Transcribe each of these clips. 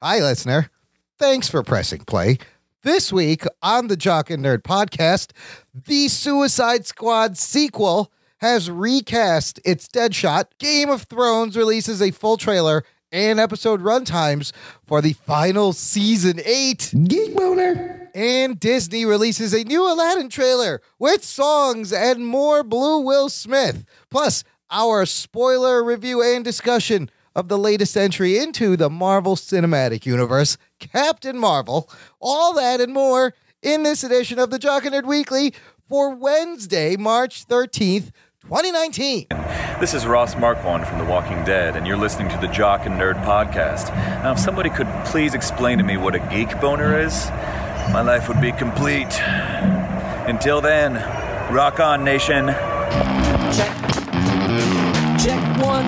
Hi, listener. Thanks for pressing play. This week on the Jock and Nerd podcast, the Suicide Squad sequel has recast its Deadshot. Game of Thrones releases a full trailer and episode runtimes for the final season 8. Geek boner. And Disney releases a new Aladdin trailer with songs and more Blue Will Smith. Plus, our spoiler review and discussion of the latest entry into the Marvel Cinematic Universe, Captain Marvel. All that and more in this edition of the Jock and Nerd Weekly for Wednesday, March 13th, 2019. This is Ross Marquand from The Walking Dead, and you're listening to the Jock and Nerd podcast. Now, if somebody could please explain to me what a geek boner is, my life would be complete. Until then, rock on, nation. Check. Check one.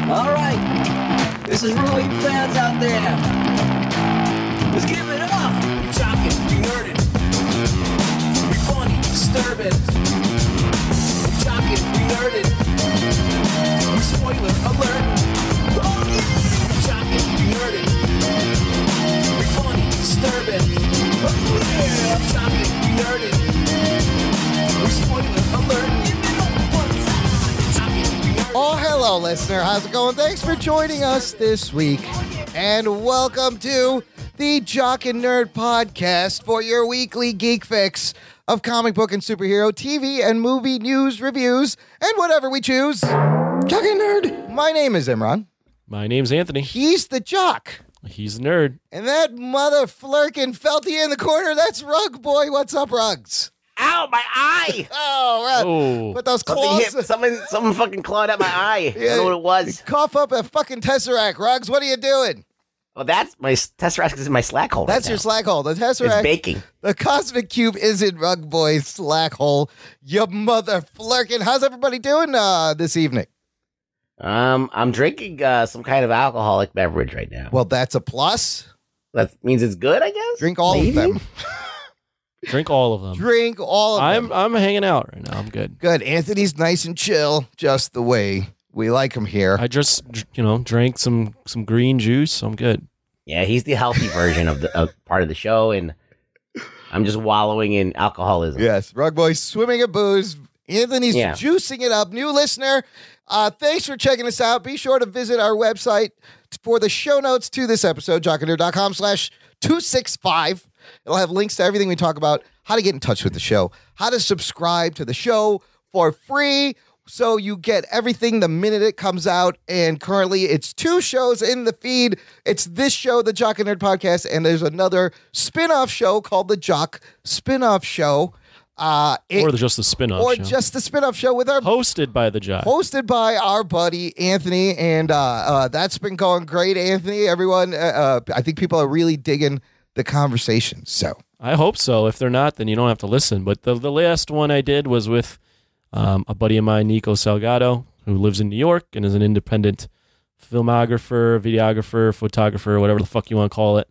All right. This is for all you fans out there. Let's give it up. Be jocking, be nerding, be funny, disturbing. Be jocking, be nerding, be spoiler alert. Oh yeah. Be jocking, be nerding, be funny, disturbing. Oh yeah. Be jocking, be nerding, be spoiler alert. Oh, hello, listener. How's it going? Thanks for joining us this week. And welcome to the Jock and Nerd podcast for your weekly geek fix of comic book and superhero TV and movie news, reviews, and whatever we choose. Jock and Nerd. My name is Imran. My name's Anthony. He's the Jock. He's the nerd. And that mother flirkin' felty in the corner, that's Rug Boy. What's up, Rugs? Ow, my eye! Oh. Put those claws. Something fucking clawed at my eye. I don't know what it was. Cough up a fucking Tesseract, Rugs. What are you doing? Well, that's my Tesseract is in my slack hole. That's right your now. slack hole. The Tesseract. It's baking. The Cosmic Cube is in Rug Boy's slack hole. You mother flirkin'. How's everybody doing this evening? I'm drinking some kind of alcoholic beverage right now. Well, that's a plus. That means it's good, I guess. Drink all of them. Drink all of them. Drink all of them. I'm hanging out right now. I'm good. Good. Anthony's nice and chill, just the way we like him here. I just, drank some green juice. So I'm good. Yeah, he's the healthy version of the part of the show, and I'm just wallowing in alcoholism. Yes, Rug Boy's swimming in booze. Anthony's juicing it up. New listener, thanks for checking us out. Be sure to visit our website for the show notes to this episode, jockandnerd.com/265. It'll have links to everything we talk about, how to get in touch with the show, how to subscribe to the show for free so you get everything the minute it comes out. And currently it's 2 shows in the feed. It's this show, the Jock and Nerd podcast, and there's another spin-off show called the Jock Spin-Off Show. Or just the spin-off show. Or just the spin-off show with our... Hosted by the Jock. Hosted by our buddy, Anthony. And that's been going great, Anthony. Everyone, I think people are really digging the conversation. So I hope so. If they're not, then you don't have to listen. But the last one I did was with a buddy of mine, Nico Salgado, who lives in New York and is an independent filmographer, videographer, photographer, whatever the fuck you want to call it.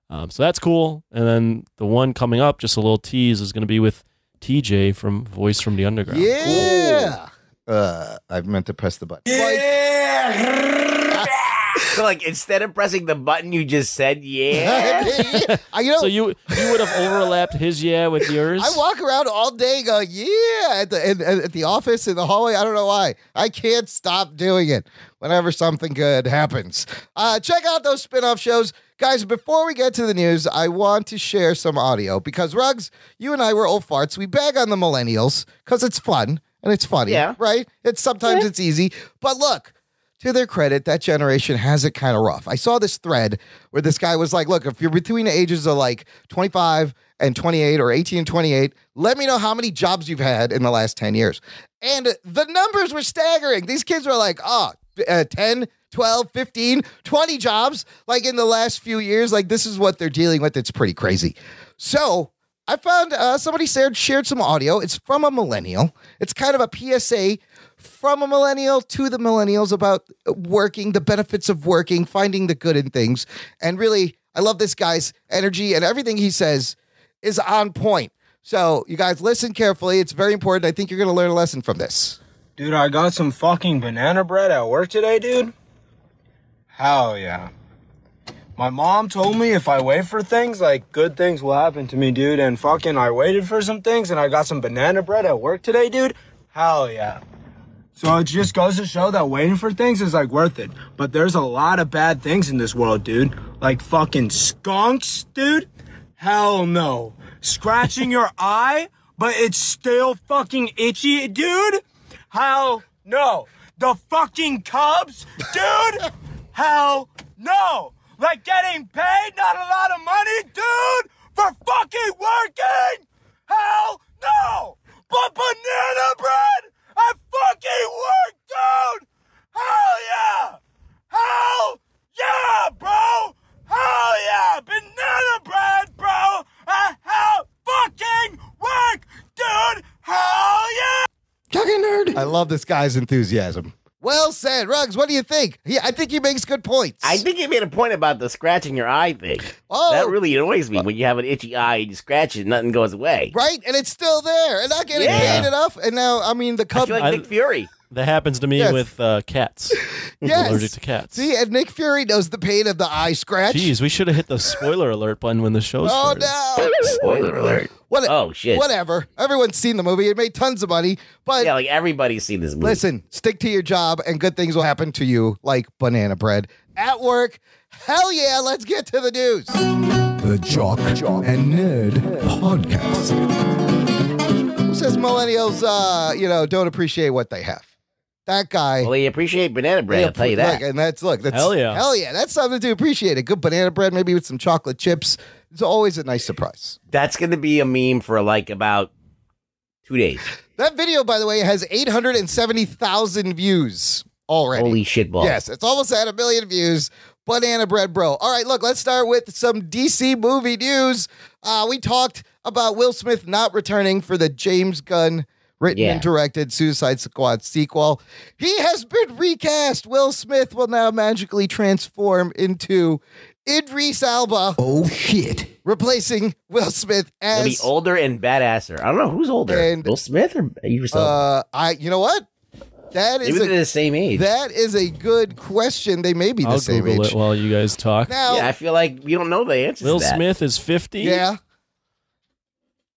So that's cool. And then the one coming up, just a little tease, is going to be with TJ from Voice from the Underground. Yeah. I meant to press the button. Yeah. So, instead of pressing the button, you just said, yeah. So you would have overlapped his yeah with yours? I walk around all day going, yeah, at the office, in the hallway. I don't know why. I can't stop doing it whenever something good happens. Check out those spin-off shows. Guys, before we get to the news, I want to share some audio because, Ruggs, you and I were old farts. We bag on the millennials because it's fun and it's funny, right? Sometimes it's easy. But look, to their credit, that generation has it kind of rough. I saw this thread where this guy was like, look, if you're between the ages of 25 and 28 or 18 and 28, let me know how many jobs you've had in the last 10 years. And the numbers were staggering. These kids were like, 10, 12, 15, 20 jobs in the last few years. This is what they're dealing with. It's pretty crazy. So I found somebody shared some audio. It's from a millennial. It's kind of a PSA from a millennial to the millennials about working, the benefits of working, finding the good in things. And really, I love this guy's energy, and everything he says is on point. So you guys listen carefully. It's very important. I think you're going to learn a lesson from this. Dude, I got some fucking banana bread at work today, dude. Hell yeah. My mom told me if I wait for things, like, good things will happen to me, dude. And fucking I waited for some things and I got some banana bread at work today, dude. Hell yeah. So it just goes to show that waiting for things is, like, worth it. But there's a lot of bad things in this world, dude. Like fucking skunks, dude. Hell no. Scratching your eye, but it's still fucking itchy, dude. Hell no. The fucking Cubs, dude. Hell no. Like getting paid not a lot of money, dude, for fucking working? Hell no! But banana bread at fucking work, dude! Hell yeah! Hell yeah, bro! Hell yeah! Banana bread, bro! At hell fucking work, dude! Hell yeah! Talking nerd. I love this guy's enthusiasm. Well said. Ruggs, what do you think? I think he makes good points. I think you made a point about the scratching your eye thing. Oh. That really annoys me when you have an itchy eye and you scratch it, nothing goes away. Right? And it's still there and not getting paid enough. And now, I mean, the I Cubs. feel like Nick Fury. That happens to me with cats. Yes. I'm allergic to cats. See, and Nick Fury knows the pain of the eye scratch. Jeez, we should have hit the spoiler alert button when the show started. Oh, no. Spoiler alert. Oh, shit. Whatever. Everyone's seen the movie. It made tons of money. But yeah, like everybody's seen this movie. listen, stick to your job and good things will happen to you, like banana bread. At work, hell yeah, let's get to the news. The Jock and Nerd Podcast. Who says millennials, don't appreciate what they have? That guy. Well, they appreciate banana bread, I'll tell you that. That's hell yeah. Hell yeah. That's something to appreciate. A good banana bread, maybe with some chocolate chips. It's always a nice surprise. That's going to be a meme for like about 2 days. That video, by the way, has 870,000 views already. Holy shit balls. Yes, it's almost at 1 million views. Banana bread, bro. All right, look, let's start with some DC movie news. We talked about Will Smith not returning for the James Gunn written and directed Suicide Squad sequel. He has been recast. Will Smith will now magically transform into Idris Elba. Oh, shit. Replacing Will Smith as... He'll be older and badasser. I don't know who's older, Will Smith or Idris Elba? You know what? That is maybe they're the same age. That is a good question. They may be the same Google age. it while you guys talk. Now, I feel like we don't know the answer Will to that. Smith is 50. Yeah.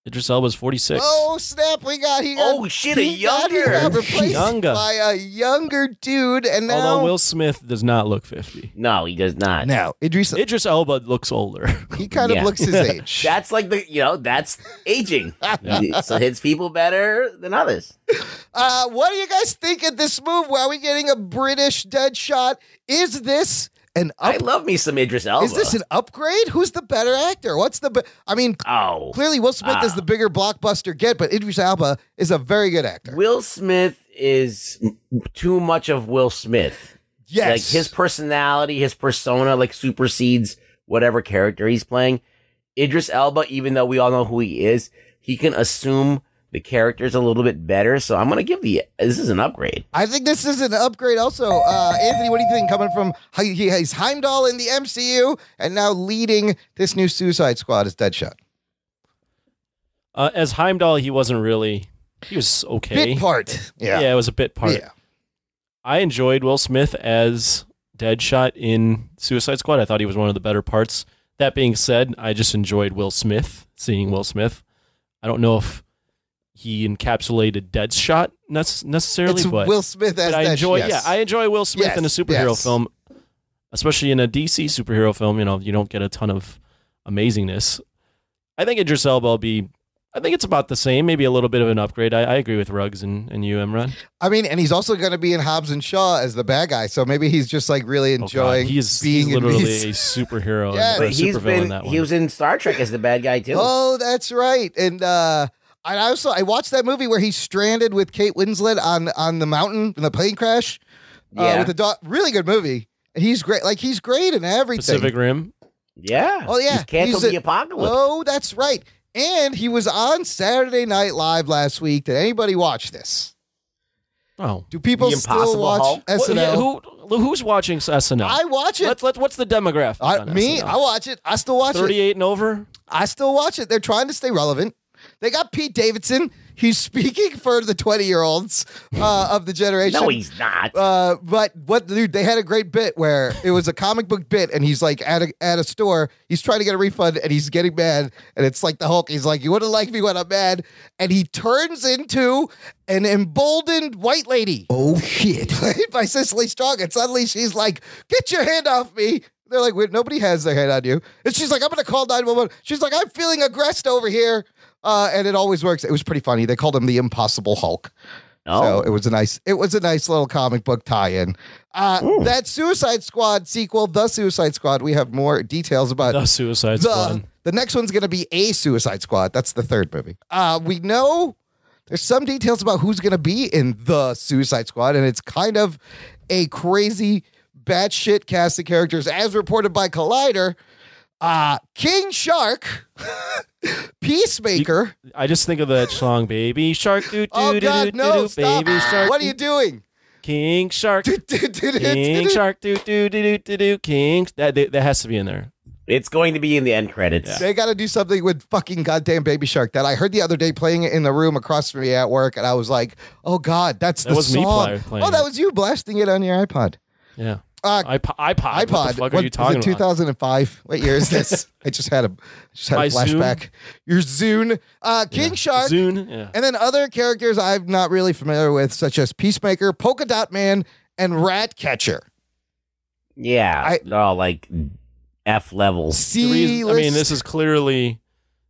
Idris Elba's 46. Oh, snap. He got a younger. Replaced by a younger dude. And now... Although Will Smith does not look 50. No, he does not. Now, Idris Elba looks older. He kind of looks his age. That's like that's aging. So hits people better than others. What do you guys think of this move? Are we getting a British Deadshot? Is this an I love me some Idris Elba. Is this an upgrade? Who's the better actor? What's the... clearly Will Smith is the bigger blockbuster get, but Idris Elba is a very good actor. Will Smith is too much of Will Smith. Yes. Like his personality, his persona, like supersedes whatever character he's playing. Idris Elba, even though we all know who he is, he can assume the characters a little bit better. So I'm going to give this is an upgrade. I think this is an upgrade also. Anthony, what do you think coming from, he's Heimdall in the MCU and now leading this new Suicide Squad as Deadshot? As Heimdall, he was okay. Bit part. Yeah, it was a bit part. Yeah. I enjoyed Will Smith as Deadshot in Suicide Squad. I thought he was one of the better parts. That being said, I just enjoyed seeing Will Smith. I don't know if he encapsulated Deadshot necessarily, but Will Smith as I enjoy Will Smith in a superhero film, especially in a DC superhero film. You don't get a ton of amazingness. I think Idris Elba I think it's about the same, maybe a little bit of an upgrade. I agree with Ruggs and you, Imran. I mean, and he's also going to be in Hobbs and Shaw as the bad guy, so maybe he's just like really enjoying he's being literally in a superhero. Yes. Or a But supervillain in that one. he was in Star Trek as the bad guy too. Oh, that's right. And I watched that movie where he's stranded with Kate Winslet on the mountain in the plane crash. With the dog. Really good movie. And he's great. Like he's great in everything. Pacific Rim. Yeah. Oh yeah. He's canceled the apocalypse. Oh, that's right. And he was on Saturday Night Live last week. Did anybody watch this? Oh. Do people still watch SNL? Who's watching SNL? I watch it. What's the demographic? on SNL? I watch it. I still watch it. 38 and over? I still watch it. They're trying to stay relevant. They got Pete Davidson. He's speaking for the 20-year-olds of the generation. No, he's not. But dude, they had a great bit where it was a comic book bit, and he's like at a store. He's trying to get a refund, and he's getting mad. And it's like the Hulk. He's like, "You wouldn't like me when I'm mad." And he turns into an emboldened white lady. Oh shit. Played by Cicely Strong. And suddenly she's like, "Get your hand off me." They're like, "Wait, nobody has their hand on you." And she's like, "I'm going to call 911. She's like, "I'm feeling aggressed over here." And it always works. It was pretty funny. They called him the Impossible Hulk. Oh. So it was a nice little comic book tie-in. That Suicide Squad sequel, The Suicide Squad, we have more details about The Suicide Squad. The next one's going to be A Suicide Squad. That's the third movie. We know there's some details about who's going to be in The Suicide Squad, and it's kind of a crazy batshit cast of characters, as reported by Collider. King Shark, Peacemaker. I just think of that song, Baby Shark. Oh God, no! Stop! Baby Shark. What are you doing? King Shark. King Shark. King. That has to be in there. It's going to be in the end credits. They got to do something with fucking goddamn Baby Shark that I heard the other day playing it in the room across from me at work, and I was like, "Oh God, that's the was me song." playing Oh, that it. was you blasting it on your iPod. Yeah. iPod. What the fuck are you talking was it about? 2005? What year is this? I just had a My flashback. Your Zune. King Shark. Zune. Yeah. And then other characters I'm not really familiar with, such as Peacemaker, Polka Dot Man, and Ratcatcher. Yeah. They're all like F levels. This is clearly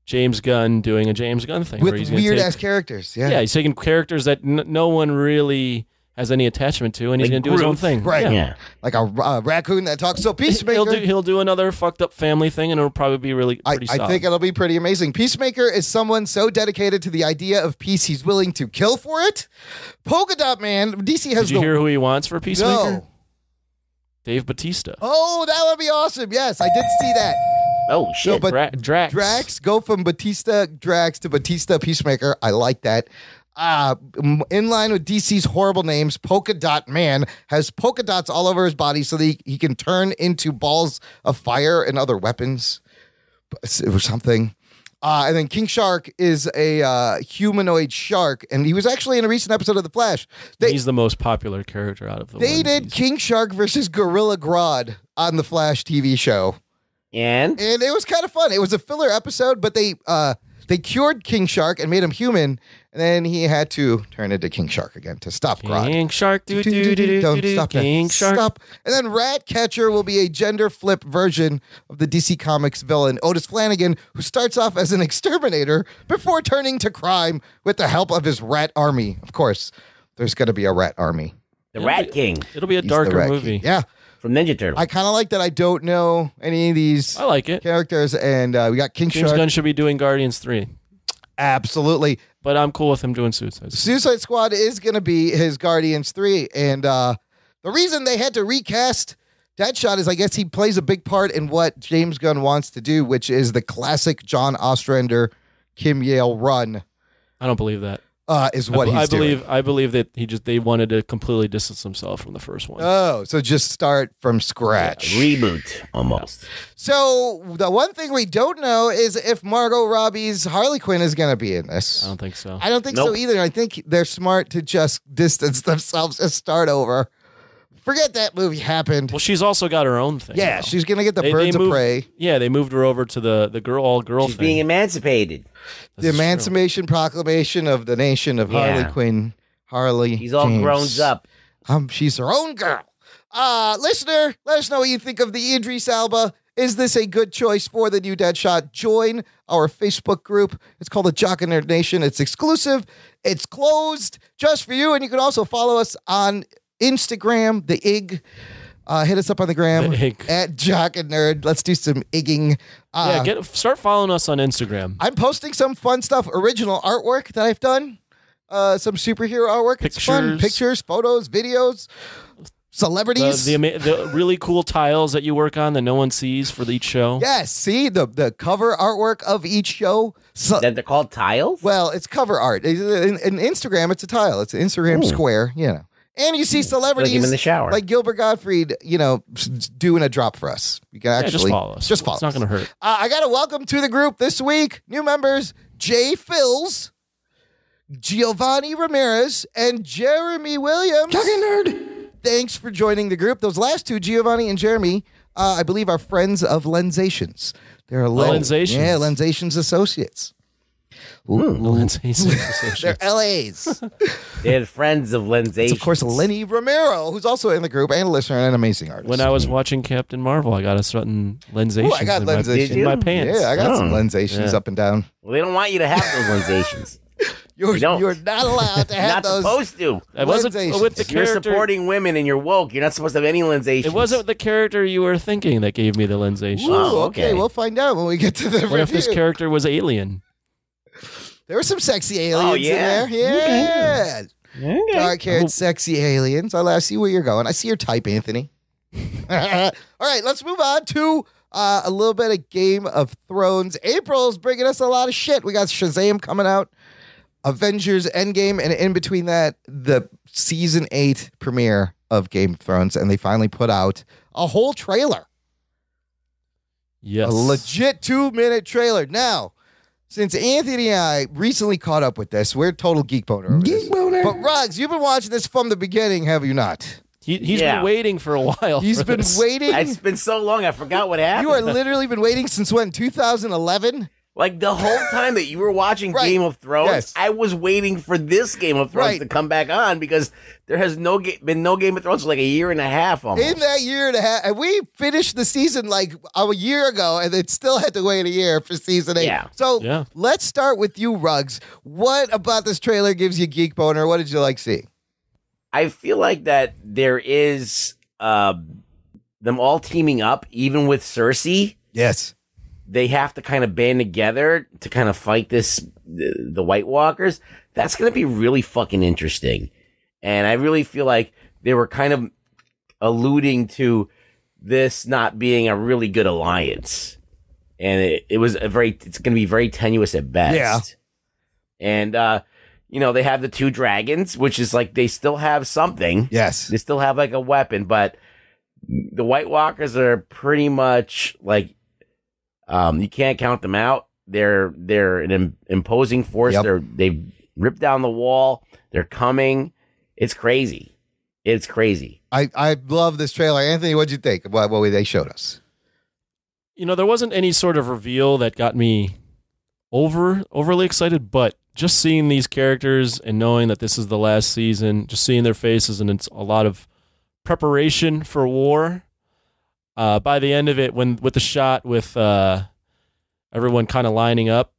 James Gunn doing a James Gunn thing. With where he's gonna weird take- ass characters. Yeah, he's taking characters that no one really has any attachment to, and he's Like going to do his own Groot. thing. Right. Yeah. Like a raccoon that talks. So Peacemaker. He'll do another fucked up family thing, and it'll probably be really pretty solid. I think it'll be pretty amazing. Peacemaker is someone so dedicated to the idea of peace, he's willing to kill for it. Polka Dot Man, DC has Did you hear who he wants for Peacemaker? No. Dave Bautista. Oh, that would be awesome. Yes, I did see that. Oh, shit. No, but Drax. Drax, go from Drax to Batista Peacemaker. I like that. In line with DC's horrible names, Polka Dot Man has polka dots all over his body so that he can turn into balls of fire and other weapons or something. And then King Shark is a humanoid shark, and he was actually in a recent episode of The Flash. He's the most popular character out of the They did King Shark versus Gorilla Grodd on the Flash TV show. And it was kind of fun. It was a filler episode, but they cured King Shark and made him human, and then he had to turn into King Shark again to stop Grodd. King Shark. Don't stop that. King Shark. Stop. And then Ratcatcher will be a gender flip version of the DC Comics villain Otis Flanagan, who starts off as an exterminator before turning to crime with the help of his rat army. Of course, there's going to be a rat army. the Rat King It'll be a He's the darker Rat movie. King. Yeah. from Ninja Turtles. I kind of like that I don't know any of these I like it. characters, and we got King James Shark. Gunn should be doing Guardians 3, Absolutely. but I'm cool with him doing Suicide Squad. Suicide Squad is going to be his Guardians 3, and the reason they had to recast Deadshot is I guess he plays a big part in what James Gunn wants to do, which is the classic John Ostrander, Kim Yale run, I don't believe that. is what he's doing. I believe that they wanted to completely distance himself from the first one. Oh, so just start from scratch. Reboot, almost. So the one thing we don't know is if Margot Robbie's Harley Quinn is going to be in this. I don't think so. I don't think so Nope. either. I think they're smart to just distance themselves and start over. Forget that movie happened. Well, she's also got her own thing. Yeah, now. she's going to get the They Birds of moved- Prey. Yeah, they moved her over to the all girl She's thing. being emancipated. This The is true. Emancipation Proclamation of the Nation of Yeah. Harley Quinn. Harley. He's all James. grown up. She's her own girl. Listener, let us know what you think of the Idris Elba. Is this a good choice for the new Deadshot? Join our Facebook group. It's called the Jock and Nerd Nation. It's exclusive. It's closed just for you. And you can also follow us on Instagram, the IG. Hit us up on the gram The Ig. at Jock and Nerd. Let's do some igging. Start following us on Instagram. I'm posting some fun stuff, original artwork that I've done. Some superhero artwork. It's fun. Pictures. Pictures, photos, videos, celebrities. The really cool tiles that you work on that no one sees for each show. Yes, see the cover artwork of each show. So, That they're called tiles? well, it's cover art. In Instagram, it's a tile. It's an Instagram square, And you see celebrities Like him in the shower. like Gilbert Gottfried, doing a drop for us. You can actually just follow us. Just follow. It's not going to hurt. I got to welcome to the group this week new members: Jay Fills, Giovanni Ramirez and Jeremy Williams. Talking nerd. Thanks for joining the group. Those last two, Giovanni and Jeremy, I believe are friends of Lensations. They're Lensations. Yeah, Lensations Associates. They're LAs. They're friends of Lensations. It's, of course, Lenny Romero, who's also in the group and a listener and an amazing artist. When I was watching Captain Marvel, I got a certain Lensations. I got Lensations in my pants. Yeah, I got some Lensations up and down. Well, they don't want you to have those Lensations. You're not allowed to have not those. supposed to. It wasn't with the If you're character. supporting women and you're woke, you're not supposed to have any Lensations. It wasn't the character you were thinking that gave me the Lensations. Ooh, Oh, okay. okay. We'll find out when we get to the What if this review. character was alien? There were some sexy aliens yeah? in there. Yeah. Dark-haired, sexy aliens. I see where you're going. I see your type, Anthony. All right, let's move on to a little bit of Game of Thrones. April's bringing us a lot of shit. We got Shazam coming out, Avengers Endgame, and in between that, the season 8 premiere of Game of Thrones, and they finally put out a whole trailer. Yes. A legit 2-minute trailer. Now, since Anthony and I recently caught up with this, we're total geek boner over this. Geek boner. But Ruggs, you've been watching this from the beginning, have you not? He's Yeah. been waiting for a while. He's for been this. waiting. It's been so long, I forgot what happened. You are literally been waiting since when? 2011? Like the whole time that you were watching Right. Game of Thrones, Yes. I was waiting for this Game of Thrones Right. to come back on because there has been no Game of Thrones for like a year and a half almost. In that year and a half, and we finished the season like a year ago, and then still had to wait a year for season 8. Yeah. So Yeah. let's start with you, Ruggs. What about this trailer gives you geek boner? What did you like seeing? I feel like that there is them all teaming up, even with Cersei. Yes. They have to kind of band together to kind of fight the White Walkers. That's going to be really fucking interesting. And I really feel like they were kind of alluding to this not being a really good alliance. And it's going to be very tenuous at best. Yeah. And, they have the 2 dragons, which is like they still have something. Yes. They still have like a weapon, but the White Walkers are pretty much like, you can't count them out. They're an imposing force. Yep. They've ripped down the wall. They're coming. It's crazy. It's crazy. I love this trailer. Anthony, what'd you think of what they showed us? There wasn't any sort of reveal that got me overly excited, but just seeing these characters and knowing that this is the last season, just seeing their faces, and it's a lot of preparation for war. By the end of it, with the shot with everyone kind of lining up,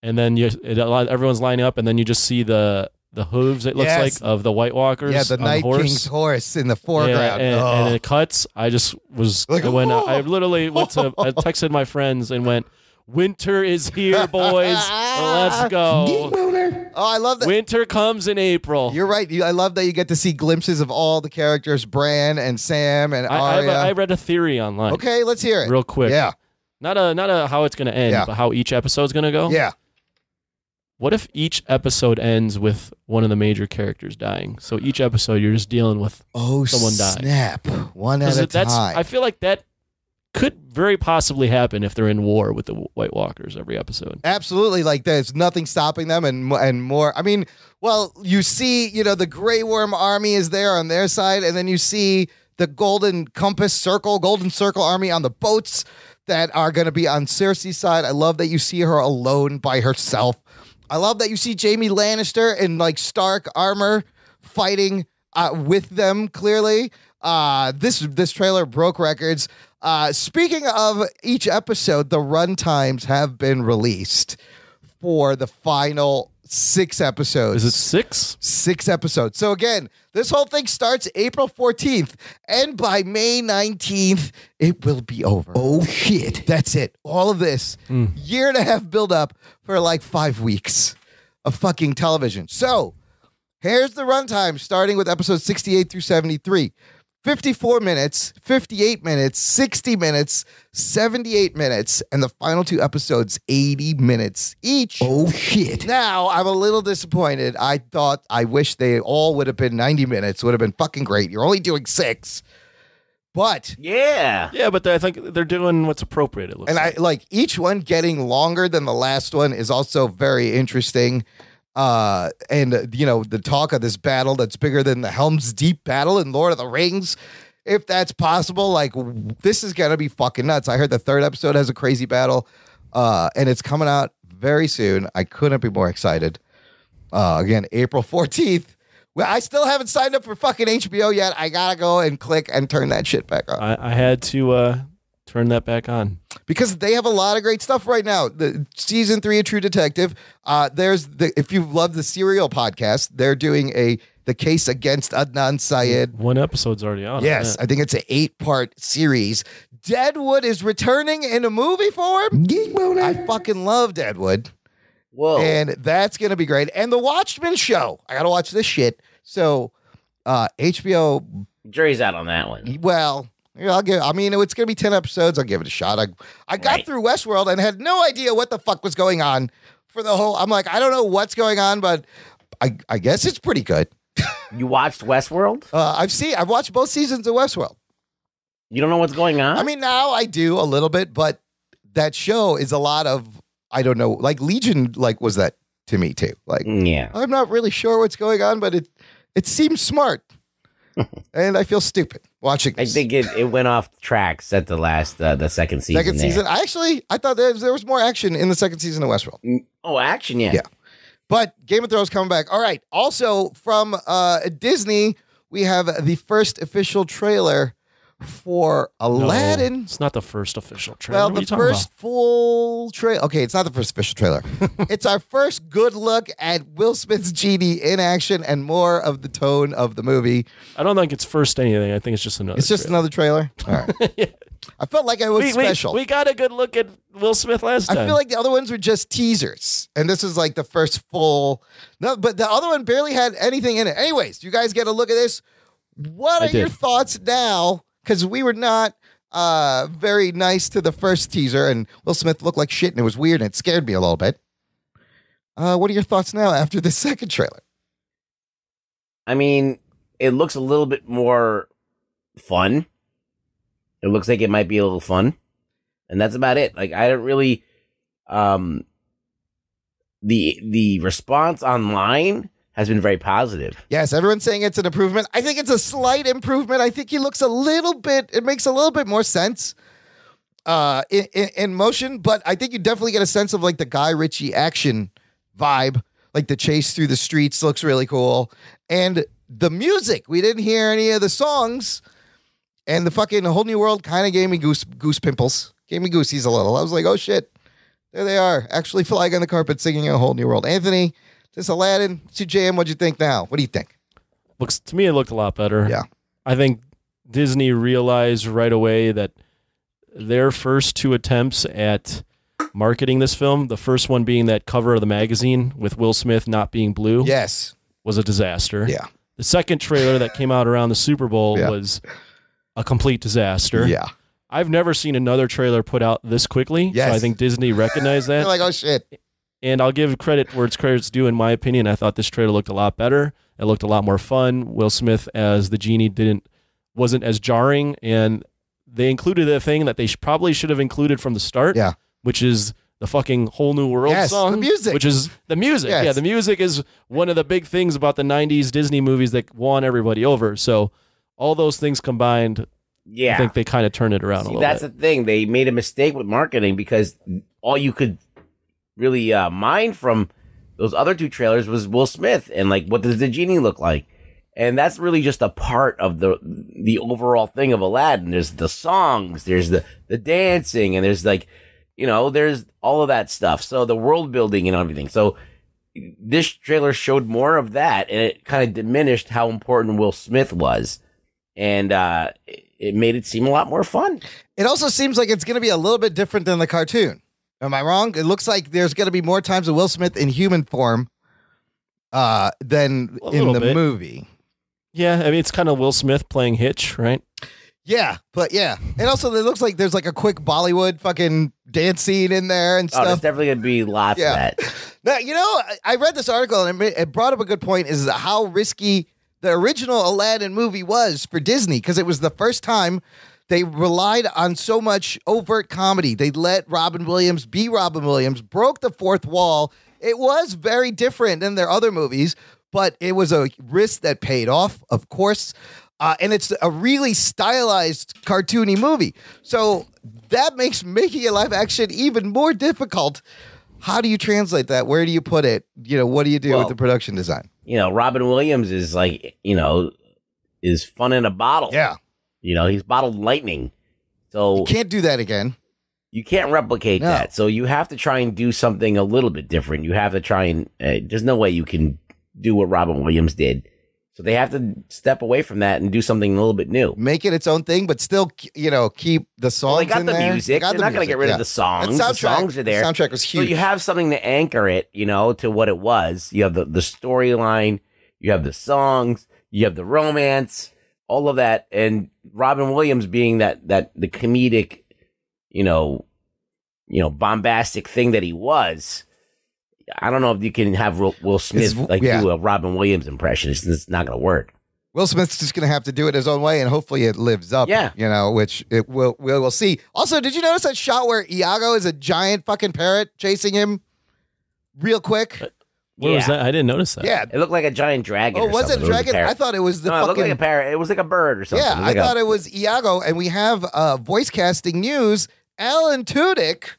and then everyone's lining up, and then you just see the hooves. It looks Yes. like of the White Walkers. Yeah, the on Night horse. King's horse in the foreground. Yeah, and it cuts. I just was Like, I literally went to. I texted my friends and went, "Winter is here, boys. Let's go. Geek boner. Oh, I love that. Winter comes in April." You're right. I love that you get to see glimpses of all the characters, Bran and Sam and Arya. I read a theory online. Okay, let's hear it. Real quick. Yeah. Not a how it's going to end, Yeah. but how each episode's going to go. Yeah. What if each episode ends with one of the major characters dying? So each episode you're just dealing with someone dying. Snap. One at 'Cause a that's time. I feel like that could very possibly happen if they're in war with the White Walkers every episode. Absolutely. Like there's nothing stopping them and more. I mean, well, you see, the Grey Worm army is there on their side, and then you see the Golden Circle army on the boats that are going to be on Cersei's side. I love that you see her alone by herself. I love that you see Jaime Lannister in like Stark armor fighting with them. Clearly, this trailer broke records. Speaking of each episode, the runtimes have been released for the final 6 episodes. Is it 6? 6 episodes. So again, this whole thing starts April 14th, and by May 19th, it will be over. Oh shit. That's it. All of this year and a half build up for like 5 weeks of fucking television. So here's the runtime starting with episodes 68 through 73. 54 minutes, 58 minutes, 60 minutes, 78 minutes, and the final 2 episodes, 80 minutes each. Oh shit. Now, I'm a little disappointed. I wish they all would have been 90 minutes. Would have been fucking great. You're only doing 6. But, Yeah. Yeah, but I think they're doing what's appropriate. It looks and I like each one getting longer than the last one is also very interesting. And the talk of this battle that's bigger than the Helm's Deep battle in Lord of the Rings, if that's possible. Like, this is gonna be fucking nuts. I heard the third episode has a crazy battle, and it's coming out very soon. I couldn't be more excited. Again, April 14th. Well, I still haven't signed up for fucking HBO yet. I gotta go and click and turn that shit back on. I had to turn that back on because they have a lot of great stuff right now. The season 3 of True Detective. If you love the Serial podcast, they're doing the case against Adnan Syed. One episode's already out. Yes, I think it's an 8-part series. Deadwood is returning in a movie form. Geek boner. I fucking love Deadwood. Whoa. And that's going to be great. And the Watchmen show. I got to watch this shit. So, HBO. Jury's out on that one. Well, it's going to be 10 episodes. I'll give it a shot. I got through Westworld and had no idea what the fuck was going on for the whole. I'm like, I don't know what's going on, but I guess it's pretty good. You watched Westworld? I've watched both seasons of Westworld. You don't know what's going on? I mean, now I do a little bit, but that show is a lot of, I don't know, like Legion, like was that to me too. Like, yeah, I'm not really sure what's going on, but it seems smart, and I feel stupid watching this. I think it went off tracks at the second season. I thought there was more action in the second season of Westworld. Oh, action, yeah. Yeah. But Game of Thrones coming back. All right. Also from Disney, we have the first official trailer for Aladdin. No, it's not the first official trailer. Well, what are you the talking first about? full trailer. Okay, it's not the first official trailer. It's our first good look at Will Smith's genie in action and more of the tone of the movie. I don't think it's first anything. I think it's just another. It's just another trailer. All right. Yeah. I felt like it was special. We got a good look at Will Smith last time. I feel like the other ones were just teasers, and this is like the first full. No, but the other one barely had anything in it. Anyways, you guys get a look at this. What are your thoughts now? Because we were not very nice to the first teaser, and Will Smith looked like shit, and it was weird, and it scared me a little bit. What are your thoughts now after the second trailer? I mean, it looks a little bit more fun. It looks like it might be a little fun, and that's about it. Like, I don't really, the response online has been very positive. Yes, everyone's saying it's an improvement. I think it's a slight improvement. I think he looks it makes a little bit more sense in motion, but I think you definitely get a sense of like the Guy Ritchie action vibe. Like the chase through the streets looks really cool. And the music, we didn't hear any of the songs. And the fucking Whole New World kind of gave me goose pimples. Gave me goosies a little. I was like, oh shit, there they are, actually flying on the carpet singing A Whole New World. Anthony, this Aladdin, CJM, what'd you think now? What do you think? To me, it looked a lot better. Yeah. I think Disney realized right away that their first two attempts at marketing this film, the first one being that cover of the magazine with Will Smith not being blue, yes, was a disaster. Yeah. The second trailer that came out around the Super Bowl was a complete disaster. Yeah. I've never seen another trailer put out this quickly. Yes. So I think Disney recognized that. They're like, oh shit. And I'll give credit where it's credit's due. In my opinion, I thought this trailer looked a lot better. It looked a lot more fun. Will Smith as the genie wasn't as jarring, and they included a thing that they probably should have included from the start. Yeah. Which is the fucking Whole New World song. The music. Which is the music. Yes. Yeah, the music is one of the big things about the 90s Disney movies that won everybody over. So all those things combined, I think they kind of turned it around a little That's bit. the thing. They made a mistake with marketing because all you could really mine from those other two trailers was Will Smith and like, what does the genie look like? And that's really just a part of the overall thing of Aladdin. There's the songs, there's the dancing, and there's like, there's all of that stuff. So the world building and everything. So this trailer showed more of that, and it kind of diminished how important Will Smith was. And it made it seem a lot more fun. It also seems like it's going to be a little bit different than the cartoon. Am I wrong? It looks like there's going to be more times of Will Smith in human form than in the movie. Yeah, I mean, it's kind of Will Smith playing Hitch, right? Yeah, but yeah. And also, it looks like there's like a quick Bollywood fucking dance scene in there and stuff. There's definitely going to be lots of that. Now, I read this article and it brought up a good point, is how risky the original Aladdin movie was for Disney, because it was the first time they relied on so much overt comedy. They let Robin Williams be Robin Williams, broke the fourth wall. It was very different than their other movies, but it was a risk that paid off, of course. And it's a really stylized, cartoony movie. So that makes making a live action even more difficult. How do you translate that? Where do you put it? What do you do with the production design? Robin Williams is like, is fun in a bottle. Yeah. He's bottled lightning. So you can't do that again. You can't replicate that. So you have to try and do something a little bit different. You have to try and, there's no way you can do what Robin Williams did. So they have to step away from that and do something a little bit new. Make it its own thing, but still, keep the songs they got in the there. music. They're not going to get rid of the songs. The songs are there. The soundtrack was huge. So you have something to anchor it, to what it was. You have the storyline. You have the songs. You have the romance. All of that. And Robin Williams being that the comedic, bombastic thing that he was. I don't know if you can have Will Smith do a Robin Williams impression. It's not going to work. Will Smith's just going to have to do it his own way, and hopefully it lives up. Yeah. Which it we'll see. Also, did you notice that shot where Iago is a giant fucking parrot chasing him real quick? Where was that? I didn't notice that. Yeah. It looked like a giant dragon. Oh, was it a dragon? I thought it was the fucking... it looked like a parrot. It was like a bird or something. Yeah, I thought it was Iago, and we have voice casting news. Alan Tudyk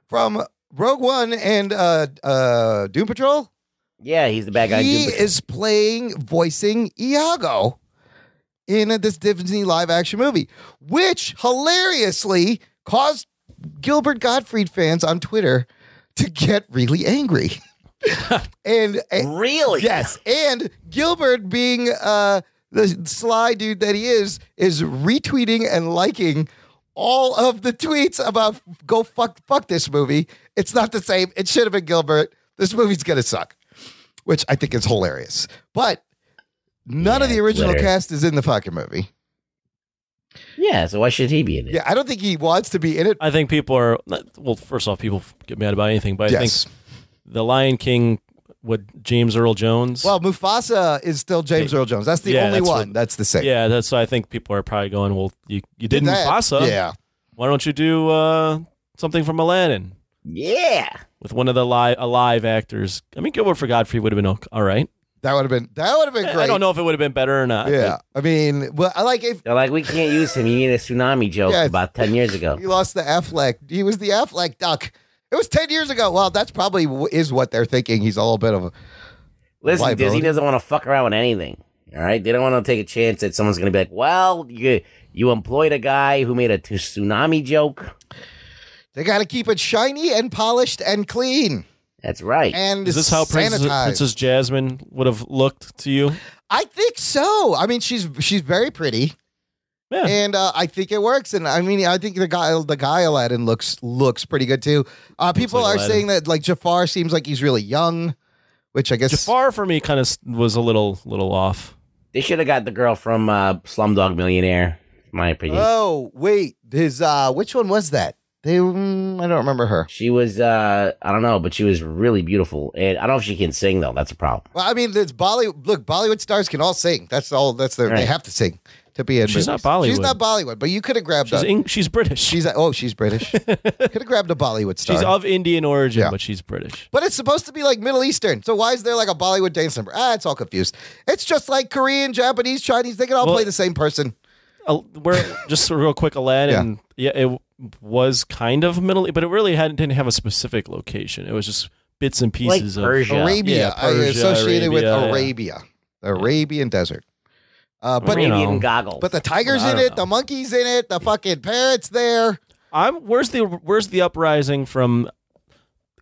from Rogue One and Doom Patrol. Yeah, he's the bad guy. He is voicing Iago in this Disney live action movie, which hilariously caused Gilbert Gottfried fans on Twitter to get really angry. and really? Yes. And Gilbert, being the sly dude that he is retweeting and liking all of the tweets about go fuck this movie. It's not the same. It should have been Gilbert. This movie's gonna suck, which I think is hilarious. But none of the original cast is in the fucking movie. Yeah, so why should he be in it? Yeah, I don't think he wants to be in it. I think people are, well, first off, people get mad about anything, but I think the Lion King with James Earl Jones. Well, Mufasa is still James Earl Jones. That's the only one that's the same. Yeah, that's why I think people are probably going, well, you did Mufasa. Yeah. Why don't you do something from Aladdin? Yeah. With one of the live actors. I mean, Gilbert for Godfrey would have been all right. That would have been great. I don't know if it would have been better or not. Yeah. I mean, well, I like if they're like, we can't use him. He made a tsunami joke about 10 years ago. He lost the Affleck. He was the Affleck duck. It was 10 years ago. Well, that's probably is what they're thinking. He's a little bit of a Listen, liability. Disney doesn't want to fuck around with anything. All right? They don't want to take a chance that someone's going to be like, well, you employed a guy who made a tsunami joke. They got to keep it shiny and polished and clean. That's right. And is this how Princess Jasmine would have looked to you? I think so. I mean, she's very pretty. Yeah. And I think it works. And I mean, I think the guy Aladdin looks pretty good too. People are saying that like Jafar seems like he's really young, which I guess Jafar for me kind of was a little off. They should have got the girl from Slumdog Millionaire, in my opinion. Oh, wait. His which one was that? I don't remember her. She was, I don't know, but she was really beautiful. And I don't know if she can sing, though. That's a problem. Well, I mean, there's Bollywood. Look, Bollywood stars can all sing. That's all. They have to sing to be in. She's not Bollywood. She's not Bollywood, but you could have grabbed. She's British. She's British. Could have grabbed a Bollywood star. She's of Indian origin, but she's British. But it's supposed to be like Middle Eastern. So why is there like a Bollywood dance number? It's all confused. It's just like Korean, Japanese, Chinese. They can all play the same person. We're just real quick, Aladdin. Yeah, it was kind of middle, but it really didn't have a specific location. It was just bits and pieces like Persia. of Arabia. Yeah, Persia, associated with Arabia, Arabia, the Arabian desert. But Arabian goggles. But the tiger's in it, the monkey's in it, the fucking parrot's there. Where's the uprising from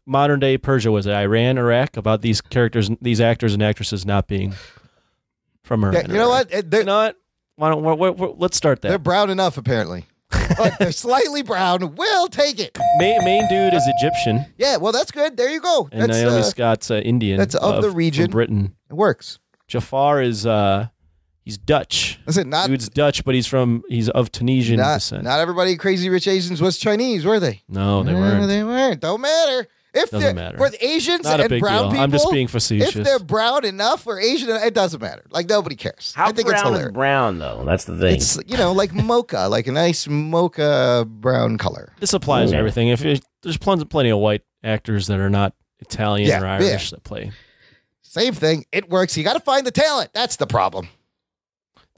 modern day Persia? Was it Iran, Iraq? About these characters, these actors and actresses not being from Iran? Yeah, you know what? You know what? Why don't let's start there. They're brown enough, apparently. But they're slightly brown. We'll take it. Main dude is Egyptian. Yeah, well, that's good. There you go. And Naomi Scott's Indian. That's of the region. From Britain. It works. Jafar is he's Dutch. Listen, dude's Dutch, but he's of Tunisian descent. Not everybody in Crazy Rich Asians was Chinese, were they? No, they weren't. They weren't. Don't matter. Doesn't matter. For Asians Not and brown deal. people, I'm just being facetious. If they're brown enough for Asian, it doesn't matter. Like nobody cares. How I think brown it's hilarious. is brown, though? That's the thing. It's like mocha, like a nice mocha brown color. This applies to everything. There's plenty of white actors that are not Italian Yeah, or Irish that play. Same thing. It works. You got to find the talent. That's the problem.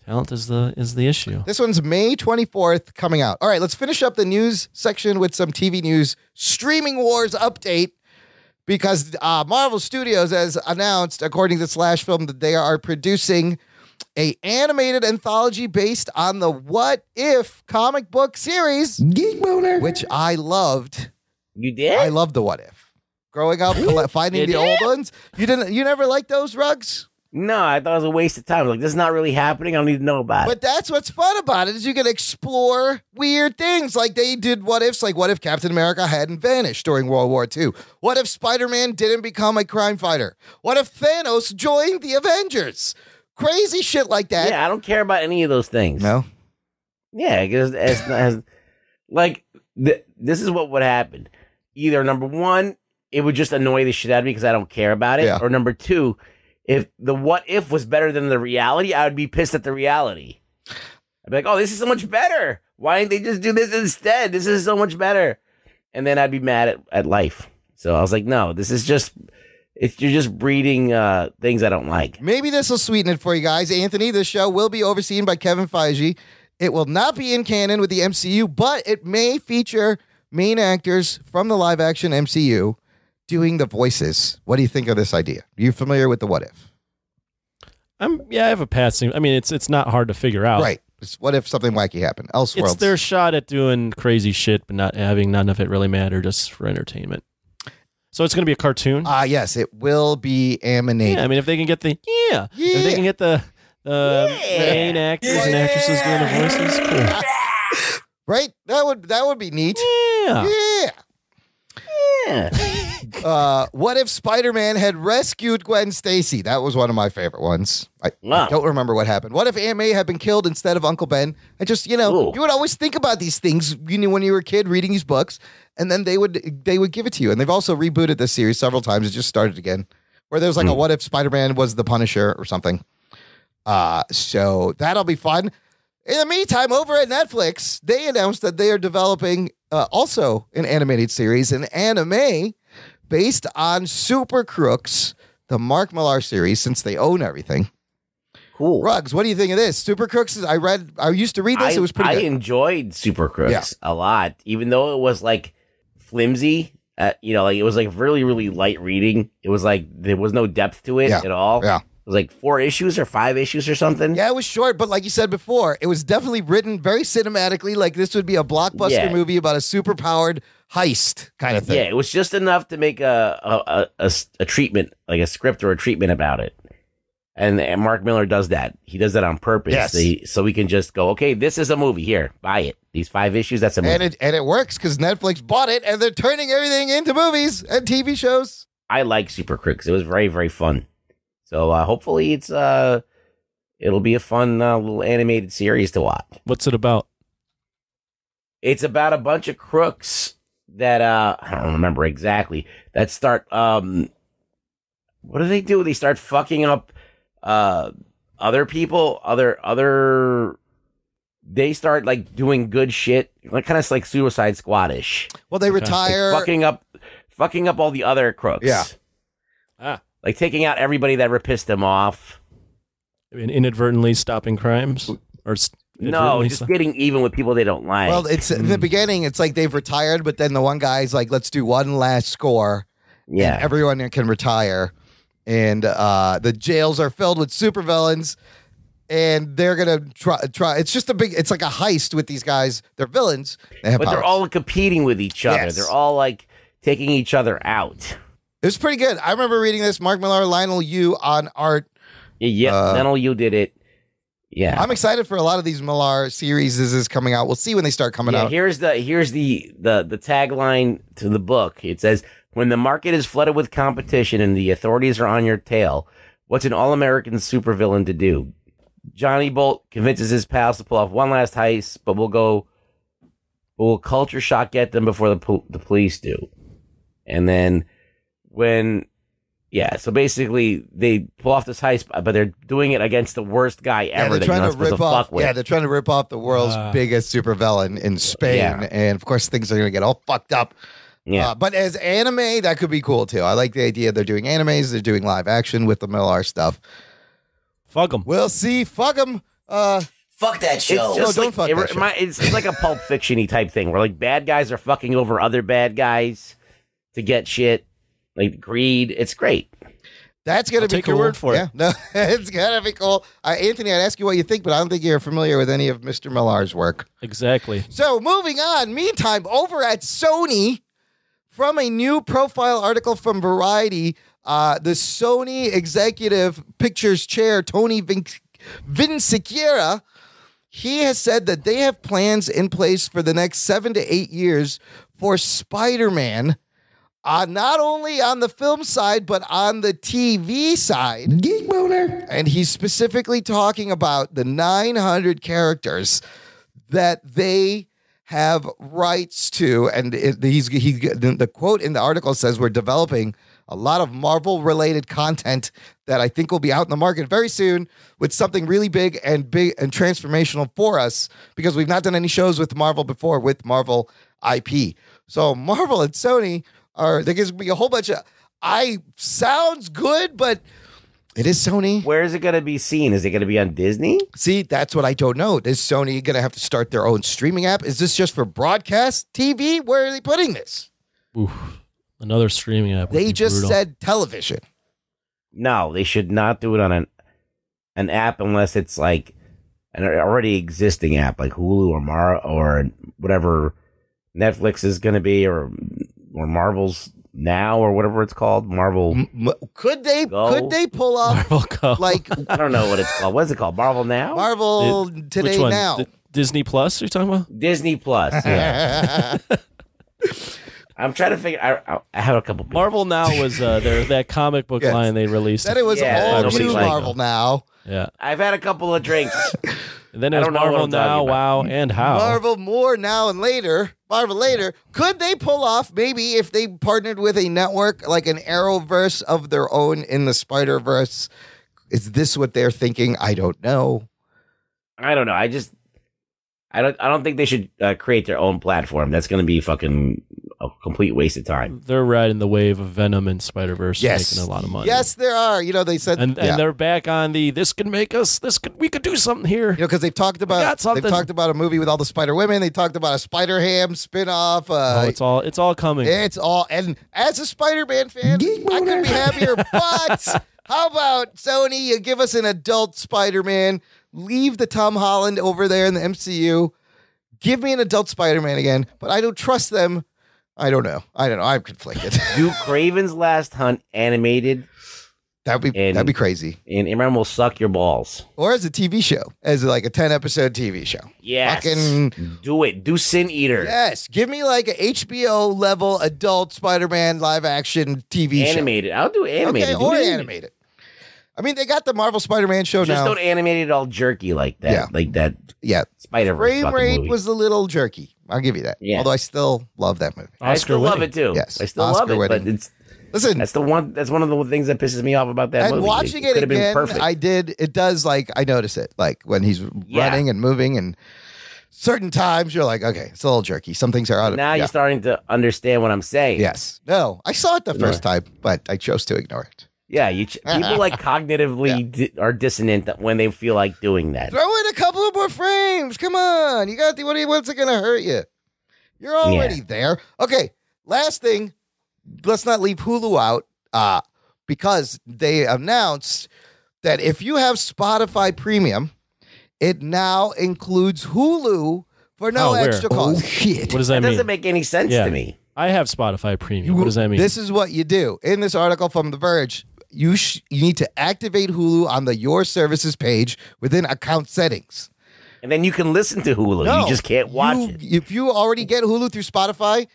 Talent is the issue. This one's May 24th coming out. All right, let's finish up the news section with some TV news. Streaming Wars update, because Marvel Studios has announced, according to Slash Film, that they are producing a animated anthology based on the What If comic book series, Geek Boner. which I loved. You did? I loved the What If. Growing up, finding You the did? old ones. You never liked those, Rugs? No, I thought it was a waste of time. Like, this is not really happening. I don't need to know about it. But that's what's fun about it, is you can explore weird things. Like they did what ifs, like what if Captain America hadn't vanished during World War II? What if Spider-Man didn't become a crime fighter? What if Thanos joined the Avengers? Crazy shit like that. Yeah, I don't care about any of those things. No? Yeah, because this is what would happen. Either number one, it would just annoy the shit out of me because I don't care about it. Yeah. Or number two, if the what if was better than the reality, I would be pissed at the reality. I'd be like, oh, this is so much better. Why didn't they just do this instead? This is so much better. And then I'd be mad at life. So I was like, no, this is just, you're just breeding things I don't like. Maybe this will sweeten it for you guys. Anthony, this show will be overseen by Kevin Feige. It will not be in canon with the MCU, but it may feature main actors from the live-action MCU doing the voices. What do you think of this idea? Are you familiar with the What If? I have a passing. I mean, it's not hard to figure out. Right. It's what if something wacky happened? Elseworlds. It's their shot at doing crazy shit, but not having none of it really matter, just for entertainment. So it's going to be a cartoon. Yes, it will be animated. Yeah, I mean, if they can get if they can get the main actors and actresses doing the voices, cool. Right? That would be neat. Yeah. What if Spider-Man had rescued Gwen Stacy? That was one of my favorite ones. I don't remember what happened. What if Aunt May had been killed instead of Uncle Ben? I just, you would always think about these things, when you were a kid reading these books, and then they would give it to you. And they've also rebooted this series several times. It just started again, where there's like a what if Spider-Man was the Punisher or something. So that'll be fun. In the meantime, over at Netflix, they announced that they are developing also an animated series, an anime based on Super Crooks, the Mark Millar series, since they own everything. Cool. Rugs, what do you think of this? Super Crooks, I used to read this. It was pretty good. I enjoyed Super Crooks a lot, even though it was like flimsy. It was like really, really light reading. It was like there was no depth to it at all. Yeah. It was like 4 issues or 5 issues or something. Yeah, it was short, but like you said before, it was definitely written very cinematically. Like this would be a blockbuster movie about a super-powered heist kind of thing. Yeah, it was just enough to make a treatment, like a script or a treatment about it. And Mark Millar does that. He does that on purpose. Yes. So we can just go, okay, this is a movie. Here, buy it. These 5 issues, that's a movie. And it works because Netflix bought it, and they're turning everything into movies and TV shows. I like Super Crooks. It was very, very fun. So hopefully it'll be a fun little animated series to watch. What's it about? It's about a bunch of crooks that I don't remember exactly, that start what do? They start fucking up other people, they start like doing good shit, like kind of like Suicide Squad-ish. Well, they retire, like, fucking up all the other crooks. Yeah. Like taking out everybody that ever pissed them off. I mean, inadvertently stopping crimes, or no, just getting even with people they don't like. Well, it's in the beginning. It's like they've retired, but then the one guy's like, "Let's do one last score." Yeah, and everyone can retire, and the jails are filled with supervillains, and they're gonna try. It's just it's like a heist with these guys. They're villains, but they're all competing with each other. Yes. They're all like taking each other out. It was pretty good. I remember reading this. Mark Millar, Lionel Yu on art. Yeah, Lionel Yu did it. Yeah, I'm excited for a lot of these Millar series is coming out. We'll see when they start coming out. Here's the tagline to the book. It says, "When the market is flooded with competition and the authorities are on your tail, what's an all-American supervillain to do? Johnny Bolt convinces his pals to pull off one last heist, but will culture shock get them before the police do?" And then so basically they pull off this heist, but they're doing it against the worst guy ever that you're not supposed to fuck with. Yeah, they're trying to rip off the world's biggest supervillain in Spain. Yeah. And of course, things are going to get all fucked up. Yeah. But as anime, that could be cool too. I like the idea they're doing animes, they're doing live action with the Millar stuff. Fuck them. We'll see. Fuck them. Fuck that show. It's just don't like, fuck that show. it's like a Pulp Fiction-y type thing where like bad guys are fucking over other bad guys to get shit. Like greed. It's great. That's going to be take cool. your word for it. Yeah, no, it's going to be cool. Anthony, I'd ask you what you think, but I don't think you're familiar with any of Mr. Millar's work. Exactly. So moving on, meantime, over at Sony, from a new profile article from Variety, the Sony executive pictures chair, Tony Vinciquerra, he has said that they have plans in place for the next 7 to 8 years for Spider-Man, not only on the film side, but on the TV side. Geek boner. And he's specifically talking about the 900 characters that they have rights to. And the quote in the article says, we're developing a lot of Marvel-related content that I think will be out in the market very soon with something really big and transformational for us, because we've not done any shows with Marvel before with Marvel IP. So Marvel and Sony there gives me a whole bunch of sounds good, but it is Sony. Where is it going to be seen? Is it going to be on Disney? See, that's what I don't know. Is Sony going to have to start their own streaming app? Is this just for broadcast TV? Where are they putting this? Oof. Another streaming app. would They be just brutal. said television. No, they should not do it on an app unless it's like an already existing app, like Hulu or whatever Netflix is going to be, or Marvel's Now or whatever it's called. Marvel. Could they Go. pull off Marvel Go. like I don't know what it's called. What is it called? Marvel Now? Marvel Which Today one? Now? Disney Plus you're talking about? Disney Plus. Yeah. I'm trying to figure. I have a couple. People. Marvel Now was that comic book Yes. line they released. Said it was Yeah, all nobody new liked Marvel now. Yeah. I've had a couple of drinks. And then it I was don't know what Marvel I'm talking Now, about. Wow, and How. Marvel more now and later. Marvel later. Could they pull off maybe if they partnered with a network like an Arrowverse of their own in the Spider-Verse? Is this what they're thinking? I don't know. I don't know. I don't think they should create their own platform. That's going to be fucking a complete waste of time. They're riding the wave of Venom and Spider-Verse, Yes. making a lot of money. Yes, there are. You know, they said And yeah. they're back on we could do something here. You know, because they've talked got about something. they've talked about a movie with all the Spider Women. They talked about a Spider Ham spinoff. It's all coming. It's all, and as a Spider-Man fan, Geek I couldn't boner. be happier. But how about Sony? You give us an adult Spider-Man. Leave the Tom Holland over there in the MCU. Give me an adult Spider-Man again. But I don't trust them. I don't know. I'm conflicted. Do Craven's Last Hunt animated, that'd be crazy. and Imran will suck your balls. Or as a TV show, as like a 10-episode TV show. Yes. Fucking Do it. Do Sin Eater. yes. Give me like a HBO level adult Spider-Man live action TV show. Animated. I'll do animated. Okay, Do or it animated. I mean, they got the Marvel Spider-Man show Just now. don't animate it all jerky like that. Yeah. Like that Yeah, Spider-Verse frame fucking rate movie. was a little jerky. I'll give you that. Yeah. Although I still love that movie. I still love it too. Yes, I still Oscar love it, winning. but it's Listen, that's one of the things that pisses me off about that and movie. watching could it have been again, perfect. it does like I notice it like when he's Yeah. running and moving and certain times you're like, okay, it's a little jerky. Some things are out of Now yeah. you're starting to understand what I'm saying. Yes. No, I saw it the first time, but I chose to ignore it. Yeah, people like cognitively are dissonant when they feel like doing that. Throw in a couple of more frames. Come on. You got what's it going to hurt you? You're already there. Okay. Last thing. Let's not leave Hulu out because they announced that if you have Spotify Premium, it now includes Hulu for no Oh, where? extra Oh, cost. shit. What does That that mean? doesn't make any sense Yeah. to me. I have Spotify Premium. What does that mean? This is what you do. In this article from The Verge, you need to activate Hulu on the Your Services page within account settings. And then you can listen to Hulu. You just can't watch it. If you already get Hulu through Spotify,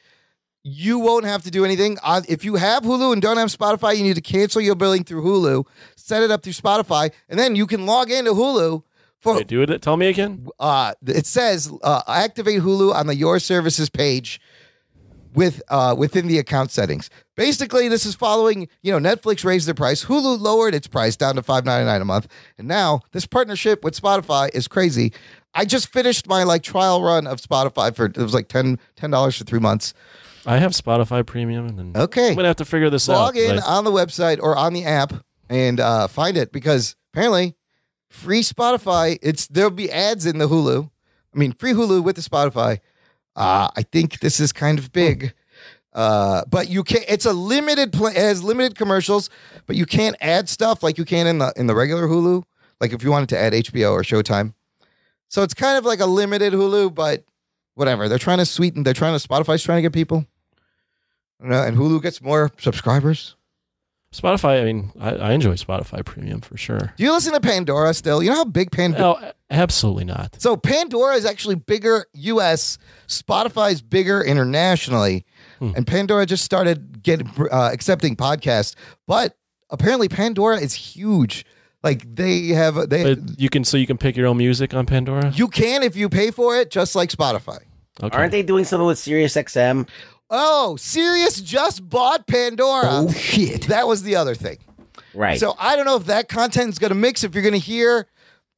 you won't have to do anything. If you have Hulu and don't have Spotify, you need to cancel your billing through Hulu, set it up through Spotify, and then you can log into Hulu for. Wait, do it. Tell me again. It says activate Hulu on the Your Services page within the account settings. Basically, this is following, Netflix raised their price. Hulu lowered its price down to $5.99 a month. And now this partnership with Spotify is crazy. I just finished my trial run of Spotify it was like $10 for 3 months. I have Spotify Premium, and then Okay. I'm gonna have to figure this out. Log in but on the website or on the app and find it, because apparently free Spotify, there'll be ads in the Hulu. I mean, free Hulu with the Spotify. I think this is kind of big. But you can't. It's a limited. It has limited commercials, but you can't add stuff like you can in the regular Hulu. Like if you wanted to add HBO or Showtime, so it's kind of like a limited Hulu. But whatever, they're trying to sweeten. Spotify's trying to get people. I don't know, and Hulu gets more subscribers. Spotify. I mean, I enjoy Spotify Premium for sure. Do you listen to Pandora still? You know how big Pandora? No, absolutely not. So Pandora is actually bigger U.S. Spotify's bigger internationally. And Pandora just started accepting podcasts, but apparently Pandora is huge. Like But you can pick your own music on Pandora. You can if you pay for it, just like Spotify. Okay. Aren't they doing something with SiriusXM? Oh, Sirius just bought Pandora. Oh, shit. That was the other thing. Right. So I don't know if that content is going to mix. If you're going to hear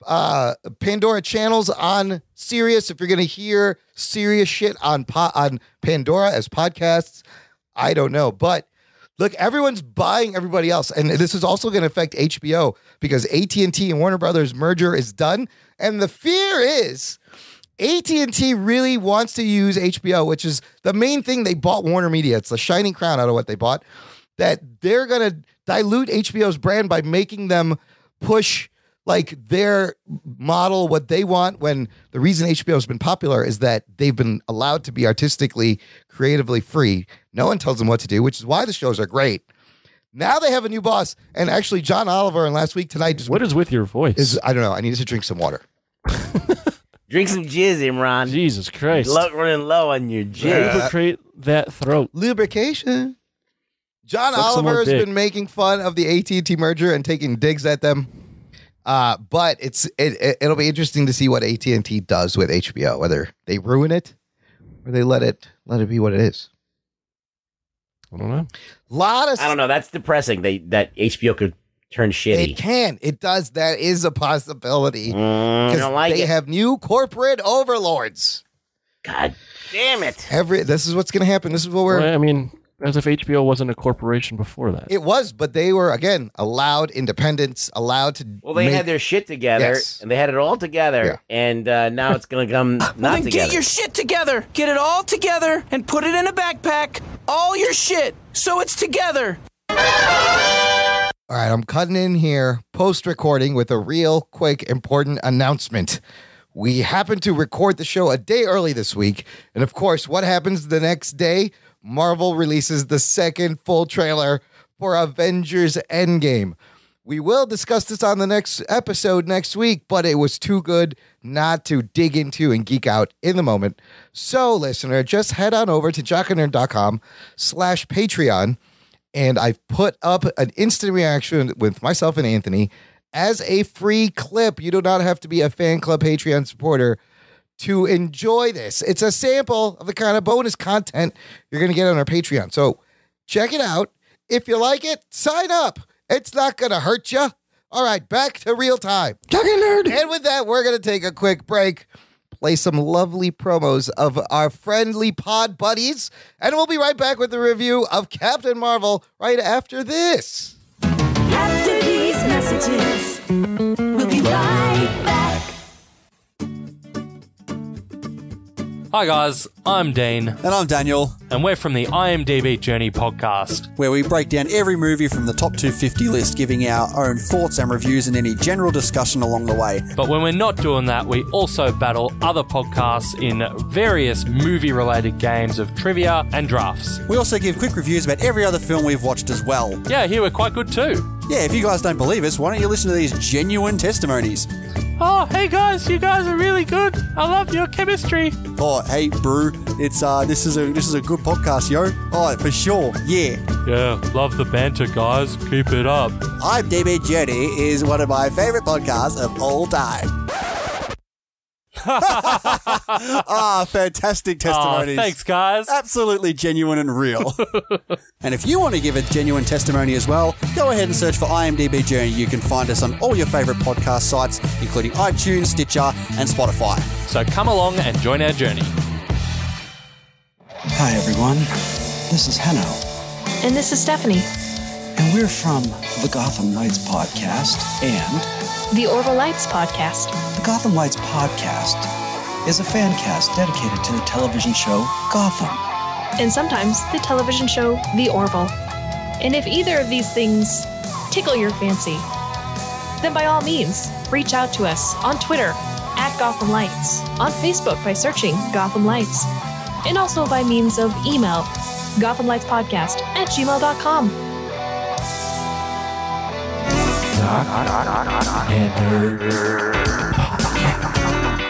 Pandora channels on Sirius, if you're going to hear Sirius shit on Pandora as podcasts, I don't know. But look, everyone's buying everybody else, and this is also going to affect HBO because AT&T and Warner Brothers merger is done, and the fear is AT&T really wants to use HBO, which is the main thing they bought Warner Media. It's the shining crown out of what they bought, that they're going to dilute HBO's brand by making them push like their model, what they want, when the reason HBO has been popular is that they've been allowed to be artistically, creatively free. No one tells them what to do, which is why the shows are great. Now they have a new boss, and actually John Oliver, and last week tonight. What is with your voice? I don't know. I needed to drink some water. Drink some jizz, Imran. Jesus Christ. Running low on your jizz. Lubricate that throat. Lubrication. John Oliver has been making fun of the AT&T merger and taking digs at them. But it'll be interesting to see what AT&T does with HBO, whether they ruin it or they let it be what it is. I don't know. I don't know. That's depressing. That HBO could turn shitty. It can. It does. That is a possibility. I don't like they it. have new corporate overlords. God damn it. This is what's going to happen. This is what we're... Well, I mean, as if HBO wasn't a corporation before that. It was, but they were, again, allowed independence, allowed to... Well, they had their shit together, Yes. and they had it all together, and now it's going to come not Well, then together. get your shit together. Get it all together and put it in a backpack. All your shit, so it's together. All right, I'm cutting in here, post-recording, with a real quick, important announcement. We happened to record the show a day early this week, and of course, what happens the next day? Marvel releases the second full trailer for Avengers Endgame. We will discuss this on the next episode next week, but it was too good not to dig into and geek out in the moment. So, listener, just head on over to jockandnerd.com/Patreon, and I've put up an instant reaction with myself and Anthony as a free clip. You do not have to be a fan club Patreon supporter to enjoy this. It's a sample of the kind of bonus content you're going to get on our Patreon. So check it out. If you like it, sign up. It's not going to hurt you. All right, back to real time. Talking nerd. And with that, we're going to take a quick break, play some lovely promos of our friendly pod buddies, and we'll be right back with the review of Captain Marvel right after this. After these messages, we'll be right back. Hi guys, I'm Dean, And I'm Daniel, and we're from the IMDb Journey podcast. where we break down every movie from the top 250 list, giving our own thoughts and reviews and any general discussion along the way. But when we're not doing that, we also battle other podcasts in various movie-related games of trivia and drafts. We also give quick reviews about every other film we've watched as well. Yeah, here we're quite good too. Yeah, if you guys don't believe us, why don't you listen to these genuine testimonies? Oh, hey guys, you guys are really good. I love your chemistry. Oh, hey, brew, it's this is a good podcast, yo. Oh, for sure, yeah. Yeah, love the banter, guys. Keep it up. IMDb Journey is one of my favorite podcasts of all time. Fantastic testimonies. Oh, thanks, guys. Absolutely genuine and real. And if you want to give a genuine testimony as well, go ahead and search for IMDb Journey. You can find us on all your favorite podcast sites, including iTunes, Stitcher, and Spotify. So come along and join our journey. Hi, everyone. This is Henno. And this is Stephanie. And we're from the Gotham Lights podcast and the Orville Lights podcast. The Gotham Lights podcast is a fan cast dedicated to the television show Gotham. And sometimes the television show The Orville. And if either of these things tickle your fancy, then by all means, reach out to us on Twitter at Gotham Lights, on Facebook by searching Gotham Lights, and also by means of email, gothamlightspodcast@gmail.com.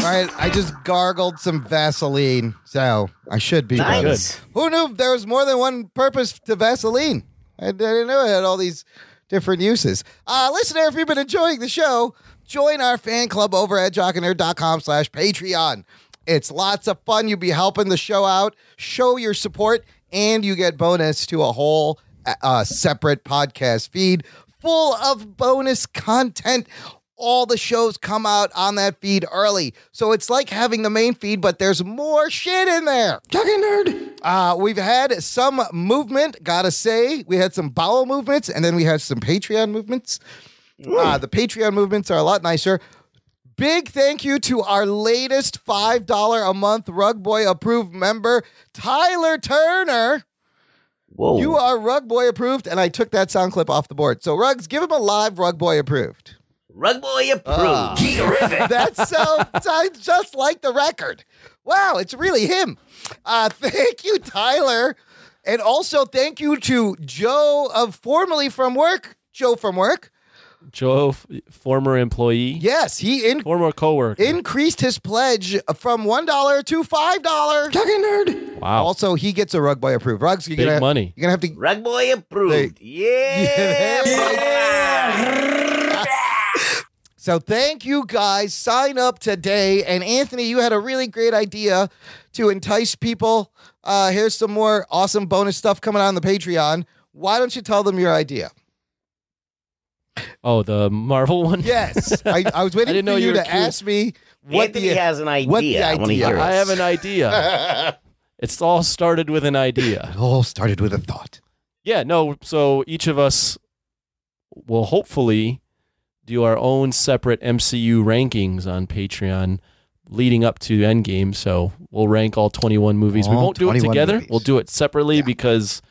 All right, I just gargled some Vaseline, so I should be Nice. good. Who knew there was more than one purpose to Vaseline? I didn't know it had all these different uses. Listener, if you've been enjoying the show, join our fan club over at jockandnerd.com/Patreon. It's lots of fun. You'll be helping the show out, show your support, and you get bonus to a whole separate podcast feed full of bonus content. All the shows come out on that feed early. So it's like having the main feed, but there's more shit in there. Talking nerd. We've had some movement, gotta say. We had some bowel movements, and then we had some Patreon movements. The Patreon movements are a lot nicer. Big thank you to our latest $5 a month Rug Boy approved member, Tyler Turner. Whoa. You are Rug Boy approved, and I took that sound clip off the board. So, Rugs, give him a live Rug Boy approved. Rug Boy approved. Terrific. That sounds just like the record. Wow, it's really him. Thank you, Tyler. And also thank you to Joe formerly from work. Joe from work. Joe, former employee. Yes, former coworker. Increased his pledge from $1 to $5. Talking nerd. Wow. Also, he gets a Rug Boy approved. Rugs, Big money. You're going to have to... Rug Boy approved. So thank you guys. Sign up today. And Anthony, you had a really great idea to entice people. Here's some more awesome bonus stuff coming on the Patreon. Why don't you tell them your idea? Oh, the Marvel one? Yes. I was waiting for you to ask me what Anthony has an idea. I want to hear. I have an idea. It's all started with an idea. It all started with a thought. Yeah, no, so each of us will hopefully do our own separate MCU rankings on Patreon leading up to Endgame. So we'll rank all 21 movies. We won't do it together. Movies. We'll do it separately because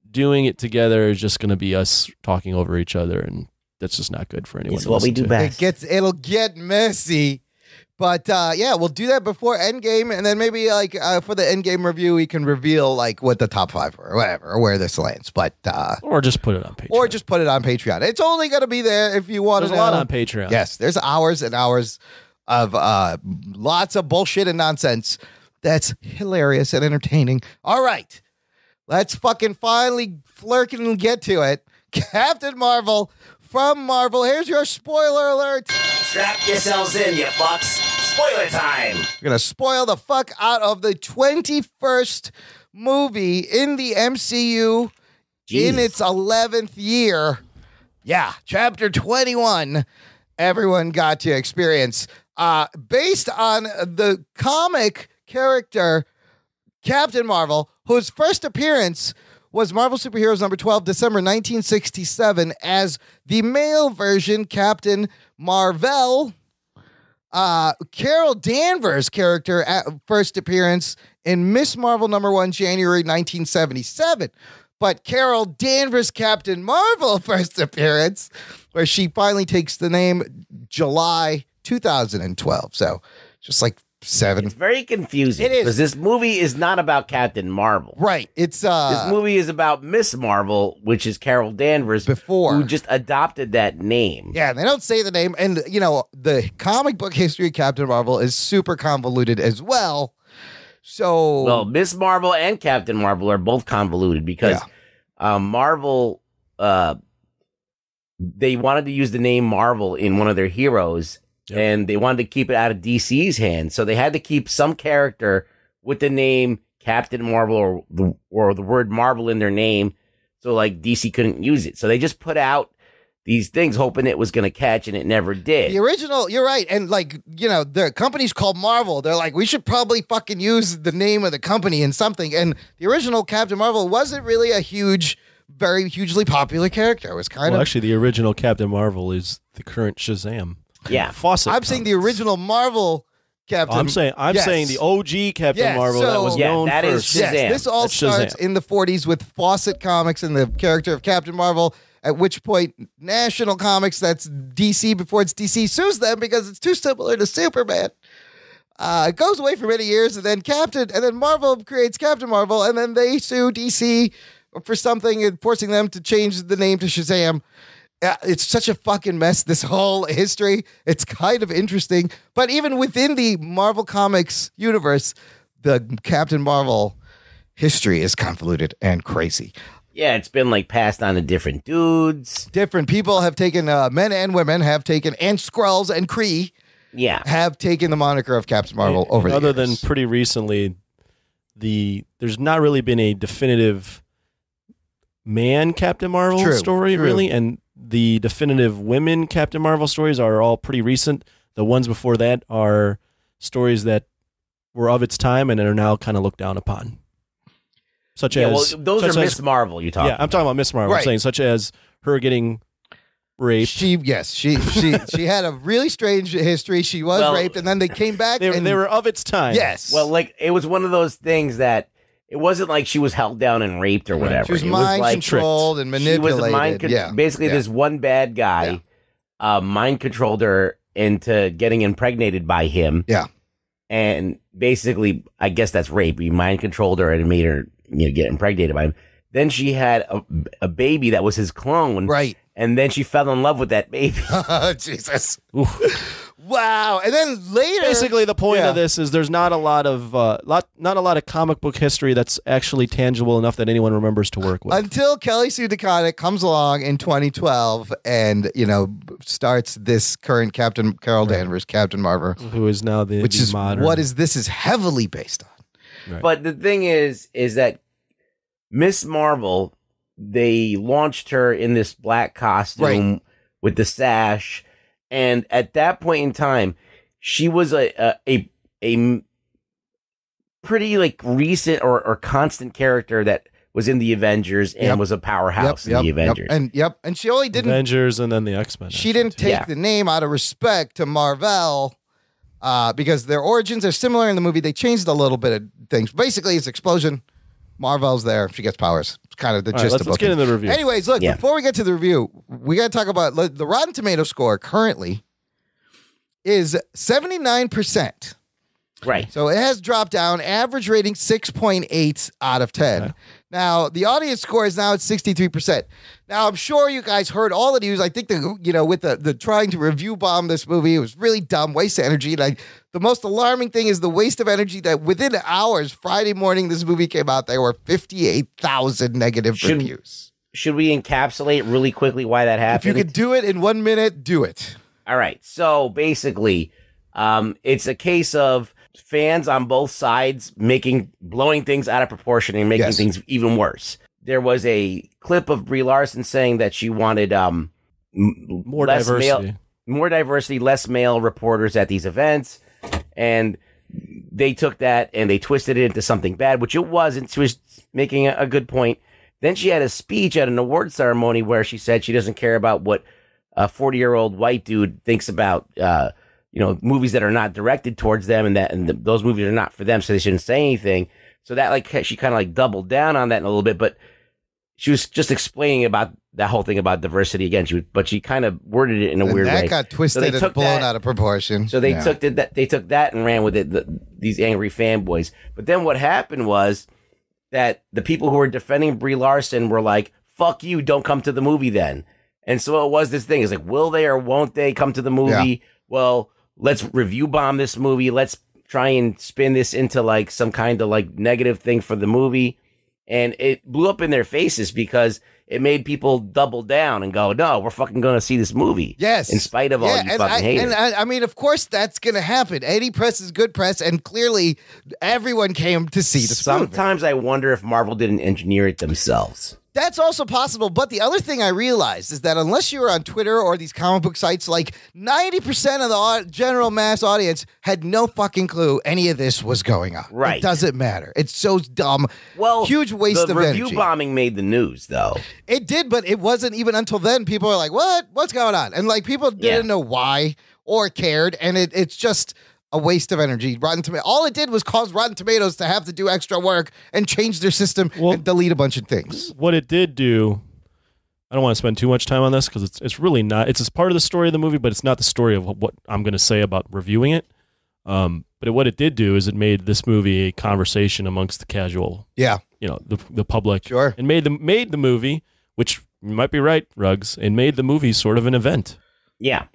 doing it together is just going to be us talking over each other, and that's just not good for anyone. It's what we do best. It'll get messy. But yeah, we'll do that before Endgame, and then maybe for the Endgame review, we can reveal what the top 5 were, or whatever, or where this lands. But or just put it on Patreon. It's only going to be there if you want to know. There's a lot on Patreon. Yes, there's hours and hours of lots of bullshit and nonsense. That's hilarious and entertaining. All right, let's fucking finally flirt and get to it. Captain Marvel from Marvel. Here's your spoiler alert. Strap yourselves in, you fucks. Spoiler time. We're going to spoil the fuck out of the 21st movie in the MCU in its 11th year. Yeah, chapter 21. Everyone got to experience. Based on the comic character Captain Marvel, whose first appearance was Marvel Superheroes number 12, December 1967, as the male version Captain Marvel. Carol Danvers' character at first appearance in Miss Marvel number 1, January 1977. But Carol Danvers' Captain Marvel first appearance, where she finally takes the name, July 2012. So just like 7. It's very confusing. It is. Because this movie is not about Captain Marvel. Right. It's this movie is about Miss Marvel, which is Carol Danvers, who just adopted that name. Yeah, they don't say the name. And, the comic book history of Captain Marvel is super convoluted as well. So, well, Miss Marvel and Captain Marvel are both convoluted because Marvel, they wanted to use the name Marvel in one of their heroes. Yep. And they wanted to keep it out of DC's hands. So they had to keep some character with the name Captain Marvel or the word Marvel in their name. So DC couldn't use it. So they just put out these things hoping it was going to catch, and it never did. The original, you're right. And like, the company's called Marvel. They're like, we should probably fucking use the name of the company in something. And the original Captain Marvel wasn't really a very hugely popular character. It was kind of... Actually, the original Captain Marvel is the current Shazam. Yeah. Fawcett. I'm saying the original Marvel Captain... I'm saying the OG Captain Marvel that was known that first. is Shazam. Yes, this all starts in the 40s with Fawcett Comics and the character of Captain Marvel, at which point National Comics, that's DC before it's DC, sues them because it's too similar to Superman. It goes away for many years, and then Marvel creates Captain Marvel, and then they sue DC for something and forcing them to change the name to Shazam. It's such a fucking mess, this whole history. It's kind of interesting. But even within the Marvel Comics universe, the Captain Marvel history is convoluted and crazy. Yeah, it's been like passed on to different dudes. Different people have taken, men and women have taken, and Skrulls and Kree have taken the moniker of Captain Marvel over the years. Other than pretty recently, there's not really been a definitive man Captain Marvel story, really, and the definitive women Captain Marvel stories are all pretty recent. The ones before that are stories that were of its time and are now kind of looked down upon. Those are Miss Marvel you're talking about. I'm talking about Miss Marvel. Right. I'm saying such as her getting raped. She had a really strange history. She was raped, and then they came back. They were of its time. Yes. Well, like, it was one of those things that it wasn't like she was held down and raped or whatever. She was mind controlled and manipulated. Basically, this one bad guy mind controlled her into getting impregnated by him. Yeah. And basically, I guess that's rape. He mind controlled her and made her get impregnated by him. Then she had a baby that was his clone. Right. And then she fell in love with that baby. Oh, Jesus. Wow. And then later, basically the point of this is there's not a lot of comic book history that's actually tangible enough that anyone remembers to work with. Until Kelly Sue DeConnick comes along in 2012 and, starts this current Captain Carol Danvers, Captain Marvel, who is now modern. This is heavily based on. Right. But the thing is that Miss Marvel, they launched her in this black costume with the sash. And at that point in time, she was a pretty like recent or constant character that was in the Avengers and was a powerhouse in the Avengers. And she only didn't Avengers and then the X-Men. She didn't take the name out of respect to Marvel because their origins are similar in the movie. They changed a little bit of things. Basically, it's explosion. Marvel's there. She gets powers. It's kind of the gist of the book. Let's get into the review. Anyways, look, before we get to the review, we got to talk about the Rotten Tomato score currently is 79%. Right. So it has dropped down. Average rating 6.8 out of 10. Okay. Now, the audience score is now at 63%. Now, I'm sure you guys heard all the news. I think, with the trying to review bomb this movie, it was really dumb, waste of energy. Like, the most alarming thing is the waste of energy that within hours, Friday morning, this movie came out, there were 58,000 negative reviews. Should we encapsulate really quickly why that happened? If you could do it in 1 minute, do it. All right. So, basically, it's a case of fans on both sides blowing things out of proportion and making things even worse. There was a clip of Brie Larson saying that she wanted more diversity, less male reporters at these events, and they took that and they twisted it into something bad, which it wasn't. She was making a good point. Then she had a speech at an award ceremony where she said she doesn't care about what a 40-year-old white dude thinks about movies that are not directed towards them, and those movies are not for them, so they shouldn't say anything. So that she kind of doubled down on that a little bit, but she was just explaining about that whole thing about diversity again. She kind of worded it in a weird way. That got twisted and blown out of proportion. So they took that and ran with it. These angry fanboys. But then what happened was that the people who were defending Brie Larson were like, "Fuck you! Don't come to the movie then." And so it was this thing. It's like, will they or won't they come to the movie? Yeah. Well, let's review bomb this movie. Let's try and spin this into some kind of negative thing for the movie. And it blew up in their faces because it made people double down and go, no, we're fucking going to see this movie. Yes. In spite of all you fucking haters. And I mean, of course that's going to happen. Any press is good press. And clearly everyone came to see this movie. Sometimes I wonder if Marvel didn't engineer it themselves. That's also possible, but the other thing I realized is that unless you were on Twitter or these comic book sites, like 90% of the general mass audience had no fucking clue any of this was going on. Right. It doesn't matter. It's so dumb. Well, huge waste of energy. The review bombing made the news, though. It did, but it wasn't even until then. People were like, what? What's going on? And like people didn't know why or cared, and it's just a waste of energy. Rotten Tomatoes. All it did was cause Rotten Tomatoes to have to do extra work and change their system and delete a bunch of things. What it did do, I don't want to spend too much time on this because it's really not. It's part of the story of the movie, but it's not the story of what I'm going to say about reviewing it. But what it did do is it made this movie a conversation amongst the casual, the public, sure, and made the movie, which you might be right, Ruggs, and made the movie sort of an event. Yeah,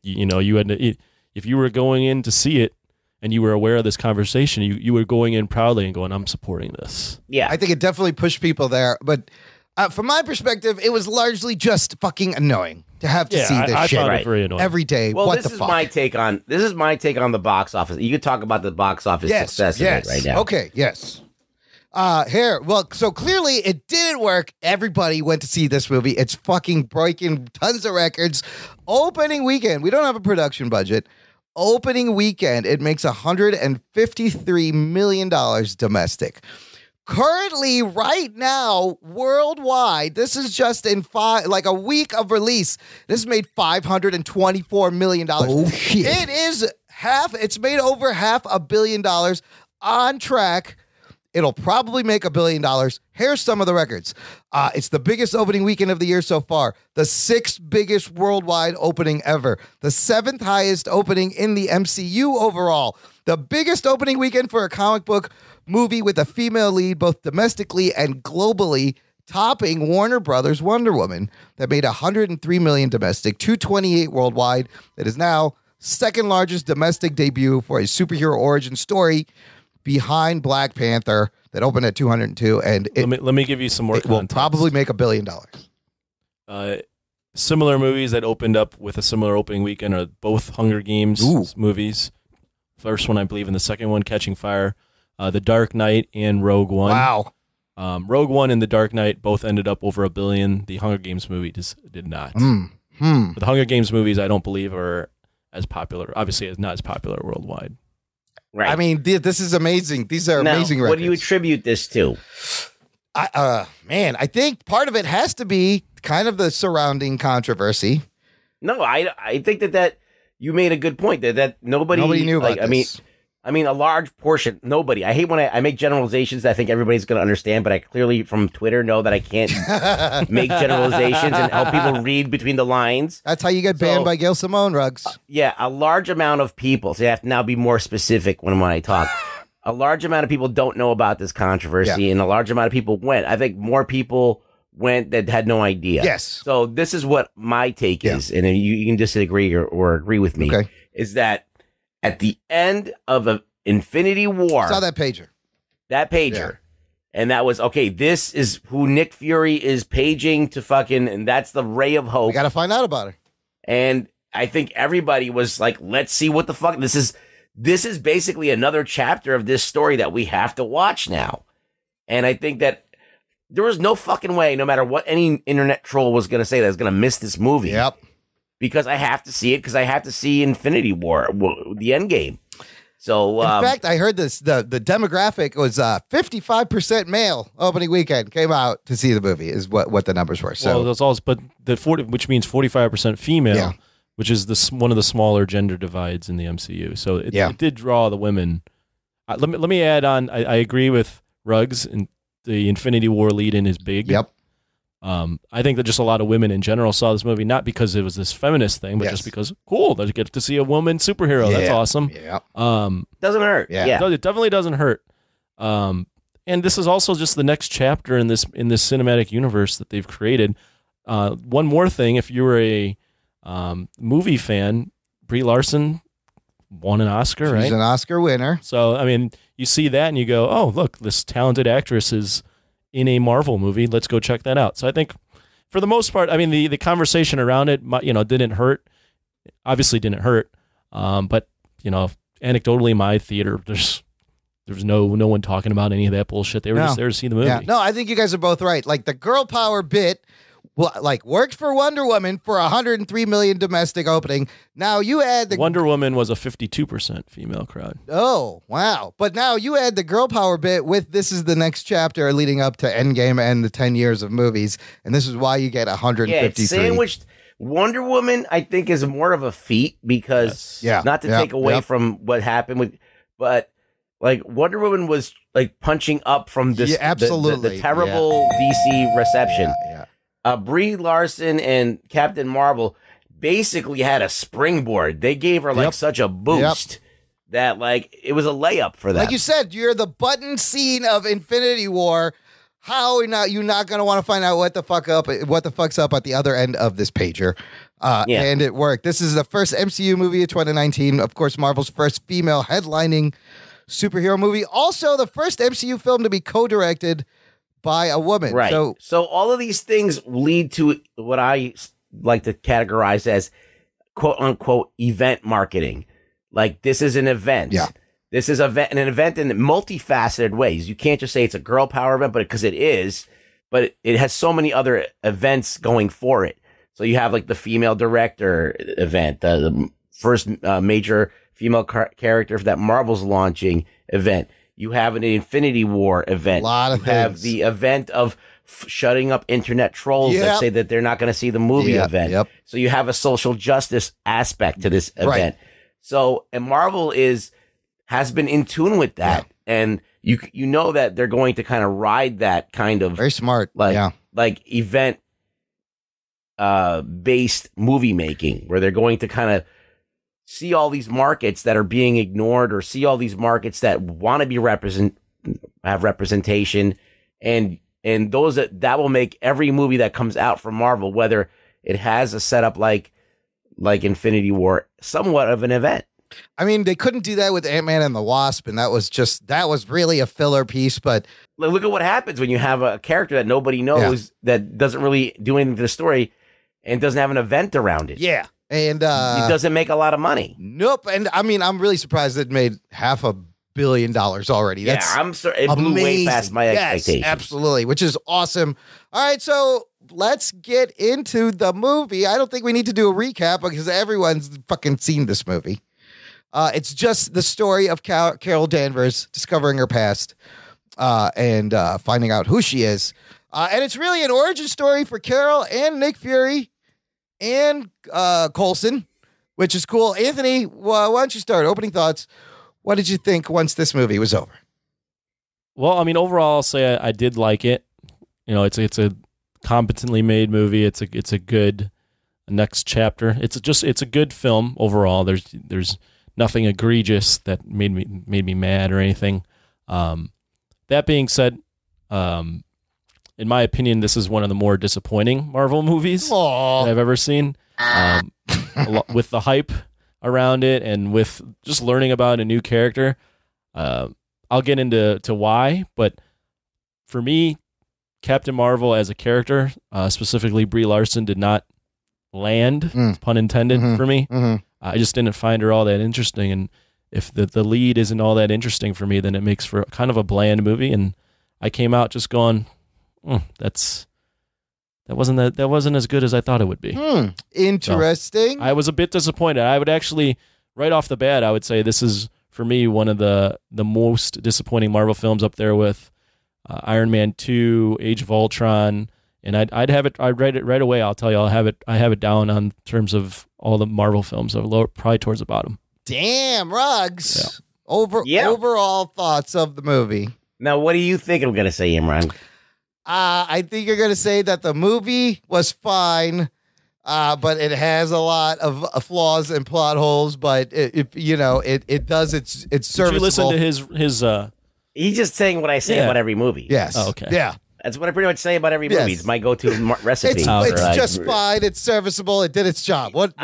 you had to. If you were going in to see it and you were aware of this conversation, you were going in proudly and going, I'm supporting this. Yeah. I think it definitely pushed people there. But from my perspective, it was largely just fucking annoying to have to see this shit found it very annoying. every day. Well, what this the is fuck? my take on the box office. You could talk about the box office success of it right now. Okay, yes. So clearly it didn't work. Everybody went to see this movie. It's fucking breaking tons of records. Opening weekend, we don't have a production budget. Opening weekend, it makes $153 million domestic. Currently, right now, worldwide, this is just in a week of release. This made $524 million. Oh, shit. It is it's made over $500 million on track. It'll probably make $1 billion. Here's some of the records. It's the biggest opening weekend of the year so far. The 6th biggest worldwide opening ever. The 7th highest opening in the MCU overall. The biggest opening weekend for a comic book movie with a female lead, both domestically and globally, topping Warner Brothers' Wonder Woman. That made $103 million domestic, $228 worldwide. That is now second largest domestic debut for a superhero origin story, behind Black Panther, that opened at 202, and let me give you some more. It will probably make $1 billion. Similar movies that opened up with a similar opening weekend are both Hunger Games movies. First one, I believe, and the second one, Catching Fire. The Dark Knight and Rogue One. Wow. Rogue One and The Dark Knight both ended up over $1 billion. The Hunger Games movie did not. But the Hunger Games movies, I don't believe, are as popular. Obviously, it's not as popular worldwide. Right. I mean, this is amazing. These are amazing records. What do you attribute this to? I think part of it has to be kind of the surrounding controversy. No, I think that you made a good point that nobody knew about this. I mean, a large portion, nobody. I hate when I make generalizations that I think everybody's going to understand, but I clearly from Twitter know that I can't make generalizations and help people read between the lines. That's how you get banned by Gail Simone, Ruggs. Yeah, a large amount of people, so you have to now be more specific when I talk. A large amount of people don't know about this controversy, and a large amount of people went. I think more people went that had no idea. Yes. So this is what my take is, and you can disagree or agree with me, is that at the end of Infinity War, I saw that pager. And that was, okay, this is who Nick Fury is paging to fucking, and that's the ray of hope. We got to find out about her. And I think everybody was like, let's see what the fuck, this is basically another chapter of this story that we have to watch now. And I think that there was no fucking way, no matter what any internet troll was going to say, that was going to miss this movie. Yep. Because I have to see it, because I have to see Infinity War, the end game. So, in fact, I heard this. The demographic was 55% male opening weekend came out to see the movie. Is what the numbers were. So that's all. But which means 45% female, which is one of the smaller gender divides in the MCU. So it did draw the women. Let me add on. I agree with Ruggs, and the Infinity War lead-in is big. Yep. I think that just a lot of women in general saw this movie, not because it was this feminist thing, but just because, cool, they get to see a woman superhero. That's awesome. Yeah. Doesn't hurt. Yeah. It definitely doesn't hurt. And this is also just the next chapter in this cinematic universe that they've created. One more thing, if you were a movie fan, Brie Larson won an Oscar, right? She's an Oscar winner. So, I mean, you see that and you go, oh, look, this talented actress is in a Marvel movie. Let's go check that out. So I think for the most part, I mean, the conversation around it, didn't hurt. Obviously didn't hurt. But, anecdotally, my theater, there's there was no one talking about any of that bullshit. They were just there to see the movie. Yeah. No, I think you guys are both right. Like the girl power bit, worked for Wonder Woman for 103 million domestic opening. Now you add the Wonder Woman was a 52% female crowd. Oh, wow. But now you add the girl power bit with this is the next chapter leading up to Endgame and the 10 years of movies. And this is why you get 153. Yeah, it's sandwiched. Wonder Woman, I think, is more of a feat because not to take away from what happened with, but like Wonder Woman was like punching up from this the terrible DC reception. Brie Larson and Captain Marvel basically had a springboard. They gave her like such a boost that like it was a layup for them. Like you said, you're the button scene of Infinity War. How are you not going to want to find out what the fuck's up at the other end of this pager? And it worked. This is the first MCU movie of 2019. Of course, Marvel's first female headlining superhero movie. Also, the first MCU film to be co-directed by a woman. Right. So all of these things lead to what I like to categorize as quote unquote event marketing. Like this is an event. Yeah. This is an event in multifaceted ways. You can't just say it's a girl power event, but because it is, but it has so many other events going for it. So you have like the female director event, the first major female character that Marvel's launching event. You have an Infinity War event. A lot of things. You have the event of shutting up internet trolls that say that they're not going to see the movie event. So you have a social justice aspect to this event. Right. So, and Marvel has been in tune with that. And you know that they're going to kind of ride that kind of very smart, like event based movie making, where they're going to kind of see all these markets that are being ignored, or see all these markets that want to be have representation, and those that will make every movie that comes out from Marvel, whether it has a setup like Infinity War, somewhat of an event. I mean, they couldn't do that with Ant-Man and the Wasp, and that was really a filler piece. But look at what happens when you have a character that nobody knows that doesn't really do anything to the story and doesn't have an event around it. Yeah. And it doesn't make a lot of money. Nope. And I mean, I'm really surprised it made $500 million already. That's I'm sorry. It blew way past my expectations. Absolutely, which is awesome. All right, so let's get into the movie. I don't think we need to do a recap because everyone's fucking seen this movie. It's just the story of Carol Danvers discovering her past and finding out who she is. And it's really an origin story for Carol and Nick Fury and Coulson, which is cool. Anthony, why don't you start? Opening thoughts. What did you think once this movie was over? Well, I mean, overall, I'll say I did like it. You know, it's a competently made movie. It's a good next chapter. It's a good film overall. There's nothing egregious that made me mad or anything. That being said, in my opinion, this is one of the more disappointing Marvel movies that I've ever seen. With the hype around it and with just learning about a new character, I'll get into why. But for me, Captain Marvel as a character, specifically Brie Larson, did not land, pun intended, for me. I just didn't find her all that interesting. And if the lead isn't all that interesting for me, then it makes for kind of a bland movie. And I came out just going, that wasn't as good as I thought it would be. Interesting. So, I was a bit disappointed. I would actually, right off the bat, I would say this is for me one of the most disappointing Marvel films, up there with Iron Man 2, Age of Ultron, and I'd write it right away. I'll tell you, I have it down on terms of all the Marvel films. So probably towards the bottom. Damn, Ruggs. Overall thoughts of the movie. Now, what do you think I'm going to say, Imran? I think you're going to say that the movie was fine, but it has a lot of flaws and plot holes. But it does it's serviceable. Did you listen to his? He's just saying what I say about every movie. Yes. Oh, okay. Yeah. That's what I pretty much say about every movie. It's my go-to recipe. It's just fine. It's serviceable. It did its job. What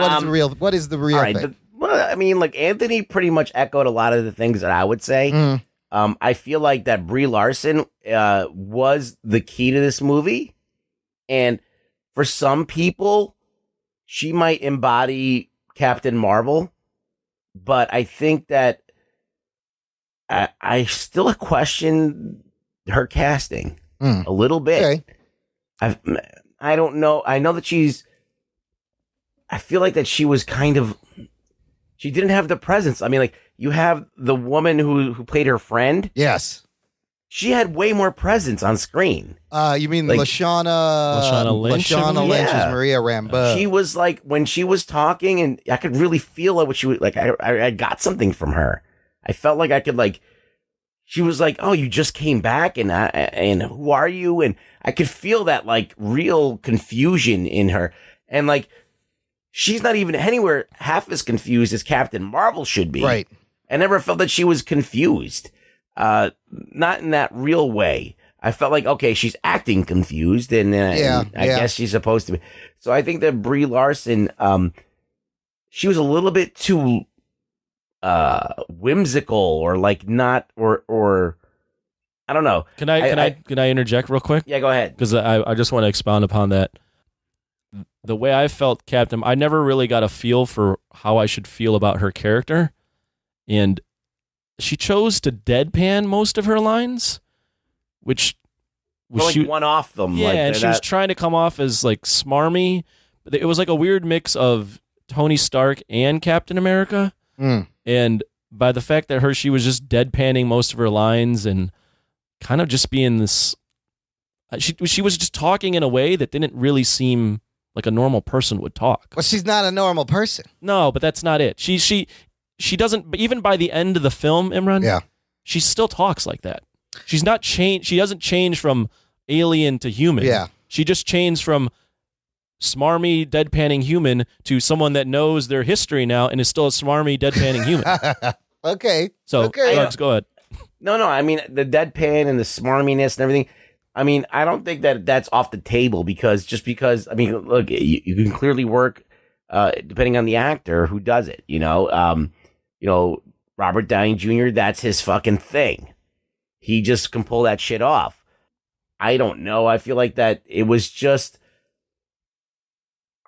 is the real thing? Well, I mean, like Anthony pretty much echoed a lot of the things that I would say. I feel like that Brie Larson was the key to this movie. And for some people, she might embody Captain Marvel. But I think that I still question her casting a little bit. Okay. I don't know. I know that I feel like that she was she didn't have the presence. I mean, like, you have the woman who played her friend. Yes. She had way more presence on screen. You mean like, Lashana Lynch? Lashana Lynch is Maria Rambeau. She was like, when she was talking, and I could really feel what she was like. I got something from her. I felt like I could she was like, "Oh, you just came back, and who are you?" And I could feel that like real confusion in her, and like she's not even anywhere half as confused as Captain Marvel should be. Right. I never felt that she was confused. Not in that real way. I felt like, okay, she's acting confused, and I guess she's supposed to be. So I think that Brie Larson, she was a little bit too whimsical, or like not, or I don't know. Can I interject real quick? Yeah, go ahead. Because I just want to expound upon that. The way I felt Captain, I never really got a feel for how I should feel about her character, and she chose to deadpan most of her lines, which was one off them. Yeah, like, and she was trying to come off as like smarmy. It was like a weird mix of Tony Stark and Captain America. And by the fact that she was just deadpanning most of her lines and kind of just being this, she was just talking in a way that didn't really seem like a normal person would talk. Well, she's not a normal person. No, but that's not it. She doesn't, even by the end of the film, Imran, she still talks like that. She's not changed. She doesn't change from alien to human. Yeah. She just changed from smarmy, deadpanning human to someone that knows their history now and is still a smarmy, deadpanning human. Okay. So, okay. Let's go ahead. No, I mean, the deadpan and the smarminess and everything, I mean, I don't think that that's off the table because, I mean, look, you can clearly work, depending on the actor who does it, Robert Downey Jr., that's his fucking thing. He just can pull that shit off. I don't know. I feel like that it was just,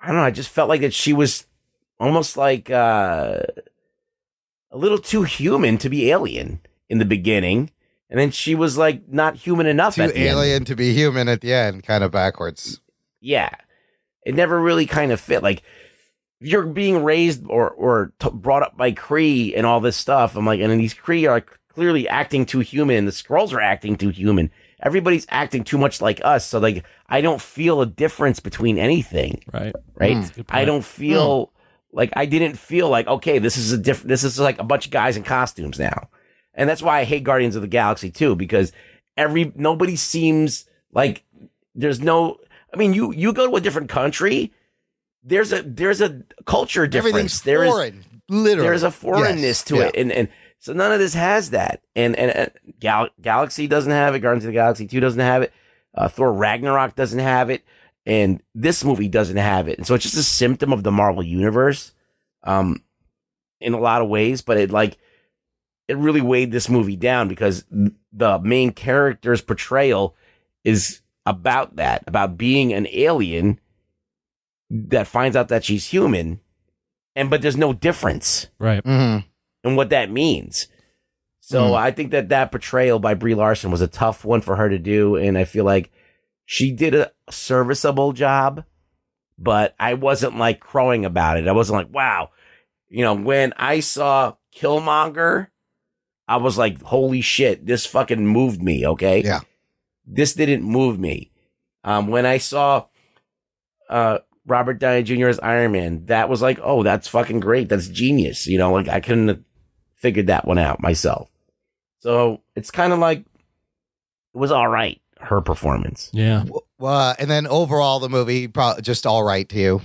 I don't know. I just felt like that she was almost like a little too human to be alien in the beginning. And then she was like not human enough at the end. Too alien to be human at the end, kind of backwards. Yeah. It never really kind of fit. Like, you're being raised or brought up by Kree and all this stuff. I'm like, and then these Kree are clearly acting too human. The Skrulls are acting too human. Everybody's acting too much like us. So like, I don't feel a difference between anything. Right. I don't feel like, I didn't feel like, okay, this is like a bunch of guys in costumes now. And that's why I hate Guardians of the Galaxy too, because nobody seems like there's no, I mean, you go to a different country, there's a culture difference. Everything's foreign, literally. There's a foreignness to it. And so none of this has that. And Galaxy doesn't have it. Guardians of the Galaxy 2 doesn't have it. Thor Ragnarok doesn't have it. And this movie doesn't have it. And so it's just a symptom of the Marvel Universe in a lot of ways. But it really weighed this movie down because the main character's portrayal is about that, about being an alien that finds out that she's human, but there's no difference. Right. Mm-hmm. And what that means. So I think that portrayal by Brie Larson was a tough one for her to do. And I feel like she did a serviceable job, but I wasn't like crowing about it. I wasn't like, wow. When I saw Killmonger, I was like, holy shit, this fucking moved me. Okay. Yeah. This didn't move me. When I saw, Robert Downey Jr. as Iron Man, that was like, oh, that's fucking great. That's genius. Like I couldn't have figured that one out myself. So it's kind of like, it was all right, her performance. Yeah. And then overall, the movie, just all right to you.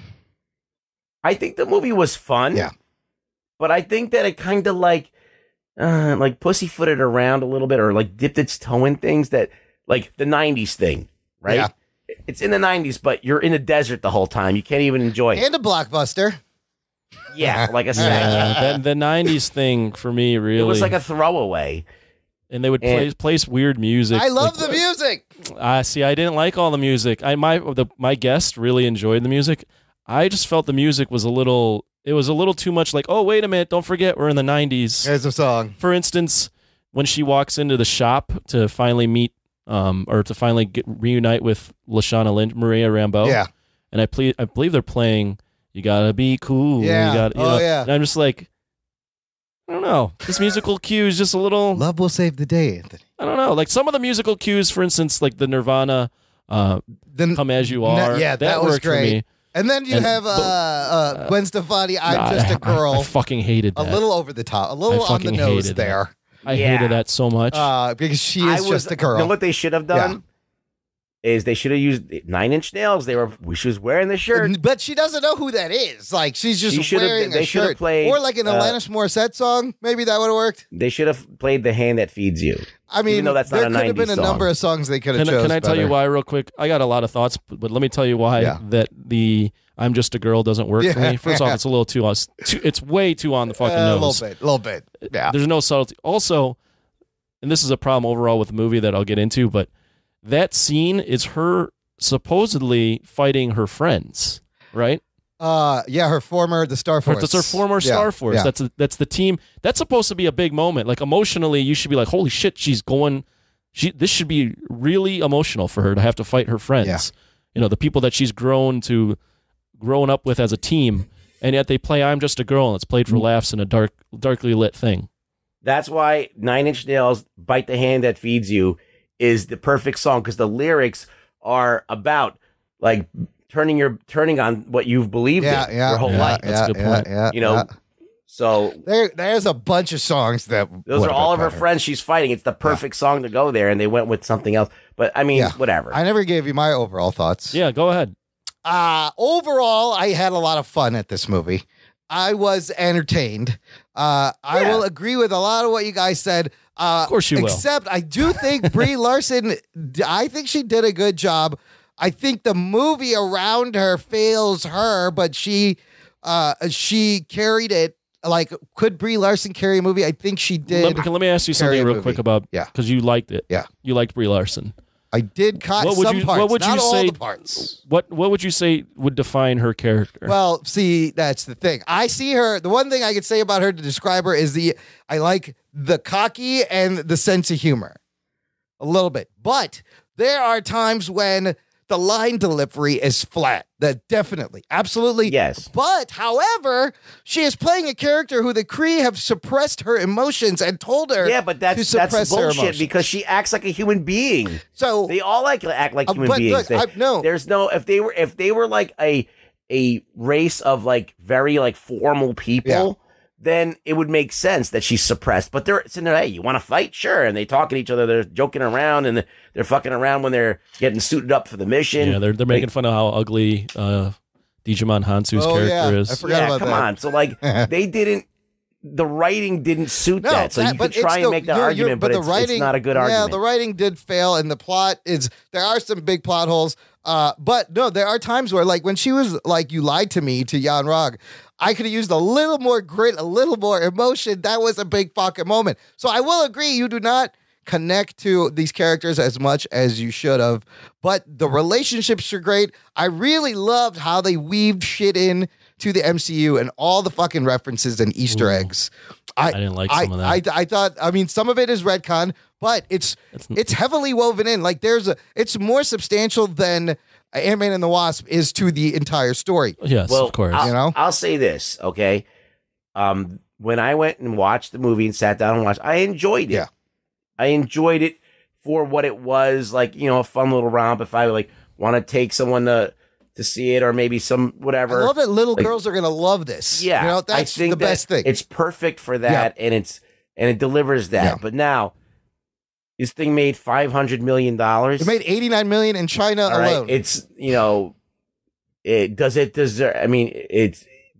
I think the movie was fun. Yeah. But I think that it kind of like pussyfooted around a little bit or like dipped its toe in things that like the 90s thing, right? Yeah. It's in the 90s, but you're in the desert the whole time. You can't even enjoy it. And a blockbuster. Yeah, like I said. The 90s thing for me really. It was like a throwaway. And they would place weird music. I love the music. See, I didn't like all the music. My guest really enjoyed the music. I just felt the music was a little too much like, oh, wait a minute, don't forget we're in the 90s. Here's a song. For instance, when she walks into the shop to finally meet, or to finally reunite with Lashana Lynch, Maria Rambeau. Yeah. And I believe they're playing "You Gotta Be Cool." Yeah. Yeah. And I'm just like, I don't know. This musical cue is just a little. Love will save the day, Anthony. I don't know. Like some of the musical cues, for instance, like the Nirvana, "Come As You Are." That was worked great. for me. And then you have Gwen Stefani. I'm just a girl. I fucking hated that. A little over the top. A little on the nose there. I hated that so much. Because she is just a girl. You know what they should have done? Is they should have used 9 Inch Nails. She was wearing the shirt, but she doesn't know who that is. Like she's just wearing a shirt, played, or like an Alanis Morissette song. Maybe that would have worked. They should have played "The Hand That Feeds You." I mean, even though that's not there could have been a number of songs they could have chosen. Can I tell you why, real quick? I got a lot of thoughts, but let me tell you why that the "I'm Just a Girl" doesn't work for me. First off, it's a little too. It's way too on the fucking nose. A little bit. Yeah. There's no subtlety. Also, and this is a problem overall with the movie that I'll get into, but that scene is her supposedly fighting her friends, right? Her former Star Force. That's her former Star Force. Yeah. That's the team. That's supposed to be a big moment. Like emotionally, you should be like, holy shit, she's going. This should be really emotional for her to have to fight her friends. Yeah. You know, the people that she's grown up with as a team, and yet they play "I'm Just a Girl" and it's played for laughs in a darkly lit thing. That's why 9 Inch Nails' "Bite the Hand That Feeds You" is the perfect song, because the lyrics are about like turning on what you've believed in your whole life. That's a good point. You know, so there's a bunch of songs that those are all of her friends she's fighting. It's the perfect song to go there, and they went with something else. But I mean, whatever. I never gave you my overall thoughts. Yeah, go ahead. Overall, I had a lot of fun at this movie. I was entertained. I will agree with a lot of what you guys said. Of course you will. Except I do think Brie Larson, I think she did a good job. I think the movie around her fails her, but she carried it. Like, could Brie Larson carry a movie? I think she did. Let me ask you something real quick about, because you liked it. Yeah. You liked Brie Larson. I did cut some parts, what would not you all say, the parts. What would you say would define her character? Well, see, that's the thing. I see her, the one thing I could say about her to describe her is I like the cocky and the sense of humor. A little bit. But there are times when the line delivery is flat. That definitely, absolutely. Yes. But, however, she is playing a character who the Kree have suppressed her emotions and told her that's bullshit, because she acts like a human being. So they all act like human beings. Look, there's no, if they were like a race of like very like formal people, then it would make sense that she's suppressed. But they're sitting there, hey, you want to fight? Sure. And they talk at each other. They're joking around, and they're fucking around when they're getting suited up for the mission. Yeah, they're making fun of how ugly Digimon Hansu's character is. I forgot about come that. on. So like the writing didn't suit that. So you could try and make that argument, but it's not a good argument. Yeah, the writing did fail, and the plot there are some big plot holes. But no, there are times where, like, when she was like, "You lied to me" to Jan Rog, I could have used a little more grit, a little more emotion. That was a big fucking moment. So I will agree, you do not connect to these characters as much as you should have, but the relationships are great. I really loved how they weaved shit in to the MCU and all the fucking references and Easter eggs. I didn't like some of that. I thought, I mean, some of it is retcon, but it's heavily woven in. Like it's more substantial than Ant-Man and the Wasp is to the entire story. Yes, of course. I'll say this, okay? When I went and watched the movie and sat down and watched, I enjoyed it. Yeah. I enjoyed it for what it was, like, you know, a fun little romp. If I like want to take someone to see it, or maybe some whatever. I love that little girls are gonna love this. Yeah, you know, that's I think the best thing. It's perfect for that, and it delivers that. Yeah. But now, this thing made $500 million. It made $89 million in China alone. Right. It's, you know, does it deserve? I mean,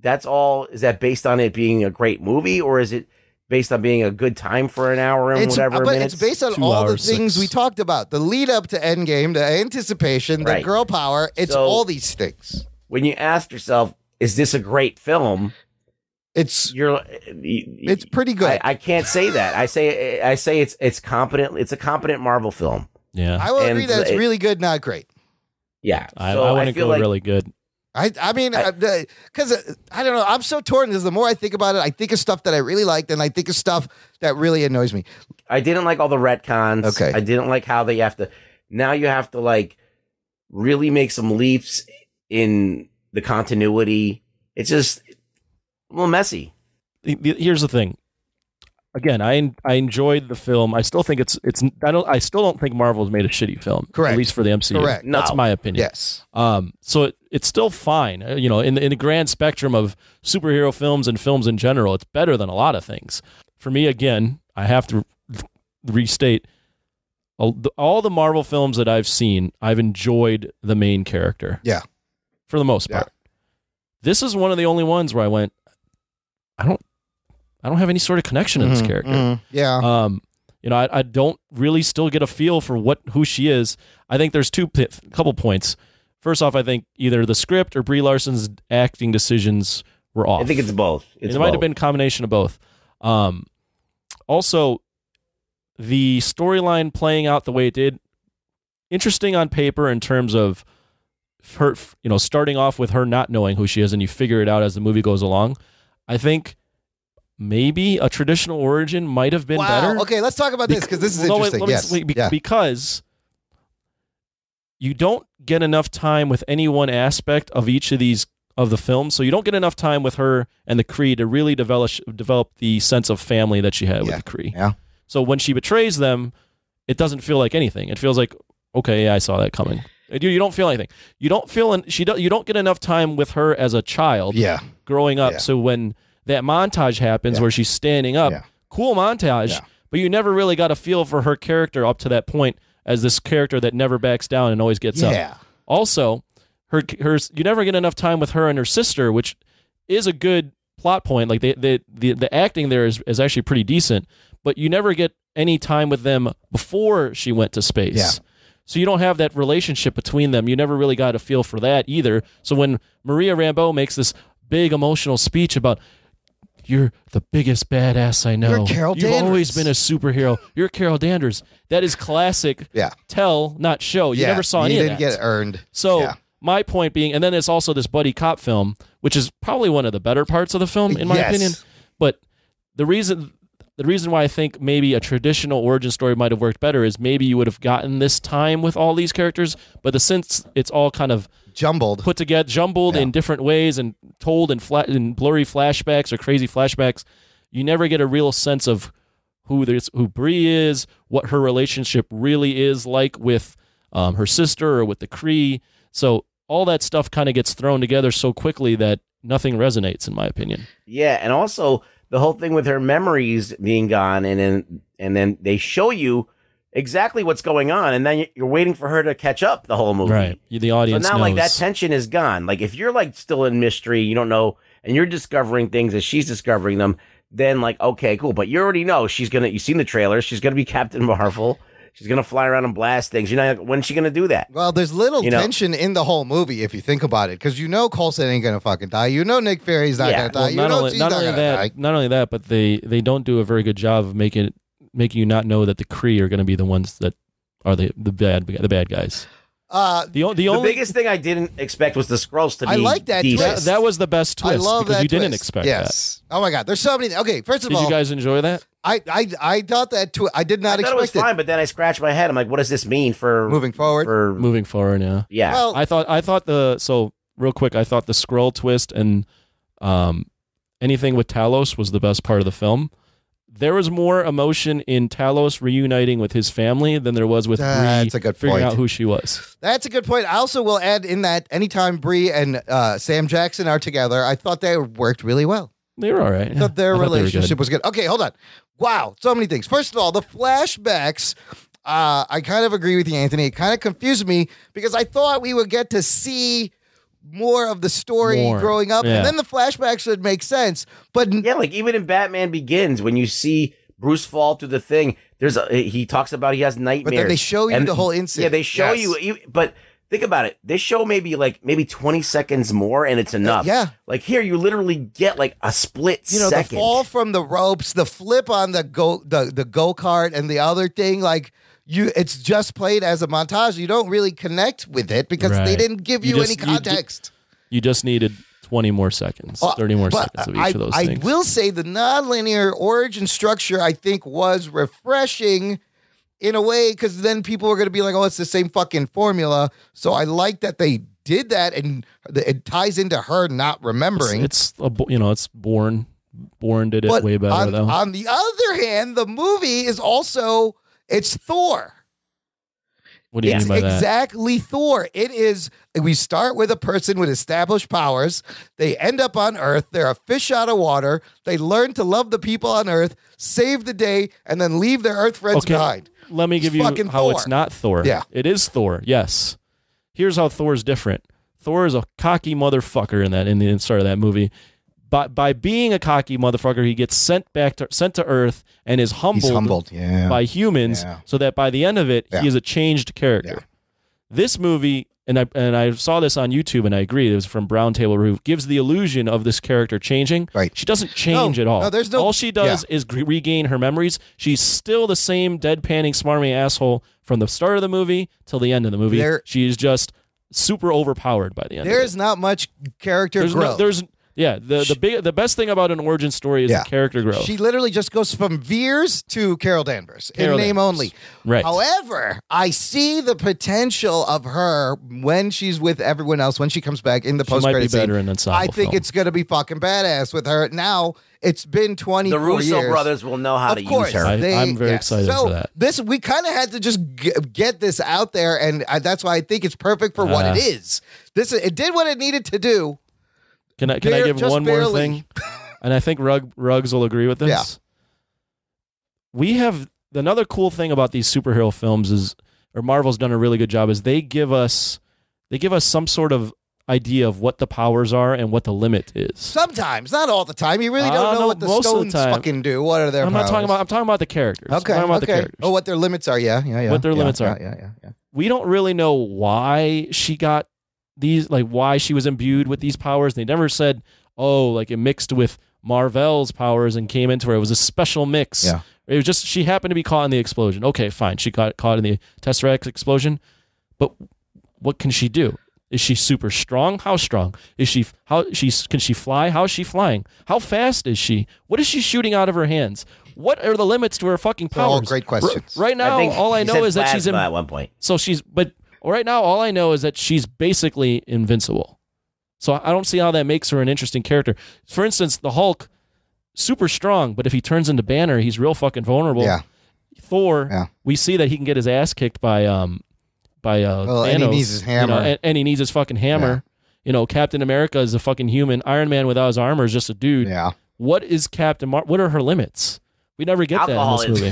that's all. Is that based on it being a great movie, or is it based on being a good time for an hour and whatever minutes? It's based on all the things we talked about. The lead up to Endgame, the anticipation, the girl power. It's all these things. When you ask yourself, is this a great film? It's pretty good. I can't say that. I say it's competent. It's a competent Marvel film. Yeah. I will agree that it's really good, not great. Yeah. I wouldn't go really good. I mean, because I don't know. I'm so torn because the more I think about it, I think of stuff that I really liked, and I think of stuff that really annoys me. I didn't like all the retcons. Okay. I didn't like how you have to like really make some leaps in the continuity. It's just a little messy. Here's the thing. Again, I enjoyed the film. I still think it's I still don't think Marvel's made a shitty film. Correct. At least for the MCU. Correct. That's No. my opinion. Yes. So it's still fine. You know, in the grand spectrum of superhero films and films in general, it's better than a lot of things. For me, again, I have to restate all the Marvel films that I've seen, I've enjoyed the main character. Yeah. For the most part. This is one of the only ones where I went, I don't have any sort of connection to this character. Yeah. You know, I don't really still get a feel for who she is. I think there's couple points. First off, I think either the script or Brie Larson's acting decisions were off. I think it's both. It might have been a combination of both. Also, the storyline playing out the way it did, interesting on paper in terms of her, you know, starting off with her not knowing who she is, and you figure it out as the movie goes along. I think maybe a traditional origin might have been better. Okay, let's talk about this because this is interesting. Because you don't get enough time with any one aspect of each of these of the films, so you don't get enough time with her and the Kree to really develop the sense of family that she had with the Kree. Yeah. So when she betrays them, it doesn't feel like anything. It feels like, okay, yeah, I saw that coming. You don't feel anything. You don't get enough time with her as a child. Yeah. Growing up. Yeah. So when that montage happens where she's standing up, cool montage, but you never really got a feel for her character up to that point as this character that never backs down and always gets up. Also, her you never get enough time with her and her sister, which is a good plot point. Like the acting there is actually pretty decent, but you never get any time with them before she went to space. Yeah. So you don't have that relationship between them. You never really got a feel for that either. So when Maria Rambeau makes this big emotional speech about, you're the biggest badass I know. You're Carol You've Danvers. always been a superhero. You're Carol Danvers. That is classic. Tell, not show. You never saw any of that. You didn't get earned. So my point being, and then it's also this buddy cop film, which is probably one of the better parts of the film, in my opinion. But the reason why I think maybe a traditional origin story might have worked better is maybe you would have gotten this time with all these characters, but since it's all kind of put together, in different ways and told in blurry flashbacks or crazy flashbacks, you never get a real sense of who Bree is, what her relationship really is like with her sister or with the Kree. So all that stuff kind of gets thrown together so quickly that nothing resonates, in my opinion. Yeah, and also the whole thing with her memories being gone, and then they show you exactly what's going on, and then you're waiting for her to catch up the whole movie. Right. The audience So now, knows. like, that tension is gone. Like, if you're, like, still in mystery, you don't know, and you're discovering things as she's discovering them, then, like, okay, cool. But you already know you've seen the trailer, she's going to be Captain Marvel. She's going to fly around and blast things. When's she going to do that? Well, there's little tension in the whole movie if you think about it, because Coulson ain't going to fucking die. Nick Fury's not going to die. Well, not only that, but they don't do a very good job of making you not know that the Kree are going to be the ones that are the bad guys. The biggest thing I didn't expect was the Skrulls to be. I like that twist. That was the best twist. I love because that you didn't twist. expect that. Oh my god, there's so many. Okay, first of all, did you guys enjoy that? I thought that I did not expect it was fine, but then I scratched my head. I'm like, what does this mean for moving forward? Moving forward, yeah. Yeah. Well, I thought real quick, I thought the Skrull twist and anything with Talos was the best part of the film. There was more emotion in Talos reuniting with his family than there was with Bree figuring out who she was. That's a good point. I also will add in that anytime Bree and Sam Jackson are together, I thought they worked really well. They were all right. I thought their relationship was good. Okay, hold on. Wow, so many things. First of all, the flashbacks, I kind of agree with you, Anthony. It kind of confused me because I thought we would get to see more of the story growing up, and then the flashbacks would make sense. But yeah, like even in Batman Begins, when you see Bruce fall through the thing, he talks about he has nightmares. But then they show you the whole incident. Yeah, they show you. But think about it. They show maybe 20 seconds more, and it's enough. Yeah. Like here, you literally get like a split second. The fall from the ropes, the flip on the go-kart, and the other thing, like. It's just played as a montage. You don't really connect with it because they didn't give you any context. You just needed 20 more seconds, 30 more seconds of each of those things. I will say the nonlinear origin structure, I think, was refreshing in a way, because then people were going to be like, oh, it's the same fucking formula. So I like that they did that, and it ties into her not remembering. It's Bourne. Bourne did it way better, though. On the other hand, the movie is also, it's Thor. What do you mean by that? It's exactly Thor. It is, we start with a person with established powers. They end up on Earth. They're a fish out of water. They learn to love the people on Earth, save the day, and then leave their Earth friends behind. Let me give you how Thor. It's not Thor. Yeah. It is Thor, yes. Here's how Thor's different. Thor is a cocky motherfucker in the start of that movie. But by being a cocky motherfucker, he gets sent to Earth and is humbled by humans, so that by the end of it, he is a changed character. Yeah. This movie, and I saw this on YouTube, and I agree, it was from Brown Table Review, gives the illusion of this character changing. Right. She doesn't change at all. No, there's no, all she does is regain her memories. She's still the same deadpanning, smarmy asshole from the start of the movie till the end of the movie. She's just super overpowered by the end. There's not much character growth. The best thing about an origin story is the character growth. She literally just goes from Veers to Carol Danvers in name only. Right. However, I see the potential of her when she's with everyone else, when she comes back in the post-credit scene. I think it's going to be fucking badass with her. Now, it's been 24 years. The Russo brothers will know how to use her. I'm very excited for that. We kind of had to just get this out there, and that's why I think it's perfect for what it is. It did what it needed to do. Can I give one more thing? And I think Ruggs will agree with this. Yeah. We have another cool thing about these superhero films or Marvel's done a really good job, is they give us some sort of idea of what the powers are and what the limit is. Sometimes, not all the time. You really don't know what the stones fucking do. What are their powers? I'm talking about the characters. Okay. The characters. Oh, what their limits are. Yeah. What their limits are. Yeah. We don't really know why she got these, like why she was imbued with these powers. They never said, oh, like it mixed with Mar-Vell's powers and came into her. It was a special mix. Yeah. It was just, she happened to be caught in the explosion. Okay, fine. She got caught in the Tesseract explosion. But what can she do? Is she super strong? How strong? Can she fly? How is she flying? How fast is she? What is she shooting out of her hands? What are the limits to her fucking powers? All great questions. Right now, all I know is that she's at one point. But right now, all I know is that she's basically invincible. So I don't see how that makes her an interesting character. For instance, the Hulk, super strong, but if he turns into Banner, he's real fucking vulnerable. Yeah. Thor, we see that he can get his ass kicked by Thanos. And he needs his hammer. And he needs his fucking hammer. Yeah. Captain America is a fucking human. Iron Man without his armor is just a dude. Yeah. What is what are her limits? We never get that in this movie.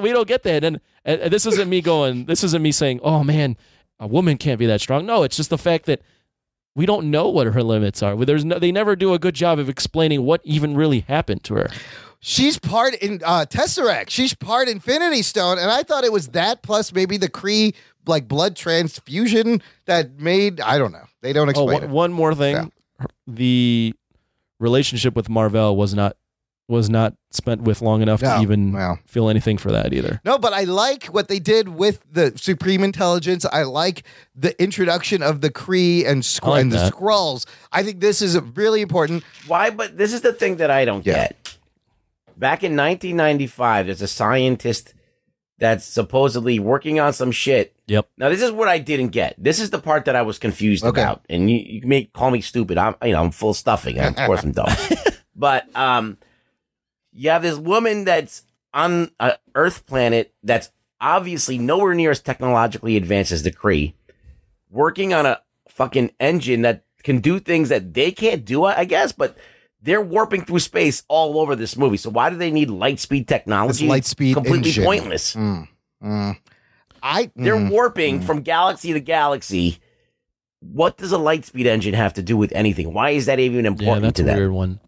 we don't get that. And this isn't me saying, oh man, a woman can't be that strong. No, it's just the fact that we don't know what her limits are. They never do a good job of explaining what even really happened to her. She's part in Tesseract. She's part Infinity Stone, and I thought it was that plus maybe the Kree like blood transfusion that made, I don't know. They don't explain it. One more thing. Yeah. The relationship with Mar-Vell was not spent with long enough to even feel anything for that either. No, but I like what they did with the Supreme Intelligence. I like the introduction of the Kree and the Skrulls. I think this is really important. Why? But this is the thing that I don't get. Back in 1995, there's a scientist that's supposedly working on some shit. Yep. Now, this is what I didn't get. This is the part that I was confused about. And you may call me stupid. I'm full of stuffing. Of course I'm dumb. But you have this woman that's on an Earth planet that's obviously nowhere near as technologically advanced as the Kree, working on a fucking engine that can do things that they can't do, I guess, but they're warping through space all over this movie. So why do they need light speed technology? Light speed completely engine. Pointless. They're warping from galaxy to galaxy. What does a light speed engine have to do with anything? Why is that even important to them? That's a weird one.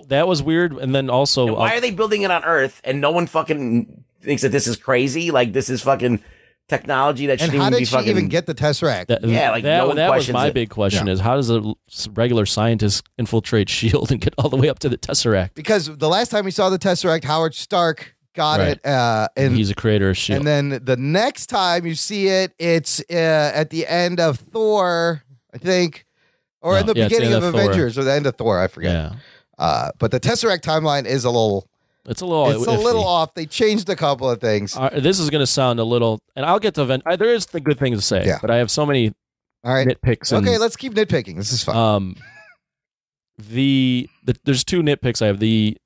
That was weird. And then also, why are they building it on Earth and no one fucking thinks that this is crazy? Like this is fucking technology that shouldn't even be fucking. How did she even get the Tesseract? That was my big question: is how does a regular scientist infiltrate S.H.I.E.L.D. and get all the way up to the Tesseract? Because the last time we saw the Tesseract, Howard Stark got Right. it. And he's a creator of S.H.I.E.L.D. And then the next time you see it, it's at the end of Thor, I think, or in the beginning of Avengers, or the end of Thor. I forget. Yeah. But the Tesseract timeline is a little. It's a little. It's a little off. They changed a couple of things. This is going to sound a little, and I'll get to there is the good things to say, but I have so many nitpicks. Okay, let's keep nitpicking. This is fun. There's two nitpicks I have. The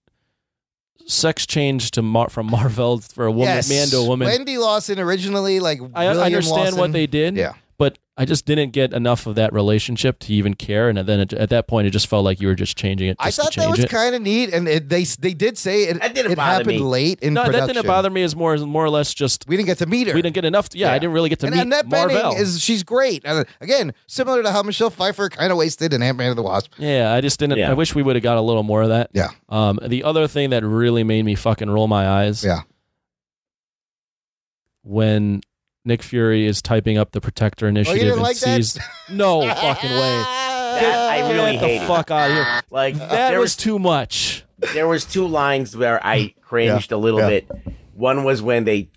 sex change to from Marvel for a woman, man to a woman. Wendy Lawson originally, like I William understand Lawson. what they did. Yeah. But I just didn't get enough of that relationship to even care, and then at that point, it just felt like you were just changing it. I thought that was kind of neat, and they did say it happened late in production. That didn't bother me. As more or less just we didn't get to meet her. We didn't get enough. I didn't really get to meet Annette Marvel. Bening she's great. And again, similar to how Michelle Pfeiffer kind of wasted in Ant-Man and the Wasp. Yeah, I just didn't. Yeah. I wish we would have got a little more of that. Yeah. The other thing that really made me fucking roll my eyes. Yeah. When Nick Fury is typing up the Protector Initiative didn't and like that? sees no fucking way. I really Get the hated. fuck out of here. Like that was too much. There was two lines where I cringed a little bit. One was when the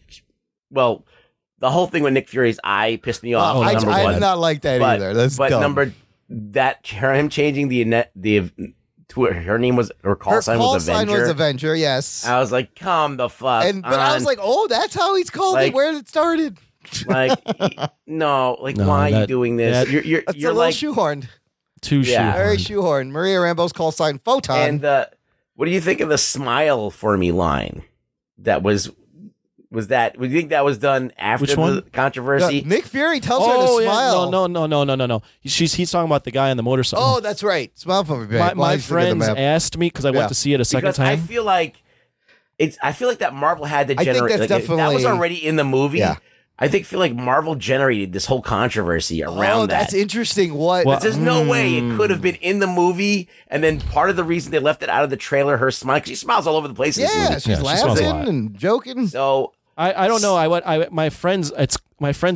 whole thing with Nick Fury's eye pissed me off. I one. did not like that either. That's dumb. Him changing her name was her call sign was Avenger. Yes. I was like, come the fuck. But I was like, oh, that's how he's called it. Where it started. Like, no, why are you doing this? You're a little like shoehorned. shoehorned. Very shoehorned. Maria Rambeau's call sign Photon. And what do you think of the smile for me line? That was that? Would you think that was done after the controversy? Nick Fury tells her to smile. No. He's talking about the guy on the motorcycle. Oh, that's right. Smile for me, babe. My friends asked me because I went to see it a second time. I feel like that Marvel had to I think generate. that's That was definitely- already in the movie. Yeah. I feel like Marvel generated this whole controversy around that. That's interesting. What? There's no way it could have been in the movie, and then part of the reason they left it out of the trailer, her smile, because she smiles all over the place in this movie. She's laughing and joking. So I don't know. My friends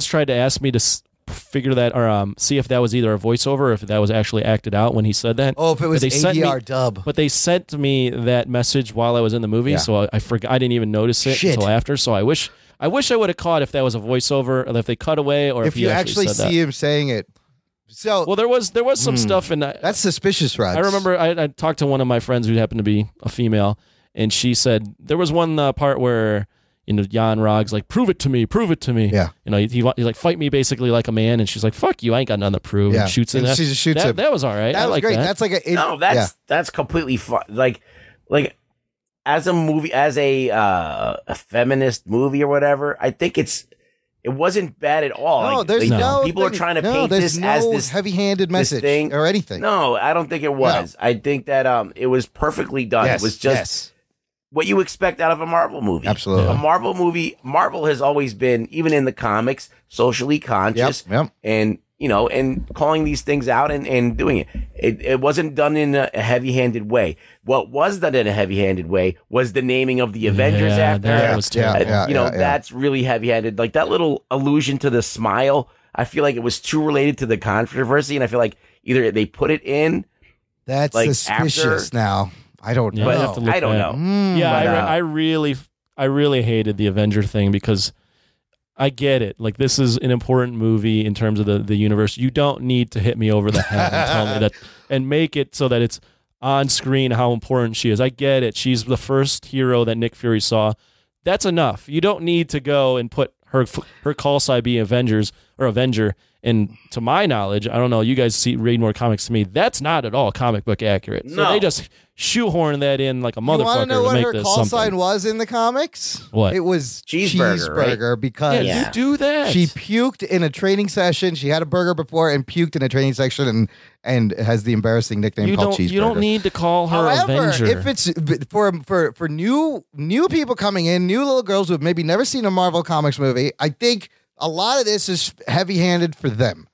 tried to ask me to figure that or see if that was either a voiceover or if that was actually acted out when he said that. Oh, if it was ADR dub. But they sent me that message while I was in the movie, so I forgot. I didn't even notice it until after. So I wish I would have caught if that was a voiceover or if they cut away or if you he actually said see that. him saying it. So well, there was some stuff in that. That's suspicious, Rod. I remember I talked to one of my friends who happened to be a female, and she said there was one part where Jan Rog's like, prove it to me. Yeah. He's like, fight me basically like a man, and she's like, fuck you, I ain't got nothing to prove. Yeah. And shoots him. And she just shoots him. That was all right. That I was like great. that. That's like that's completely fun. Like as a movie, as a feminist movie or whatever, I think it wasn't bad at all. No, people are trying to paint this as this heavy-handed message thing or anything. No, I don't think it was. No. I think that it was perfectly done. Yes, it was just what you expect out of a Marvel movie. Absolutely. A Marvel movie, Marvel has always been, even in the comics, socially conscious and, and calling these things out and doing it. It wasn't done in a heavy-handed way. What was done in a heavy-handed way was the naming of the Avengers after. That was terrible. That's really heavy-handed. Like that little allusion to the smile, I feel like it was too related to the controversy, and I feel like either they put it in. That's suspicious now. I don't know. I don't know. I really hated the Avenger thing because I get it. Like, this is an important movie in terms of the universe. You don't need to hit me over the head and tell me that and make it so that it's on screen how important she is. I get it. She's the first hero that Nick Fury saw. That's enough. You don't need to go and put her call sign be Avenger. And to my knowledge, I don't know, you guys read more comics to me, that's not at all comic book accurate. So they just shoehorn that in like a motherfucker. You want to know what her call something. sign was in the comics? What? It was cheeseburger, right? Because you do that. She puked in a training session. She had a burger before and puked in a training session and has the embarrassing nickname called cheeseburger. You don't need to call her However, Avenger. if it's for new people coming in, new little girls who have maybe never seen a Marvel Comics movie, I think a lot of this is heavy-handed for them,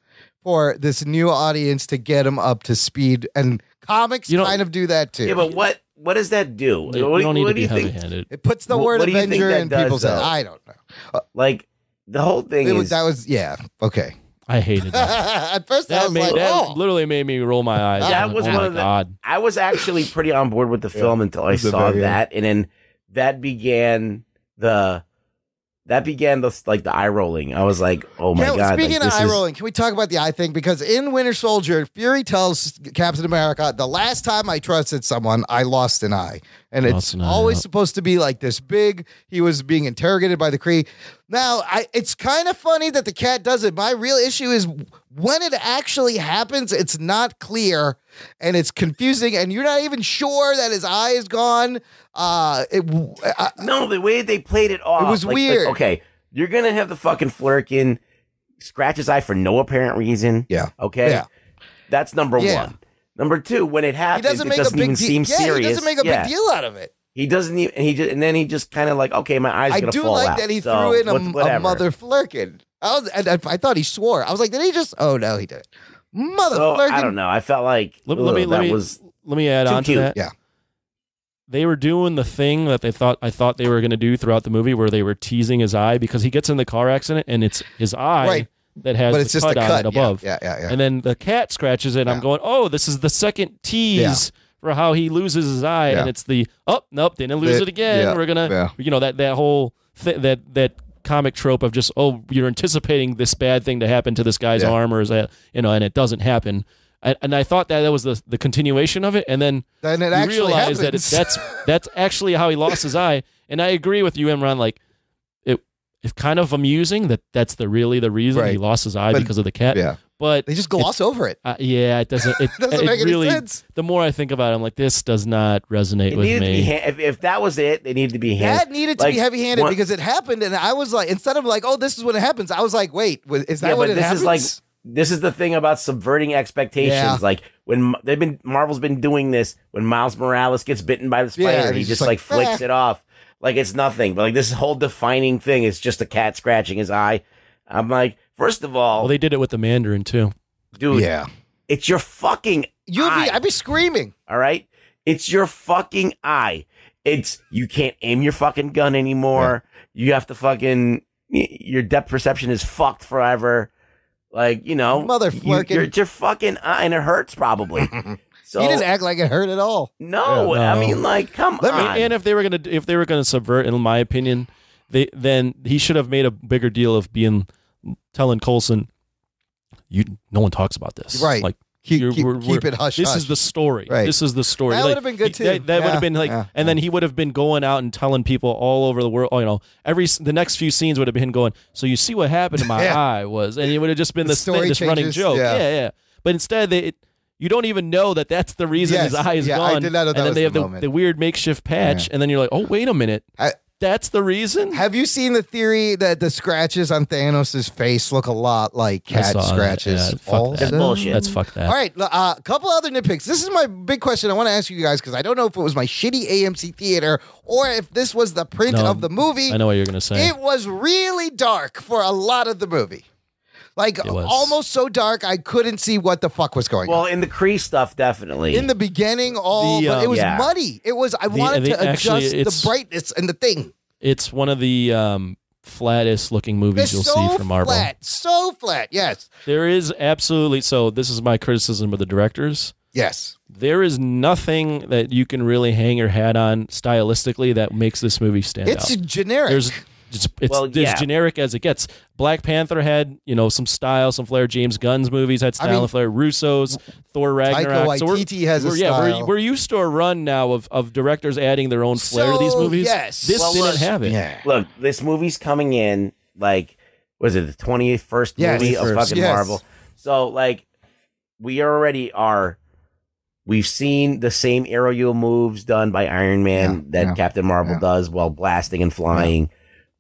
for this new audience to get them up to speed. And comics kind of do that too. Yeah, but what does that do? You don't need to be heavy-handed. It puts the word Avenger in people's head. I don't know. Like the whole thing okay. I hated that. At first, that literally made me roll my eyes. That was one of the. I was actually pretty on board with the film until I saw that, and then that began that began the eye rolling. I was like, oh my God. Speaking of eye rolling, can we talk about the eye thing? Because in Winter Soldier, Fury tells Captain America, the last time I trusted someone, I lost an eye. And it's always supposed to be like this big. He was being interrogated by the Kree. Now, it's kind of funny that the cat does it. My real issue is when it actually happens, it's not clear and it's confusing and you're not even sure that his eye is gone. No, the way they played it off. It was weird. Okay, you're going to have the fucking Flurkin scratch his eye for no apparent reason. Yeah. Okay? Yeah. That's number one. Number two, when it happens, it doesn't even seem serious. He doesn't make a big deal out of it. He doesn't even, and then he just kind of like, okay, my eye's going to fall out. I do like that he threw in a mother Flurkin. I thought he swore. I was like, did he just? Oh no, he did. Mother Flurkin. I don't know. I felt like let me add on to that. Yeah. They were doing the thing that I thought they were going to do throughout the movie, where they were teasing his eye because he gets in the car accident and it's his eye that has the cut on it above. Yeah. And then the cat scratches it. And I'm going, oh, this is the second tease for how he loses his eye, and it's the nope, didn't lose it again. We're gonna, that whole that comic trope of just you're anticipating this bad thing to happen to this guy's arm, or is that and it doesn't happen. And I thought that was the continuation of it, and then it you actually realize happens. that that's actually how he lost his eye. And I agree with you, Imran. Like it's kind of amusing that's really the reason he lost his eye because of the cat. Yeah, but they just gloss over it. It doesn't. It doesn't make really, any sense. The more I think about it, I'm like, this does not resonate with me. If that was it, they needed to be That needed to be heavy-handed because it happened, and I was like, instead of like, oh, this is when it happens, I was like, wait, is that what it happens? This is the thing about subverting expectations. Yeah. Like when Marvel's been doing this, when Miles Morales gets bitten by the spider, he just like flicks it off like it's nothing. But like this whole defining thing is just a cat scratching his eye. I'm like, first of all, they did it with the Mandarin too, dude. Yeah, it's your fucking eye. I'd be screaming. All right, it's your fucking eye. You can't aim your fucking gun anymore. Yeah. You have to fucking your depth perception is fucked forever. Like, mother Flurkin. It's your fucking eye, and it hurts probably. So he didn't act like it hurt at all. No, I mean, like, come on. And if they were gonna subvert, in my opinion, then he should have made a bigger deal of telling Coulson, no one talks about this, right? Like, keep it hush. This is the story. Right. This is the story. That would have been good too. That would have been like, and then he would have been going out and telling people all over the world. The next few scenes would have been going. So you see what happened to my eye was, and it would have just been this running joke. Yeah. But instead, you don't even know that that's the reason his eye is gone. I did not know that and then was they have moment. the weird makeshift patch, and then you're like, oh, wait a minute. That's the reason? Have you seen the theory that the scratches on Thanos' face look a lot like cat scratches? That's bullshit. That's fuck that. All right, a couple other nitpicks. This is my big question I want to ask you guys because I don't know if it was my shitty AMC theater or if this was the print of the movie. I know what you're going to say. It was really dark for a lot of the movie. Like, almost so dark, I couldn't see what the fuck was going on. Well, in the Kree stuff, definitely. In the beginning, but it was muddy. It was, I wanted to adjust the brightness and the thing. It's one of the flattest looking movies you'll see from Marvel. So flat, yes. There is absolutely, so this is my criticism of the directors. Yes. There is nothing that you can really hang your hat on stylistically that makes this movie stand out. It's generic. It's generic as it gets. Black Panther had, some style, some flair. James Gunn's movies had style and flair. Russo's, Thor Ragnarok. Taika Waititi has a style. We're used to a run now of directors adding their own flair to these movies. Yes. This didn't have it. Yeah. Look, this movie's coming in, like, was it the 21st movie of fucking Marvel? So, like, we've seen the same aerial moves done by Iron Man that Captain Marvel does while blasting and flying. Yeah.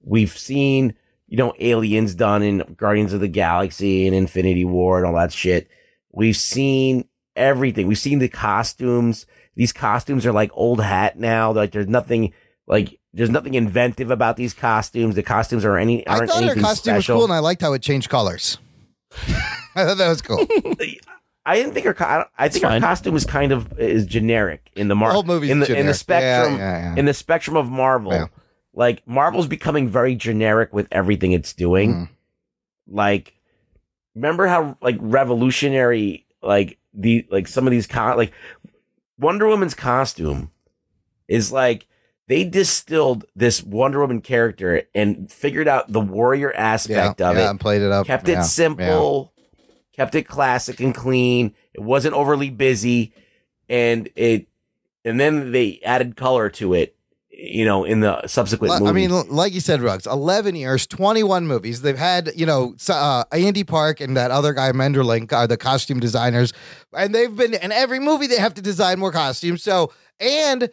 We've seen, aliens done in Guardians of the Galaxy and Infinity War and all that shit. We've seen everything. We've seen the costumes. These costumes are like old hat now. Like there's nothing inventive about these costumes. The costumes aren't anything special. I thought her costume was cool, and I liked how it changed colors. I thought that was cool. I didn't think her. I think her costume is generic in the whole movie. In the spectrum in the spectrum of Marvel. Yeah. Like, Marvel's becoming very generic with everything it's doing. Mm. Like, remember how, like, revolutionary, some of these, like, Wonder Woman's costume is, like, they distilled this Wonder Woman character and figured out the warrior aspect of it. And played it up. Kept it simple, kept it classic and clean. It wasn't overly busy, and then they added color to it, you know, in the subsequent movies. I mean, like you said, Ruggs, 11 years, 21 movies. They've had, you know, Andy Park and that other guy, Menderlink, are the costume designers. And they've been, in every movie, they have to design more costumes. So, and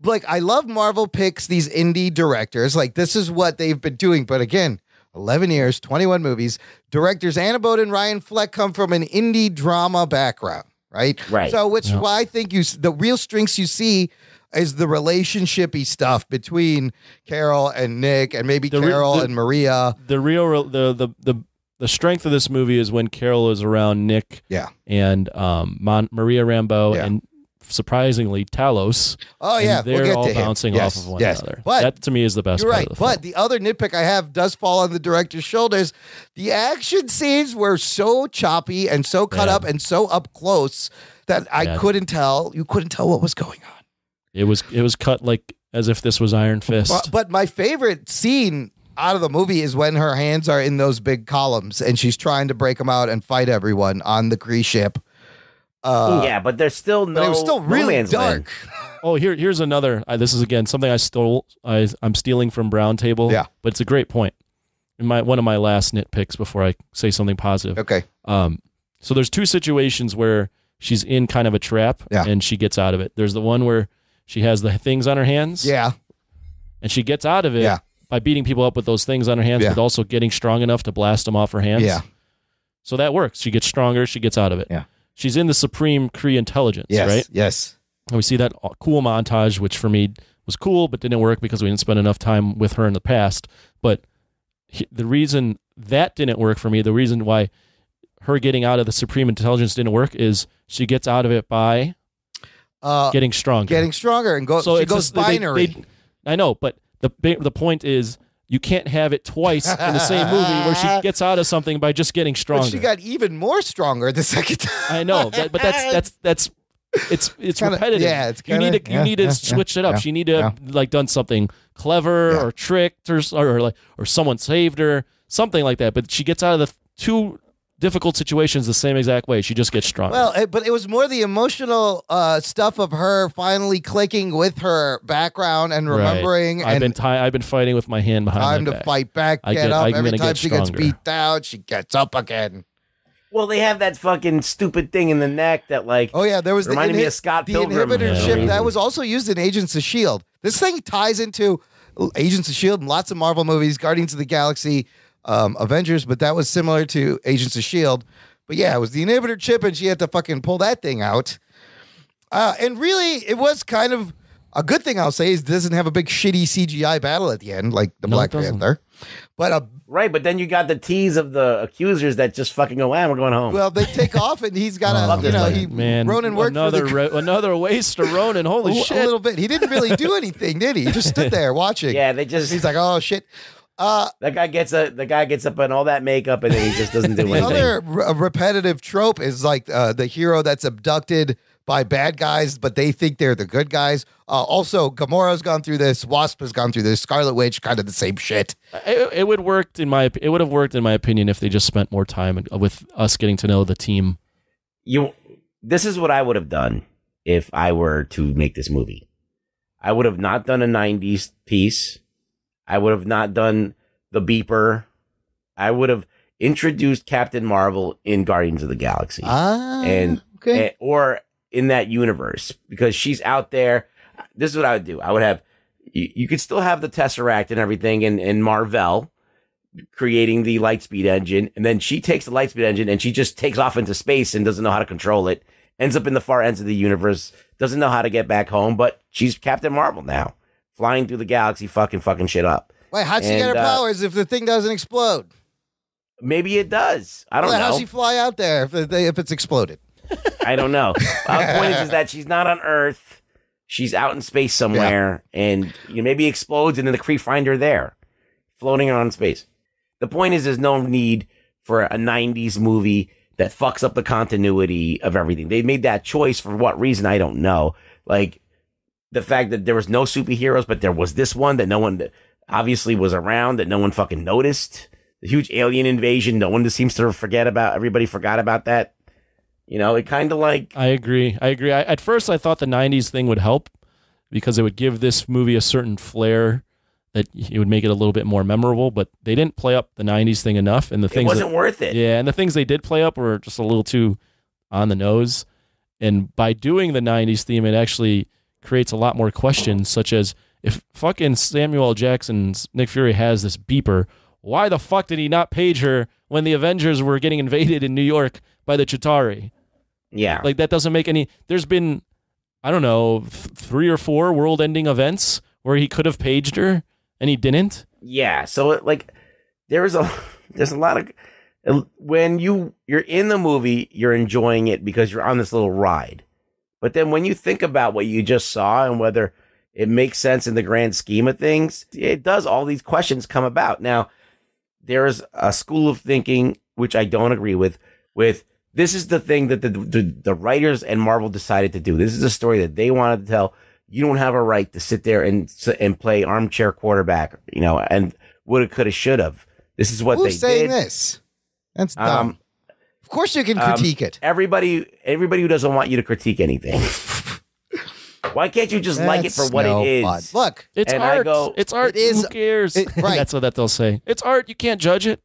like, I love Marvel picks these indie directors. Like, this is what they've been doing. But again, 11 years, 21 movies. Directors Anna Bode and Ryan Fleck come from an indie drama background, right? Right. So, which why I think the real strengths you see is the relationshipy stuff between Carol and Nick, and maybe Carol and Maria. The strength of this movie is when Carol is around Nick, and Maria Rambeau, and surprisingly Talos. Oh yeah, they're all bouncing off of one another. But that to me is the best. You're part right. of the film. But the other nitpick I have does fall on the director's shoulders. The action scenes were so choppy and so cut up and so up close that I couldn't tell. You couldn't tell what was going on. It was cut like as if this was Iron Fist. But my favorite scene out of the movie is when her hands are in those big columns and she's trying to break them out and fight everyone on the Kree ship. Yeah, but there's still no. But it was still really dark. Oh, here's another. This is again something I stole. I'm stealing from Brown Table. Yeah, but it's a great point. One of my last nitpicks before I say something positive. Okay. So there's two situations where she's in kind of a trap and she gets out of it. There's the one where she has the things on her hands. Yeah. And she gets out of it by beating people up with those things on her hands, but also getting strong enough to blast them off her hands. Yeah. So that works. She gets stronger. She gets out of it. Yeah. She's in the Supreme Kree Intelligence, right? Yes. And we see that cool montage, which for me was cool, but didn't work because we didn't spend enough time with her in the past. But the reason that didn't work for me, the reason why her getting out of the Supreme Intelligence didn't work is she gets out of it by getting stronger. Getting stronger and she goes binary. I know, but the point is you can't have it twice in the same movie where she gets out of something by just getting stronger. But she got even more stronger the second time. I know, but that's it's kinda, repetitive. Yeah, it's kinda, you need to switch it up. She need to like done something clever or tricked or someone saved her, something like that. But she gets out of the two difficult situations the same exact way. She just gets stronger. Well, but it was more the emotional stuff of her finally clicking with her background and remembering. Right. I've been fighting with my hand behind my back. Time to fight back, get up. Every time she gets beat down, she gets up again. Well, they have that fucking stupid thing in the neck that, like, there was reminded me of Scott Pilgrim. The inhibitor chip that was also used in Agents of S.H.I.E.L.D. This thing ties into Agents of S.H.I.E.L.D. and lots of Marvel movies, Guardians of the Galaxy, Avengers, but that was similar to Agents of S.H.I.E.L.D. But yeah, it was the inhibitor chip, and she had to fucking pull that thing out. And really, it was kind of a good thing, I'll say, is it doesn't have a big shitty CGI battle at the end, like the Black Panther. But right, but then you got the tease of the accusers that just fucking go, we're going home. Well, they take off, and he's got Ronan worked another waste of Ronan. Holy shit! A little bit. He didn't really do anything, did he? He just stood there watching. Yeah, he's like, oh shit. The guy gets up in all that makeup and then he just doesn't do anything. Another repetitive trope is like the hero that's abducted by bad guys, but they think they're the good guys. Also, Gamora's gone through this. Wasp has gone through this. Scarlet Witch, kind of the same shit. It would have worked in my opinion if they just spent more time with us getting to know the team. This is what I would have done if I were to make this movie. I would have not done a 90s piece. I would have not done the beeper. I would have introduced Captain Marvel in Guardians of the Galaxy. Or in that universe, because she's out there. This is what I would do. I would have, you could still have the Tesseract and everything in Marvel creating the Lightspeed engine. And then she takes the Lightspeed engine and she just takes off into space and doesn't know how to control it. Ends up in the far ends of the universe. Doesn't know how to get back home, but she's Captain Marvel now. Flying through the galaxy, fucking shit up. Wait, how'd she get her powers if the thing doesn't explode? Maybe it does. I don't know. How'd she fly out there if it's exploded? I don't know. The point is that she's not on Earth. She's out in space somewhere, and maybe explodes, and then the Kree find her there, floating around in space. The point is, there's no need for a 90s movie that fucks up the continuity of everything. They made that choice for what reason, I don't know. Like, the fact that there was no superheroes, but there was this one that no one obviously was around, that no one fucking noticed. The huge alien invasion, no one just seems to forget about. Everybody forgot about that. You know, it kind of like... I agree. At first, I thought the 90s thing would help because it would give this movie a certain flair that it would make it a little bit more memorable, but they didn't play up the 90s thing enough. And the things it wasn't worth it. Yeah, and the things they did play up were just a little too on the nose. And by doing the 90s theme, it actually creates a lot more questions, such as if fucking Samuel L. Jackson's Nick Fury has this beeper, why the fuck did he not page her when the Avengers were getting invaded in New York by the Chitauri? Yeah. Like, that doesn't make any... There's been, I don't know, 3 or 4 world-ending events where he could have paged her, and he didn't. Yeah, so, like, there's a lot of... When you're in the movie, you're enjoying it because you're on this little ride. But then when you think about what you just saw and whether it makes sense in the grand scheme of things, it does. All these questions come about. Now, there's a school of thinking, which I don't agree with this is the thing that the writers and Marvel decided to do. This is a story that they wanted to tell. You don't have a right to sit there and play armchair quarterback, you know, and woulda, coulda, shoulda. This is what Who's they saying did. this? That's dumb. Of course you can critique it. Everybody who doesn't want you to critique anything. Why can't you just like it for what it is? Fun. Look, it's and art. I go, it's art. It is, Who cares? Right. That's what they'll say. It's art. You can't judge it.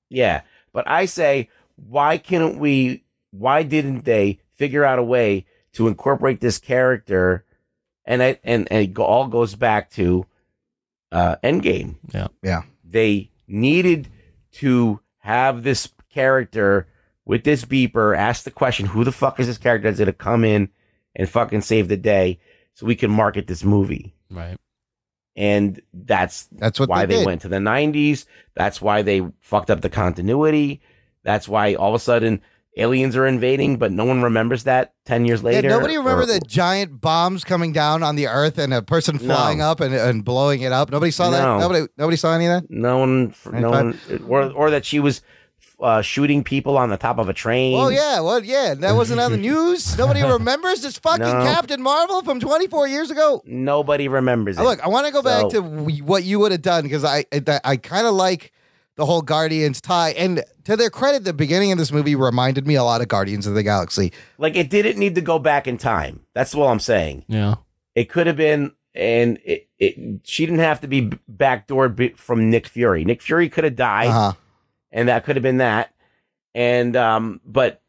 Yeah, but I say, why didn't they figure out a way to incorporate this character? And it all goes back to Endgame. Yeah. They needed to have this character with this beeper ask the question, who the fuck is this character that's going to come in and fucking save the day so we can market this movie? Right. And that's what why they they did. went to the 90s. That's why they fucked up the continuity. That's why all of a sudden aliens are invading, but no one remembers that 10 years later. Yeah, nobody remember the giant bombs coming down on the Earth and a person flying up and blowing it up. Nobody saw that. Nobody saw any of that. No one, or that she was shooting people on the top of a train. Oh yeah, that wasn't on the news. Nobody remembers this fucking No. Captain Marvel from 24 years ago. Nobody remembers it. Look, I want to go back to what you would have done because I kind of like the whole Guardians tie. And to their credit, the beginning of this movie reminded me a lot of Guardians of the Galaxy. Like, it didn't need to go back in time. That's all I'm saying. Yeah. It could have been, and she didn't have to be backdoored from Nick Fury. Nick Fury could have died, and that could have been that. And but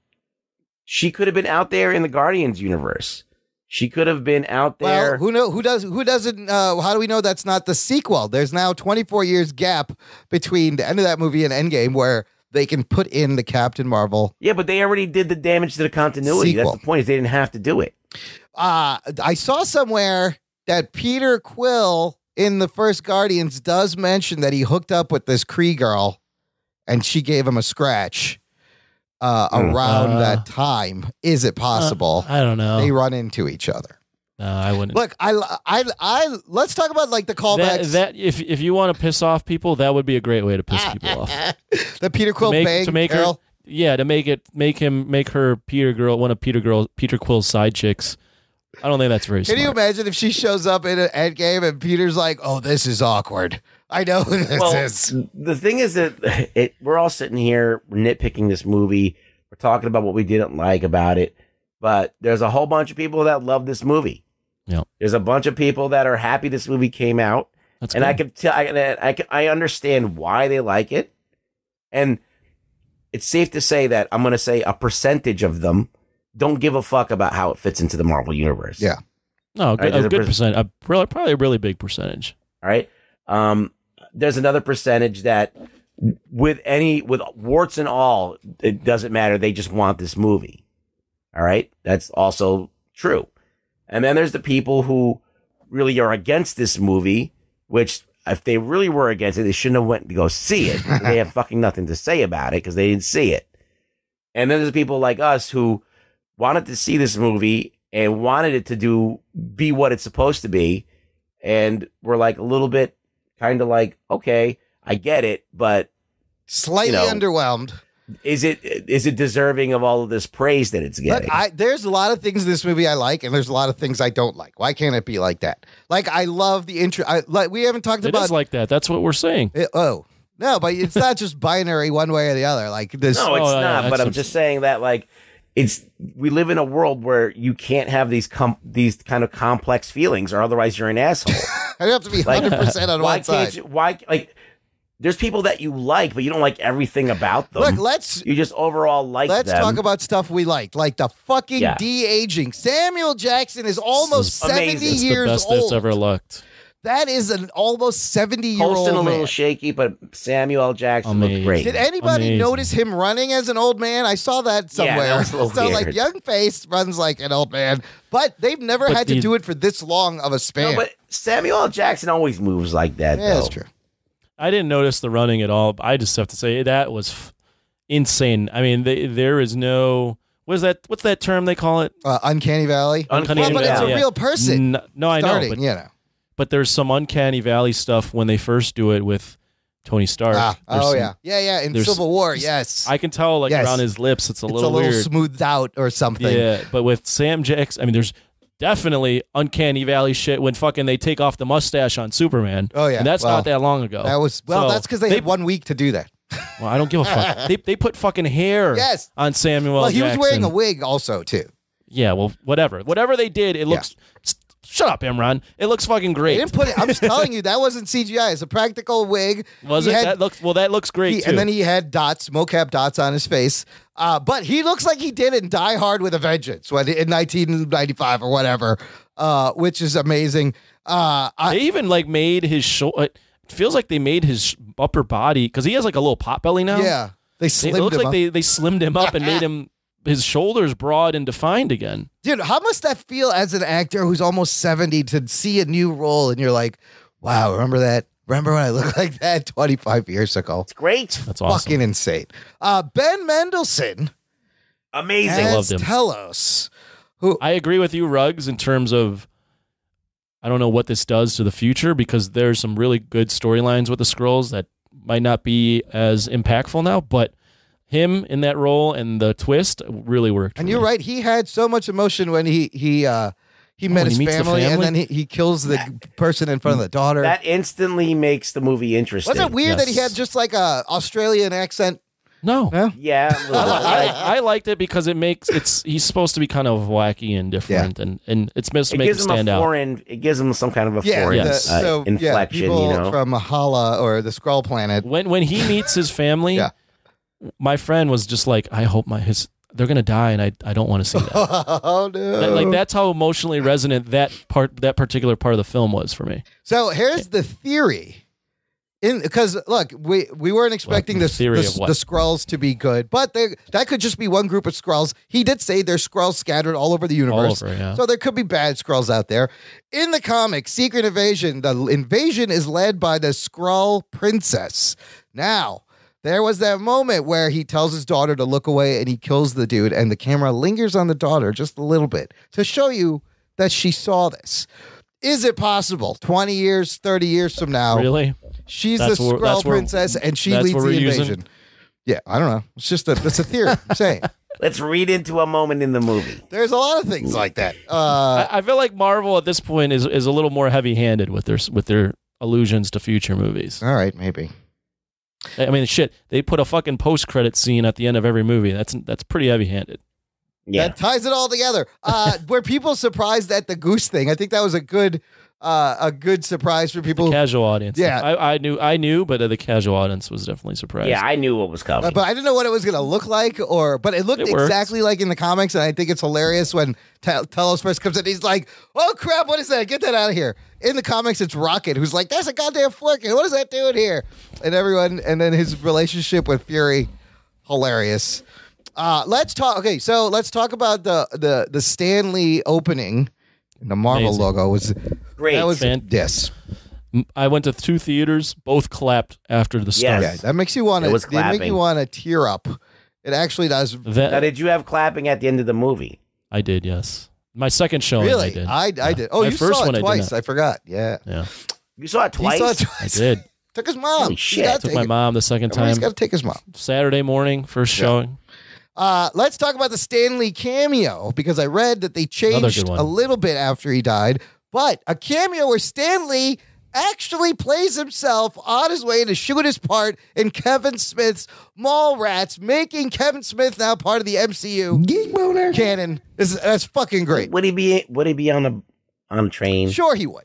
she could have been out there in the Guardians universe. She could have been out there. Well, who doesn't? How do we know that's not the sequel? There's now 24 years gap between the end of that movie and Endgame where they can put in the Captain Marvel. Yeah, but they already did the damage to the continuity. Sequel. That's the point, is they didn't have to do it. I saw somewhere that Peter Quill in the first Guardians does mention that he hooked up with this Kree girl and she gave him a scratch around that time. Is it possible? I don't know. They run into each other. No, I wouldn't. Look, I let's talk about like the callbacks. That if you want to piss off people, that would be a great way to piss people off. The Peter Quill bang her, yeah, to make her one of Peter Quill's side chicks. I don't think that's very smart. Can you imagine if she shows up in an Endgame and Peter's like, "Oh, this is awkward. I know who this is." The thing is that we're all sitting here nitpicking this movie. We're talking about what we didn't like about it, but there's a whole bunch of people that love this movie. Yeah, there's a bunch of people that are happy this movie came out, That's and good. I can tell. I understand why they like it, and it's safe to say that I'm going to say a percentage of them don't give a fuck about how it fits into the Marvel universe. Yeah. No, Right, a good percent. Probably a really big percentage. All right. There's another percentage that with warts and all, it doesn't matter. They just want this movie. All right. That's also true. And then there's the people who really are against this movie, which if they really were against it, they shouldn't have went to go see it. They have fucking nothing to say about it because they didn't see it. And then there's people like us who wanted to see this movie and wanted it to be what it's supposed to be. And we're like a little bit kind of like, okay, I get it, but slightly underwhelmed. is it deserving of all of this praise that it's getting? Look, there's a lot of things in this movie I like, and there's a lot of things I don't like. Why can't it be like that? Like, I love the intro. We haven't talked about it. Is like that. That's what we're saying. No, but it's not just binary one way or the other. Like this. No, it's not. But I'm just saying that, like, we live in a world where you can't have these kind of complex feelings, or otherwise you're an asshole. I have to be 100% on one side. There's people that you like, but you don't like everything about them. Look, you just overall like them. Let's talk about stuff we like the fucking de-aging. Samuel Jackson is almost 70 years old. It's the best that's ever looked. That is an almost 70-year-old Colson man. a little shaky, but Samuel L. Jackson looked great. Did anybody notice him running as an old man? I saw that somewhere. Yeah, that was a little so, weird. like, young face runs like an old man, but they've never had to do it for this long of a span. No, but Samuel L. Jackson always moves like that, Yeah, that's true. I didn't notice the running at all. I just have to say that was insane. I mean, there is no... What's that term they call it? Uncanny Valley? Uncanny Valley. But it's a real person. No, I know. But, you know. But there's some Uncanny Valley stuff when they first do it with Tony Stark. In Civil War, yes. I can tell, around his lips, it's a little weird. Smoothed out or something. Yeah, but with Sam Jackson, I mean, there's definitely Uncanny Valley shit when fucking they take off the mustache on Superman. Oh, yeah. And that's not that long ago. That's because they had 1 week to do that. Well, I don't give a fuck. They put fucking hair on Samuel L. Well, he Jackson. was wearing a wig also, too. Yeah, well, whatever. Whatever they did, it looks... Shut up, Imran. It looks fucking great. They didn't put it. I'm just telling you, that wasn't CGI. It's a practical wig. Was it? That looks great too. And then he had mocap dots on his face. But he looks like he did in Die Hard with a Vengeance in 1995 or whatever, which is amazing. They even made his shoulder. It feels like they made his upper body because he has a little pot belly now. Yeah, they slimmed him. It looks like they slimmed him up and made him. His shoulders broad and defined again. Dude, how must that feel as an actor who's almost 70 to see a new role and you're like, wow, remember that? Remember when I looked like that 25 years ago? It's great. That's awesome. Fucking insane. Ben Mendelsohn. Amazing. I loved him. Telos. I agree with you, Ruggs, in terms of I don't know what this does to the future because there's some really good storylines with the Skrulls that might not be as impactful now, but him in that role and the twist really worked. And you're right. He had so much emotion when he met his family, and then he kills the person in front of the daughter. That instantly makes the movie interesting. Was it weird that he had just like a Australian accent? No. Yeah. I liked it because he's supposed to be kind of wacky and different, and it's supposed to make him stand out. It gives him some kind of a foreign inflection. People from Hala or the Skrull planet. When he meets his family. My friend was just like, I hope they're gonna die, and I don't want to see that. Oh no! That's how emotionally resonant that particular part of the film was for me. So here's the theory, because look, we weren't expecting the Skrulls to be good, but that could just be one group of Skrulls. He did say there's Skrulls scattered all over the universe, so there could be bad Skrulls out there. In the comic Secret Invasion, the invasion is led by the Skrull princess. Now. There was that moment where he tells his daughter to look away and he kills the dude, and the camera lingers on the daughter just a little bit to show you that she saw this. Is it possible 20 years, 30 years from now? Really? She's the Skrull princess and she leads the invasion. Yeah, I don't know. It's a theory. I'm saying. Let's read into a moment in the movie. There's a lot of things like that. I feel like Marvel at this point is a little more heavy-handed with their allusions to future movies. All right, maybe. I mean, shit, they put a fucking post-credit scene at the end of every movie. That's pretty heavy-handed. Yeah. That ties it all together. Were people surprised at the goose thing? I think that was a good surprise for people. The casual audience. Yeah. I knew, but the casual audience was definitely surprised. Yeah, I knew what was coming. But I didn't know what it was going to look like, but it looked exactly like in the comics, and I think it's hilarious when Telos first comes in. He's like, oh, crap, what is that? Get that out of here. In the comics, it's Rocket, who's like, there's a goddamn Flerken. What is that doing here? And then his relationship with Fury, hilarious. Let's talk about the Stan Lee opening. The Marvel logo was great. That was yes. I went to 2 theaters, both clapped after the start. Yeah, that makes you want to tear up. It actually does. Now, did you have clapping at the end of the movie? I did, yes. My second showing, really? I did. I did. Oh, you saw it twice. I forgot. Yeah. You saw it twice? I did. Took his mom. Holy shit. Took Took my mom the second Everybody's time. got to take his mom. Saturday morning, first showing. Let's talk about the Stan Lee cameo, because I read that they changed a little bit after he died, but a cameo where Stan Lee actually plays himself on his way to shoot his part in Kevin Smith's Mallrats, making Kevin Smith now part of the MCU Geek boner canon. That's fucking great. Would he be on a train? Sure, he would.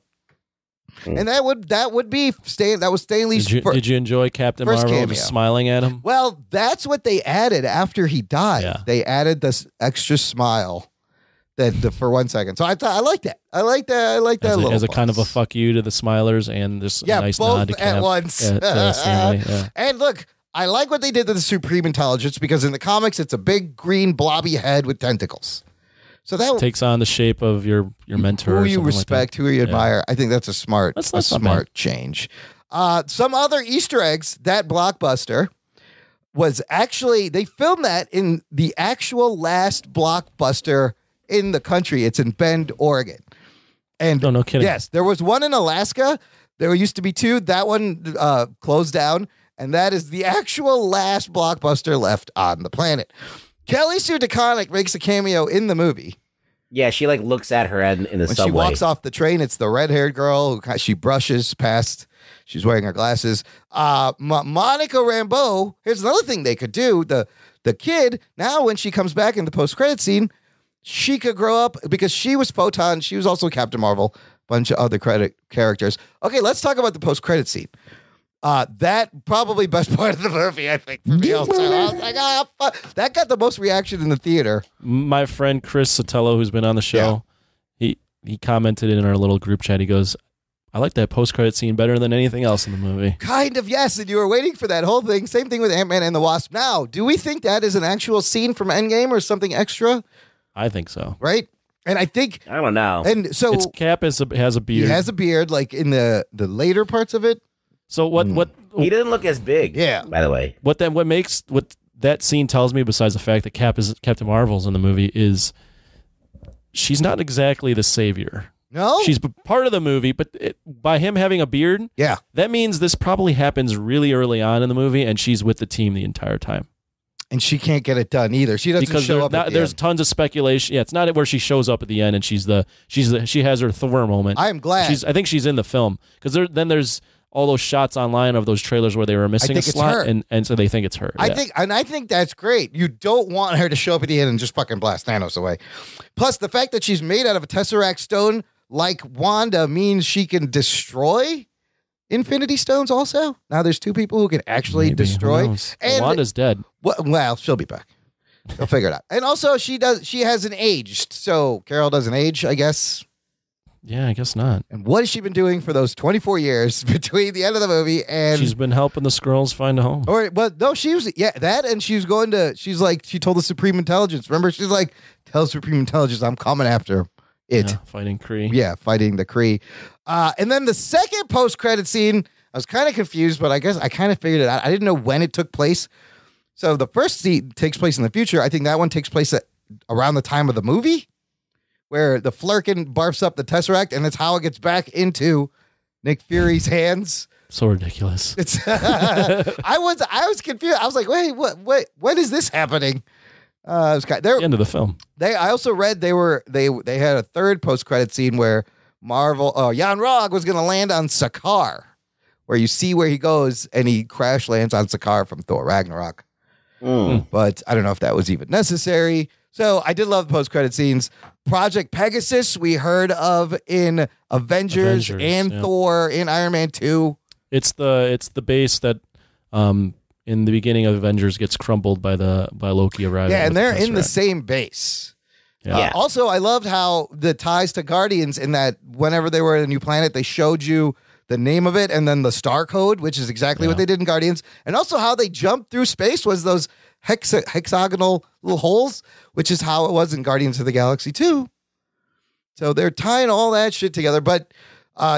And that would be Stan. That was Stan Lee's. Did you enjoy Captain Marvel cameo. just smiling at him? Well, that's what they added after he died. Yeah. They added this extra smile for 1 second. So I like that. I like that As a kind of a fuck you to the Smilers and this nice both nod to at Cap, once. to Stan Lee, yeah. And look, I like what they did to the Supreme Intelligence, because in the comics it's a big green blobby head with tentacles. So that Takes on the shape of your mentor. who or you something respect, like that. who you admire. I think that's a smart That's not smart bad. change. Some other Easter eggs. That blockbuster was actually, they filmed that in the actual last blockbuster in the country. It's in Bend, Oregon. And no kidding. Yes, there was one in Alaska. There used to be two. That one closed down, and that is the actual last blockbuster left on the planet. Kelly Sue DeConnick makes a cameo in the movie. Yeah, she like looks at her in the When subway. she walks off the train, it's the red-haired girl who she brushes past. She's wearing her glasses. Monica Rambeau. Here's another thing they could do. The kid, now when she comes back in the post-credit scene, she could grow up, because she was Photon. She was also Captain Marvel. Bunch of other characters. Okay, let's talk about the post-credit scene. That probably best part of the movie, I think, for me. Also. I was like, that got the most reaction in the theater. My friend Chris Sotelo, who's been on the show, he commented in our little group chat. He goes, I like that post-credit scene better than anything else in the movie. Kind of, yes. And you were waiting for that whole thing. Same thing with Ant-Man and the Wasp. Now, do we think that is an actual scene from Endgame or something extra? I think so. Right? And I think... I don't know. And so... It's Cap has a beard. He has a beard, like in the later parts of it. So what he didn't look as big. Yeah. By the way. What that scene tells me, besides the fact that Captain Marvel's in the movie, is she's not exactly the savior. No? She's part of the movie, but by him having a beard, that means this probably happens really early on in the movie, and she's with the team the entire time. And she can't get it done either. She doesn't show up at the there's end. tons of speculation. Yeah, it's not where she shows up at the end and she has her Thor moment. I am glad. I think she's in the film, because there's all those shots online of those trailers where they were missing a slot, and so they think it's her. I think that's great. You don't want her to show up at the end and just fucking blast Thanos away. Plus, the fact that she's made out of a Tesseract stone like Wanda means she can destroy Infinity Stones also. Now there's two people who can actually destroy. And Wanda's dead. Well, she'll be back. They'll figure it out. And also, she hasn't aged, so Carol doesn't age, I guess. Yeah, I guess not. And what has she been doing for those 24 years between the end of the movie and... She's been helping the Skrulls find a home. No, she was... Yeah, that, and she told the Supreme Intelligence. Remember, she's like, tell Supreme Intelligence I'm coming after it. Yeah, fighting Kree. Yeah, fighting the Kree. And then the second post-credit scene, I was kind of confused, but I guess I kind of figured it out. I didn't know when it took place. So the first scene takes place in the future. I think that one takes place around the time of the movie, where the Flurkin barfs up the Tesseract, and it's how it gets back into Nick Fury's hands. So ridiculous. It's I was confused. I was like, wait, what is this happening? It was the end of the film. I also read they had a third post-credit scene where Jan Rog was going to land on Sakaar, where you see where he goes, and he crash lands on Sakaar from Thor Ragnarok. But I don't know if that was even necessary. So I did love the post-credit scenes. Project Pegasus we heard of in Avengers and Thor in Iron Man 2. It's the base that in the beginning of Avengers gets crumbled by Loki arriving. Yeah, and they're in the same base. Yeah. Also, I loved how the ties to Guardians in that whenever they were in a new planet, they showed you the name of it and then the star code, which is exactly what they did in Guardians. And also how they jumped through space was those hexagonal little holes, which is how it was in Guardians of the Galaxy 2. So they're tying all that shit together. But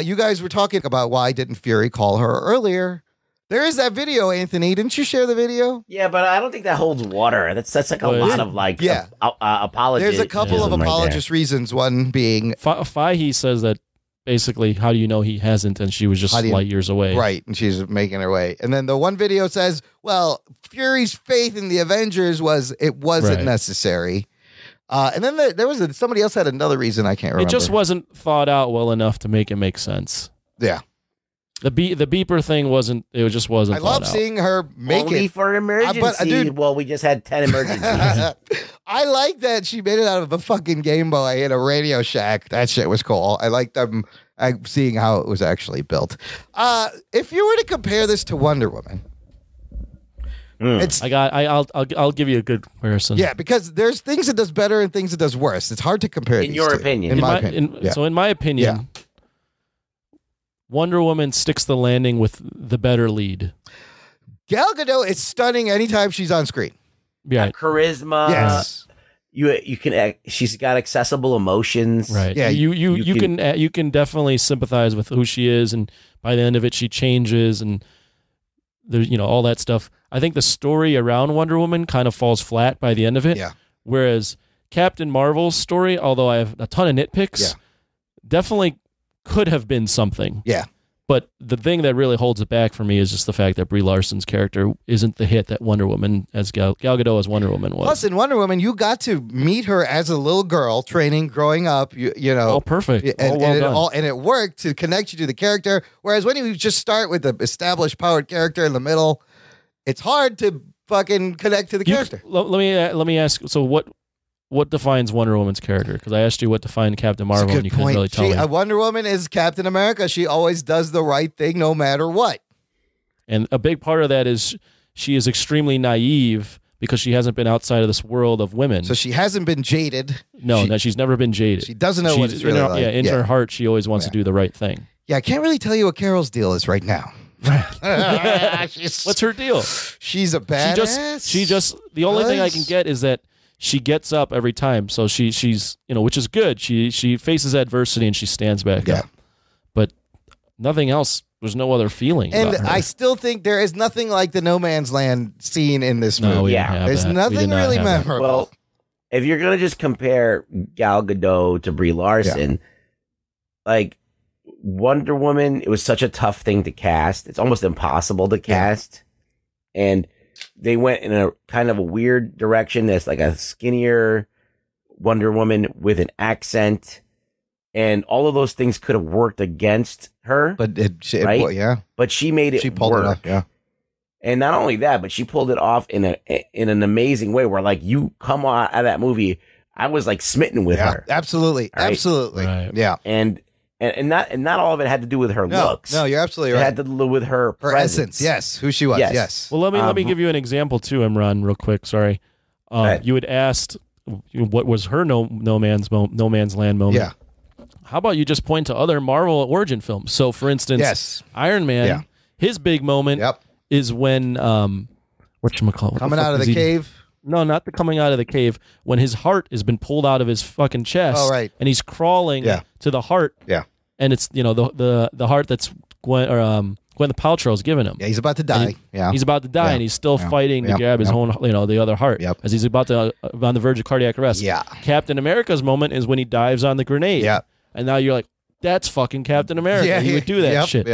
you guys were talking about why didn't Fury call her earlier. There is that video, Anthony. Didn't you share the video? Yeah, but I don't think that holds water. That's like a lot of apologies. There's a couple of apologist reasons. One being Fahey says that basically, how do you know he hasn't? And she was just light years away. Right, and she's making her way. And then the one video says, well, Fury's faith in the Avengers wasn't necessary. And then there was somebody else had another reason I can't remember. It just wasn't thought out well enough to make it make sense. Yeah. The beeper thing wasn't. It just wasn't. I love seeing her make Only it for emergency. Well, we just had 10 emergencies. I like that she made it out of a fucking Game Boy in a Radio Shack. That shit was cool. I like them seeing how it was actually built. If you were to compare this to Wonder Woman, I'll give you a good comparison. Yeah, because there's things it does better and things it does worse. It's hard to compare. In your opinion, in my opinion. So in my opinion. Wonder Woman sticks the landing with the better lead. Gal Gadot is stunning anytime she's on screen. Yeah, charisma. Yes, you can. She's got accessible emotions. Right. Yeah, you can definitely sympathize with who she is, and by the end of it, she changes, and there's all that stuff. I think the story around Wonder Woman kind of falls flat by the end of it. Yeah. Whereas Captain Marvel's story, although I have a ton of nitpicks, definitely could have been something. Yeah. But the thing that really holds it back for me is just the fact that Brie Larson's character isn't the hit that Wonder Woman as Gal Gadot as Wonder Woman was. Plus, in Wonder Woman, you got to meet her as a little girl training, growing up. You know, oh, perfect, and it worked to connect you to the character. Whereas when you just start with the established powered character in the middle, it's hard to fucking connect to the character. Let me ask. So what defines Wonder Woman's character? Because I asked you what defined Captain Marvel, and you couldn't really tell me. Wonder Woman is Captain America. She always does the right thing no matter what. And a big part of that is she is extremely naive because she hasn't been outside of this world of women. So she hasn't been jaded. No, she's never been jaded. She doesn't know what it's really like. Yeah, in her heart, she always wants to do the right thing. Yeah, I can't really tell you what Carol's deal is right now. What's her deal? She's a badass. She just the only thing I can get is that she gets up every time, so she's which is good. She faces adversity and she stands back up. But nothing else. There's no other feeling. And about her. I still think there is nothing like the No Man's Land scene in this movie. No, we didn't have there's that. nothing really memorable. Well, if you're gonna just compare Gal Gadot to Brie Larson, like Wonder Woman, it was such a tough thing to cast. It's almost impossible to cast, and they went in a kind of a weird direction. There's like a skinnier Wonder Woman with an accent, and all of those things could have worked against her. But But she made it. She pulled work. it off. Yeah. And not only that, but she pulled it off in an amazing way. Where like you come out of that movie, I was like smitten with her. Absolutely, right? absolutely. Right. Yeah. And not all of it had to do with her looks. No, you're absolutely right. It had to do with her essence. Yes, who she was. Yes. Well, let me give you an example too, Imran, real quick. Sorry, you had asked what was her no man's land moment. Yeah. How about you just point to other Marvel origin films? So, for instance, Iron Man, his big moment is when whatchamacallit? Coming out of the cave. No, not the coming out of the cave. When his heart has been pulled out of his fucking chest. Oh, right. And he's crawling to the heart. Yeah. And it's the heart that's Gwyneth Paltrow's giving him. Yeah, he's about to die. He's about to die, and he's still fighting to grab his own, the other heart, as he's about to on the verge of cardiac arrest. Yeah. Captain America's moment is when he dives on the grenade. Yeah. And now you're like, that's fucking Captain America. Yeah, he would do that shit.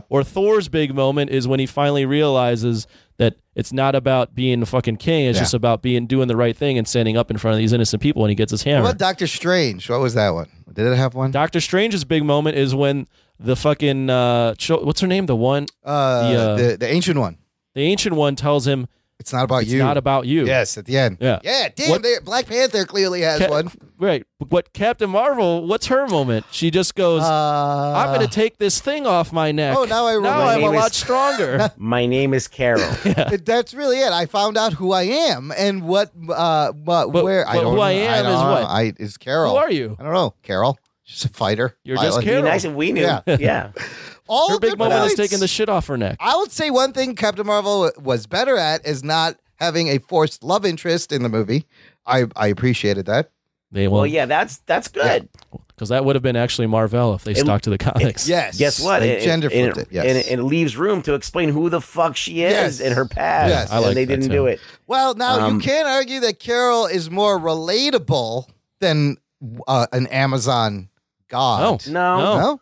Or Thor's big moment is when he finally realizes that it's not about being the fucking king. It's just about doing the right thing and standing up in front of these innocent people when he gets his hammer. What about Doctor Strange? What was that one? Did it have one? Doctor Strange's big moment is when the fucking what's her name? The one the ancient one. The ancient one tells him it's not about you. It's not about you. Yes, at the end. Yeah. Yeah. Damn. Black Panther clearly has one. Right. But Captain Marvel, what's her moment? She just goes, "I'm going to take this thing off my neck. Oh, now I'm a lot stronger." My name is Carol. That's really it. I found out who I am and where. I don't know. Who I am is what? Is Carol. Who are you? I don't know. Carol. She's a fighter. You're just Carol. It'd be nice if we knew. Yeah. All her big moment points. is taking the shit off her neck. I would say one thing Captain Marvel was better at is not having a forced love interest in the movie. I appreciated that. Well, yeah, that's good. Because that would have been actually Marvel if they stuck to the comics. Yes. Guess what? They gender flipped it. Yes. And it leaves room to explain who the fuck she is in her past. Yes. I like and they didn't do it. Well, now you can't argue that Carol is more relatable than an Amazon God. No.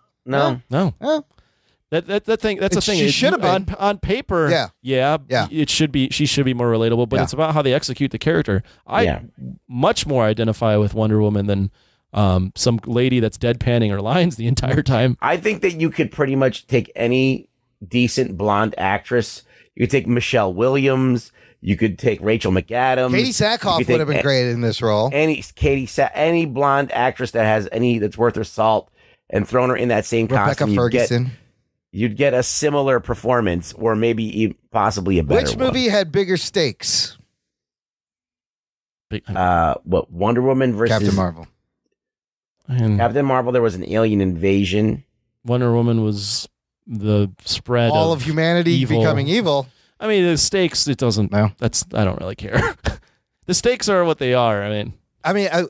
That's the thing. She should have been on paper. Yeah. It should be. She should be more relatable. But it's about how they execute the character. I much more identify with Wonder Woman than some lady that's deadpanning her lines the entire time. I think that you could pretty much take any decent blonde actress. You could take Michelle Williams. You could take Rachel McAdams. Katie Sackhoff would have been great in this role. Any blonde actress that has that's worth her salt, and thrown her in that same Rebecca costume. Ferguson. You'd get a similar performance, or maybe possibly a better Which movie had bigger stakes? What, Wonder Woman versus Captain Marvel? Captain Marvel, there was an alien invasion. Wonder Woman was the spread all of humanity becoming evil. I mean, the stakes, it doesn't. No. I don't really care. The stakes are what they are.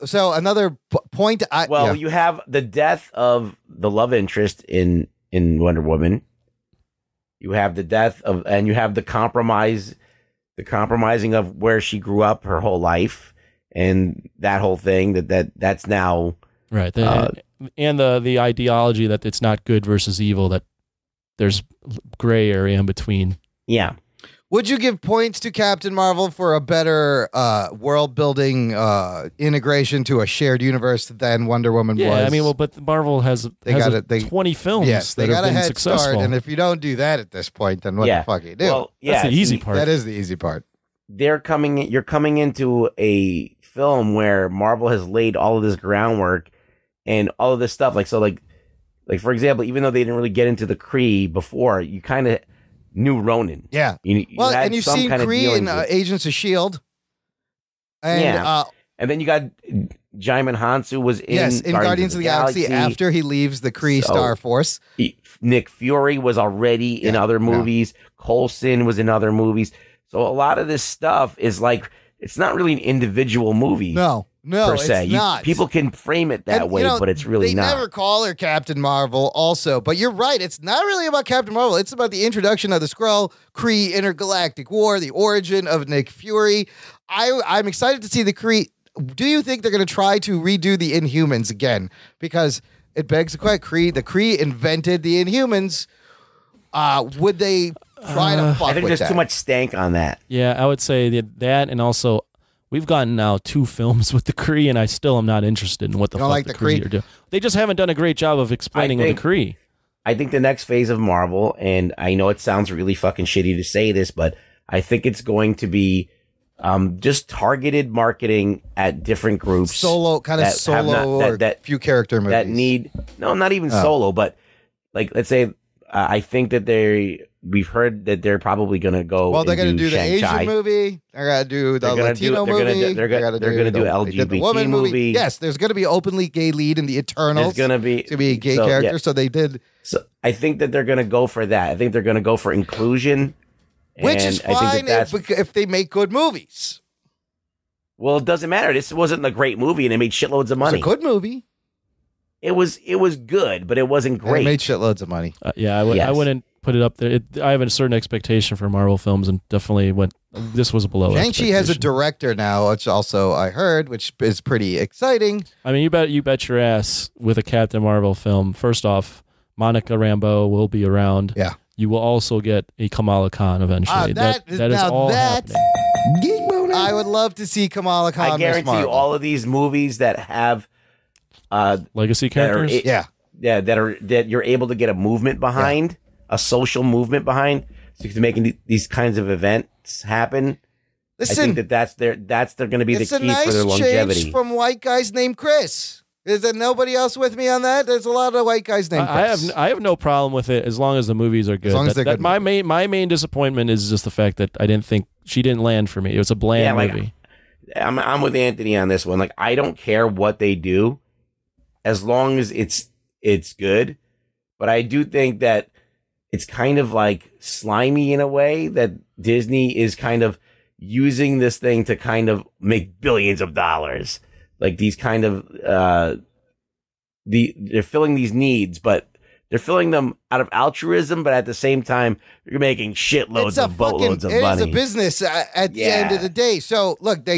So another point. You have the death of the love interest in Wonder Woman. You have the death of, and you have the compromising of where she grew up her whole life, and that whole thing that's now right. And the ideology that it's not good versus evil, that there's gray area in between. Yeah. Would you give points to Captain Marvel for a better world building integration to a shared universe than Wonder Woman was? Yeah, but Marvel has 20 films. Yes, they got a head start, and if you don't do that at this point, then what the fuck are you doing? Well, that's the easy part. That is the easy part. You're coming into a film where Marvel has laid all of this groundwork and all of this stuff. Like for example, even though they didn't really get into the Kree before, you kind of knew Ronan. Yeah. And you've seen Kree in Agents of S.H.I.E.L.D. And, and then you got Jaimin Hansu was in Guardians of the Galaxy after he leaves the Kree Star Force. Nick Fury was already in other movies. Coulson was in other movies. So a lot of this stuff is it's not really an individual movie. No, per se. It's not. People can frame it that way, but it's really not. They never call her Captain Marvel also, but you're right. It's not really about Captain Marvel. It's about the introduction of the Skrull, Kree intergalactic war, the origin of Nick Fury. I'm excited to see the Kree. Do you think they're going to try to redo the Inhumans again? Because it begs the question, the Kree invented the Inhumans. Would they try to fuck I think with there's too much stank on that. Yeah, I would say that, and also we've gotten now 2 films with the Kree, and I still am not interested in what the fuck the Kree are doing. They just haven't done a great job of explaining the Kree. I think the next phase of Marvel, and I know it sounds really fucking shitty to say this, but I think it's going to be just targeted marketing at different groups. Solo few character movies. That need, not even solo, but let's say, I think that we've heard that they're probably going to go. Well, they're going to do the Shang-Chi. Asian movie. They're going to do the Latino movie. They're going to do LGBT movie. Yes, there's going to be openly gay lead in the Eternals. There's going to be a gay character. Yeah. So they did. So I think that they're going to go for that. I think they're going to go for inclusion, which is fine if they make good movies. Well, it doesn't matter. This wasn't a great movie, and it made shitloads of money. It's a good movie. It was good, but it wasn't great. It made shitloads of money. I wouldn't put it up there. I have a certain expectation for Marvel films, and definitely this was below. Shang-Chi has a director now, which also I heard, which is pretty exciting. I mean, you bet your ass with a Captain Marvel film. First off, Monica Rambeau will be around. Yeah. You will also get a Kamala Khan eventually. That is all happening. Geek bonus. I would love to see Kamala Khan. I guarantee you, all of these movies that have legacy characters, that you're able to get a movement behind, a social movement behind, so you can make these kinds of events happen. Listen, I think that's going to be the key for their longevity. It's a nice change from white guys named Chris. Is there nobody else with me on that? There's a lot of white guys named Chris. I have no problem with it as long as the movies are good. As long as they're good. My main disappointment is just the fact that I didn't think she didn't land for me. It was a bland movie. I'm with Anthony on this one. I don't care what they do, as long as it's good. But I do think that it's kind of slimy in a way that Disney is kind of using this thing to kind of make billions of dollars. These kind of they're filling these needs, but They're filling them out of altruism, but at the same time, you're making shitloads of boatloads of money. It's a business at the end of the day. So look,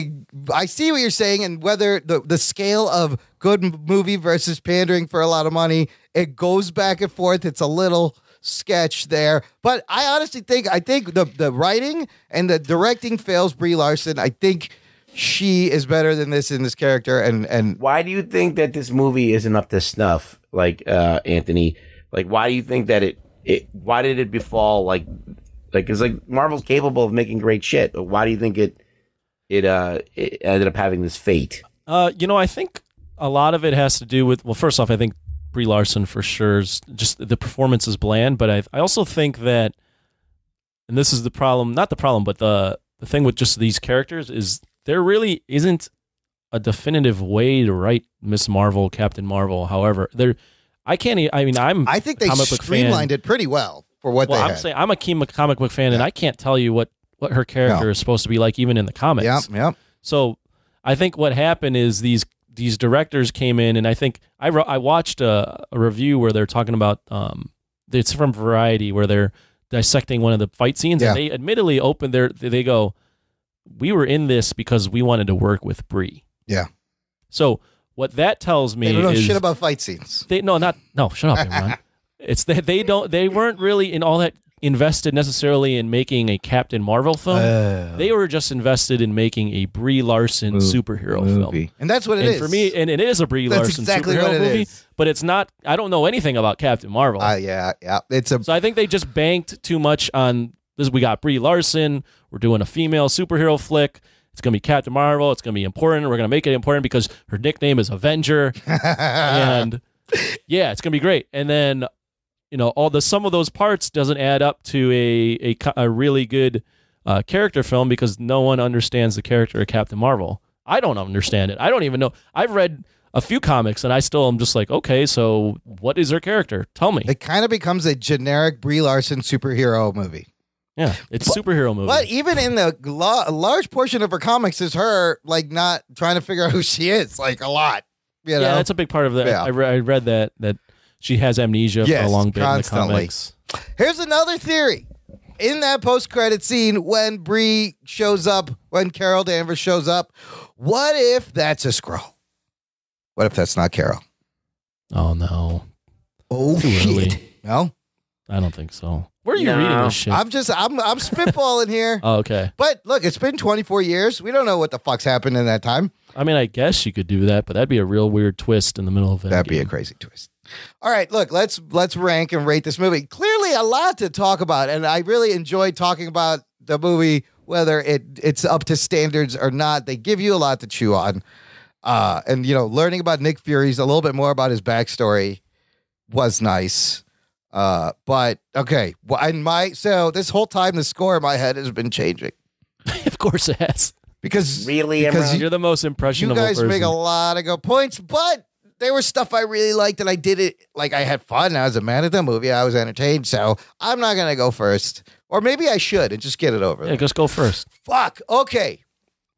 I see what you're saying, and whether the scale of good movie versus pandering for a lot of money, it goes back and forth. It's a little sketch there, but I honestly think the writing and the directing fails Brie Larson. I think she is better than this in this character. And why do you think that this movie isn't up to snuff? Like Anthony. Like, why do you think that why did it befall it's like Marvel's capable of making great shit, but why do you think it ended up having this fate? I think a lot of it has to do with, well, first off, I think Brie Larson for sure is just the performance is bland, but I also think that, and this is the problem, not the problem, but the thing with just these characters is there really isn't a definitive way to write Miss Marvel, Captain Marvel. However, I think they streamlined it pretty well for what they had. I'm saying I'm a keen comic book fan, and I can't tell you what her character is supposed to be like, even in the comics. Yep. So I think what happened is these directors came in, and I think I watched a review where they're talking about it's from Variety, where they're dissecting one of the fight scenes, and they admittedly opened they go, we were in this because we wanted to work with Brie. Yeah. So what that tells me they don't know is shit about fight scenes. Shut up, everyone. It's that they weren't really in all that invested necessarily in making a Captain Marvel film. They were just invested in making a Brie Larson superhero film. And that's what it is. For me, and it is a Brie Larson superhero movie, but it's not, I don't know anything about Captain Marvel. Yeah. So I think they just banked too much on this. We got Brie Larson. We're doing a female superhero flick. It's going to be Captain Marvel. It's going to be important. We're going to make it important because her nickname is Avenger. And yeah, it's going to be great. And then, all the sum of those parts doesn't add up to a really good character film because no one understands the character of Captain Marvel. I don't understand it. I don't even know. I've read a few comics and I still am just like, okay, so what is her character? Tell me. It kind of becomes a generic Brie Larson superhero movie. Yeah, it's a superhero movie. But even in the large portion of her comics is her not trying to figure out who she is, a lot. Yeah, that's a big part of that. Yeah. I read that she has amnesia for a long bit constantly. In the comics. Here's another theory. In that post-credit scene, when Brie shows up, when Carol Danvers shows up, what if that's a Skrull? What if that's not Carol? Oh no! Oh too early. No, I don't think so. Where are you reading this shit? I'm spitballing here. Oh, okay. But look, it's been 24 years. We don't know what the fuck's happened in that time. I mean, I guess you could do that, but that'd be a real weird twist in the middle of it. That'd be a crazy twist. All right, look, let's rank and rate this movie. Clearly a lot to talk about, and I really enjoyed talking about the movie, whether it's up to standards or not. They give you a lot to chew on. And learning about Nick Fury's a little bit more about his backstory was nice. But okay, so this whole time the score in my head has been changing. Of course it has. Because you're the most impressionable You guys person. make a lot of good points, but there was stuff I really liked and I did it I had fun. I was a man at the movie. I was entertained, so I'm not gonna go first. Or maybe I should and just get it over. Yeah, just go first. Fuck. Okay.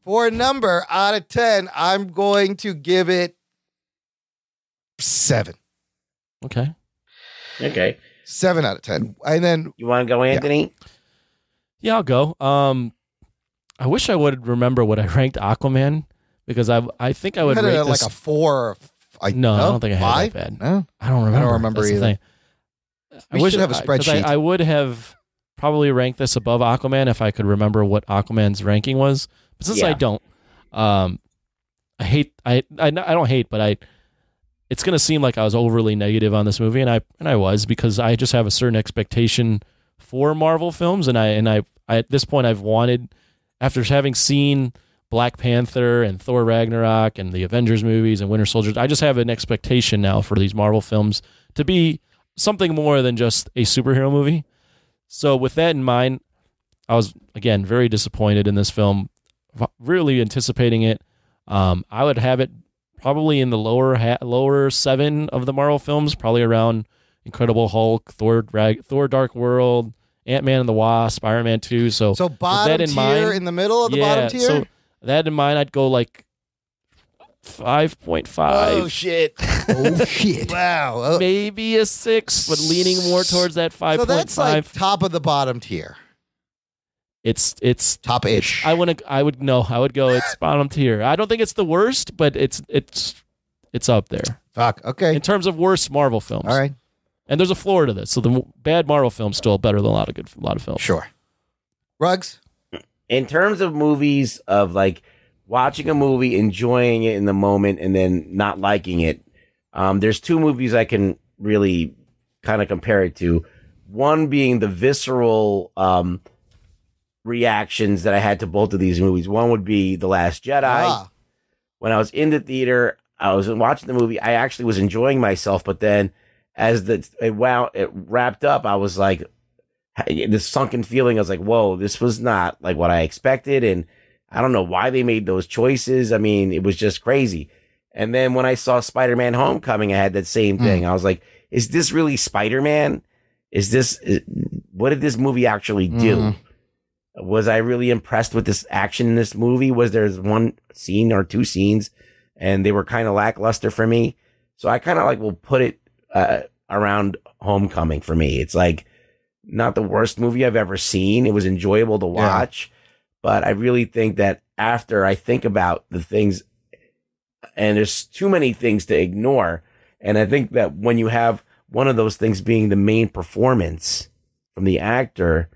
For a number out of 10, I'm going to give it 7. Okay. 7 out of 10. And then you want to go, Anthony? Yeah, I'll go. I wish I would remember what I ranked Aquaman because I think I would rate it this like a 4. No, I don't think I had 5? that bad. No? I don't remember. That's either. We should have a spreadsheet. I would have probably ranked this above Aquaman if I could remember what Aquaman's ranking was. But since I don't, I don't hate, but it's going to seem like I was overly negative on this movie, and I was, because I just have a certain expectation for Marvel films, and I at this point I've wanted, after having seen Black Panther and Thor Ragnarok and the Avengers movies and Winter Soldier, I just have an expectation now for these Marvel films to be something more than just a superhero movie. So with that in mind, I was, again, very disappointed in this film, really anticipating it. I would have it probably in the lower 7 of the Marvel films, probably around Incredible Hulk, Thor Dark World, Ant-Man and the Wasp, Iron Man 2. So bottom tier in the middle of the bottom tier? So that in mind, I'd go 5.5. Oh shit! Oh shit! Wow. Maybe a 6, but leaning more towards that 5.5. So that's like top of the bottom tier. It's top-ish. I would go. It's bottom tier. I don't think it's the worst, but it's up there. Fuck. Okay. In terms of worst Marvel films. All right. And there's a floor to this, so the bad Marvel film's still better than a lot of films. Sure. Rugs. In terms of movies, of like watching a movie, enjoying it in the moment, and then not liking it, there's two movies I can really kind of compare it to. One being the visceral reactions that I had to both of these movies. One would be The Last Jedi. When I was in the theater, I was watching the movie. I actually was enjoying myself, but then as it wrapped up, I was like, this sunken feeling. I was like, whoa, this was not like what I expected. And I don't know why they made those choices. I mean, it was just crazy. And then when I saw Spider-Man Homecoming, I had that same thing. I was like, is this really Spider-Man? What did this movie actually do? Was I really impressed with this action in this movie? Was there one scene or two scenes and they were kind of lackluster for me? So I kind of like will put it around Homecoming for me. It's like not the worst movie I've ever seen. It was enjoyable to watch, but I really think that after I think about the things, and there's too many things to ignore. And I think that when you have one of those things being the main performance from the actor,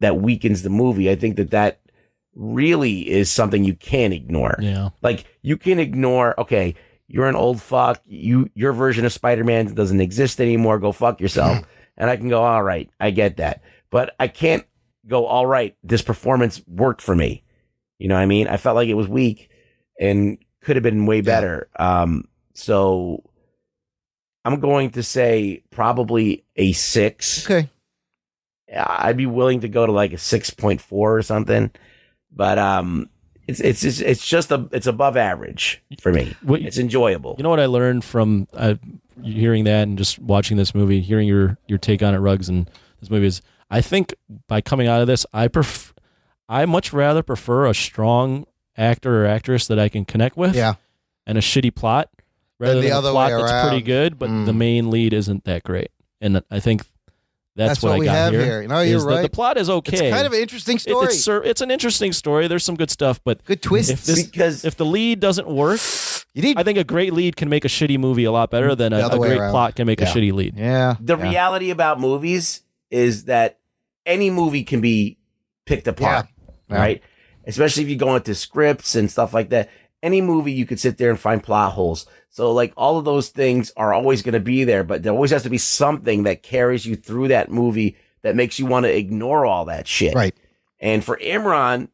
that weakens the movie. I think that really is something you can't ignore. Yeah. Like you can ignore, okay, you're an old fuck. Your version of Spider-Man doesn't exist anymore. Go fuck yourself. And I can go, all right, I get that. But I can't go, all right, this performance worked for me. You know what I mean? I felt like it was weak and could have been way better. So I'm going to say probably a 6. Okay. I'd be willing to go to like a 6.4 or something, but it's above average for me. It's enjoyable. You know what I learned from hearing that and just watching this movie, hearing your take on it, Ruggs, and this movie is, I think by coming out of this, I much rather prefer a strong actor or actress that I can connect with, and a shitty plot rather than a plot that's pretty good, but the main lead isn't that great. And I think that's what I we got have here. No, you're right. The plot is okay. It's kind of an interesting story. It's an interesting story. There's some good stuff, but good twists. If the lead doesn't work, I think a great lead can make a shitty movie a lot better than a great plot can make a shitty lead. Yeah. The reality about movies is that any movie can be picked apart, right? Especially if you go into scripts and stuff like that. Any movie you could sit there and find plot holes. So like all of those things are always going to be there, but there always has to be something that carries you through that movie that makes you want to ignore all that shit. Right. And for Imran,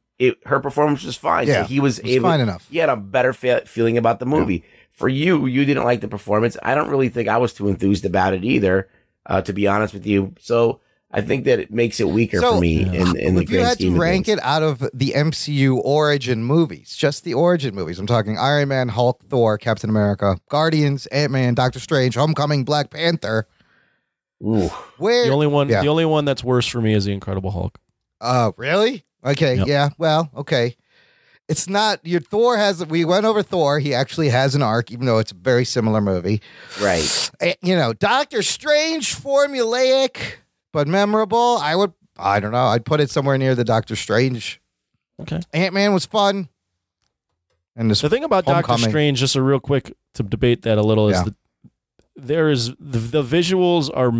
her performance was fine. Yeah, so he was able, fine enough. He had a better feeling about the movie. Yeah. For you didn't like the performance. I don't really think I was too enthused about it either, to be honest with you. So I think that it makes it weaker for me in the grand scheme of things. If you had to rank it out of the MCU origin movies, just the origin movies, I'm talking Iron Man, Hulk, Thor, Captain America, Guardians, Ant-Man, Doctor Strange, Homecoming, Black Panther. Ooh. Where the only one that's worse for me is the Incredible Hulk. Really? Okay, yeah. Well, okay. It's not your Thor we went over Thor. He actually has an arc, even though it's a very similar movie. Right. Doctor Strange, formulaic but memorable. I don't know. I'd put it somewhere near the Doctor Strange. Okay. Ant-Man was fun. And the thing about Doctor Strange, just a real quick to debate that a little, is that there is the visuals are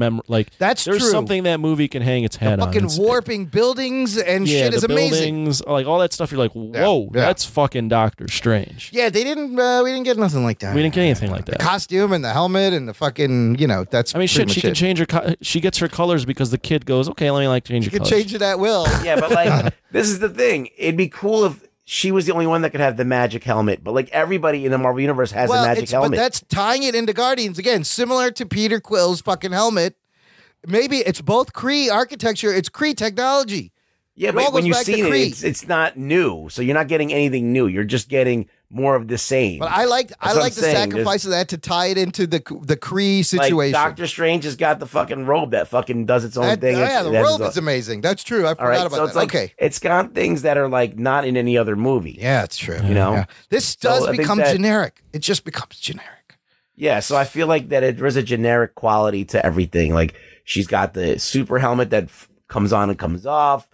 that's there's true. Something that movie can hang its head on. Fucking warping buildings and shit is amazing. Buildings, like all that stuff. You're like, whoa, that's fucking Doctor Strange. Yeah, they didn't. We didn't get nothing like that. We didn't get anything like that. The costume and the helmet and the fucking. That's. I mean, shit. She can change her. She gets her colors because the kid goes, okay, let me change your colors. You can change it at will. Yeah, but this is the thing. It'd be cool if she was the only one that could have the magic helmet, but everybody in the Marvel Universe has a magic helmet. But that's tying it into Guardians again, similar to Peter Quill's fucking helmet. Maybe it's both Kree architecture, it's Kree technology. Yeah, but when you see it, it's not new, so you're not getting anything new. You're just getting more of the same. But I like the sacrifice of that to tie it into the Kree situation. Like Doctor Strange has got the fucking robe that fucking does its own thing. Yeah, the robe is amazing. That's true. I forgot about that. Like, okay, it's got things that are like not in any other movie. Yeah, it's true. You know, this does become generic. It just becomes generic. Yeah, so I feel like that there is a generic quality to everything. Like she's got the super helmet that comes on and comes off.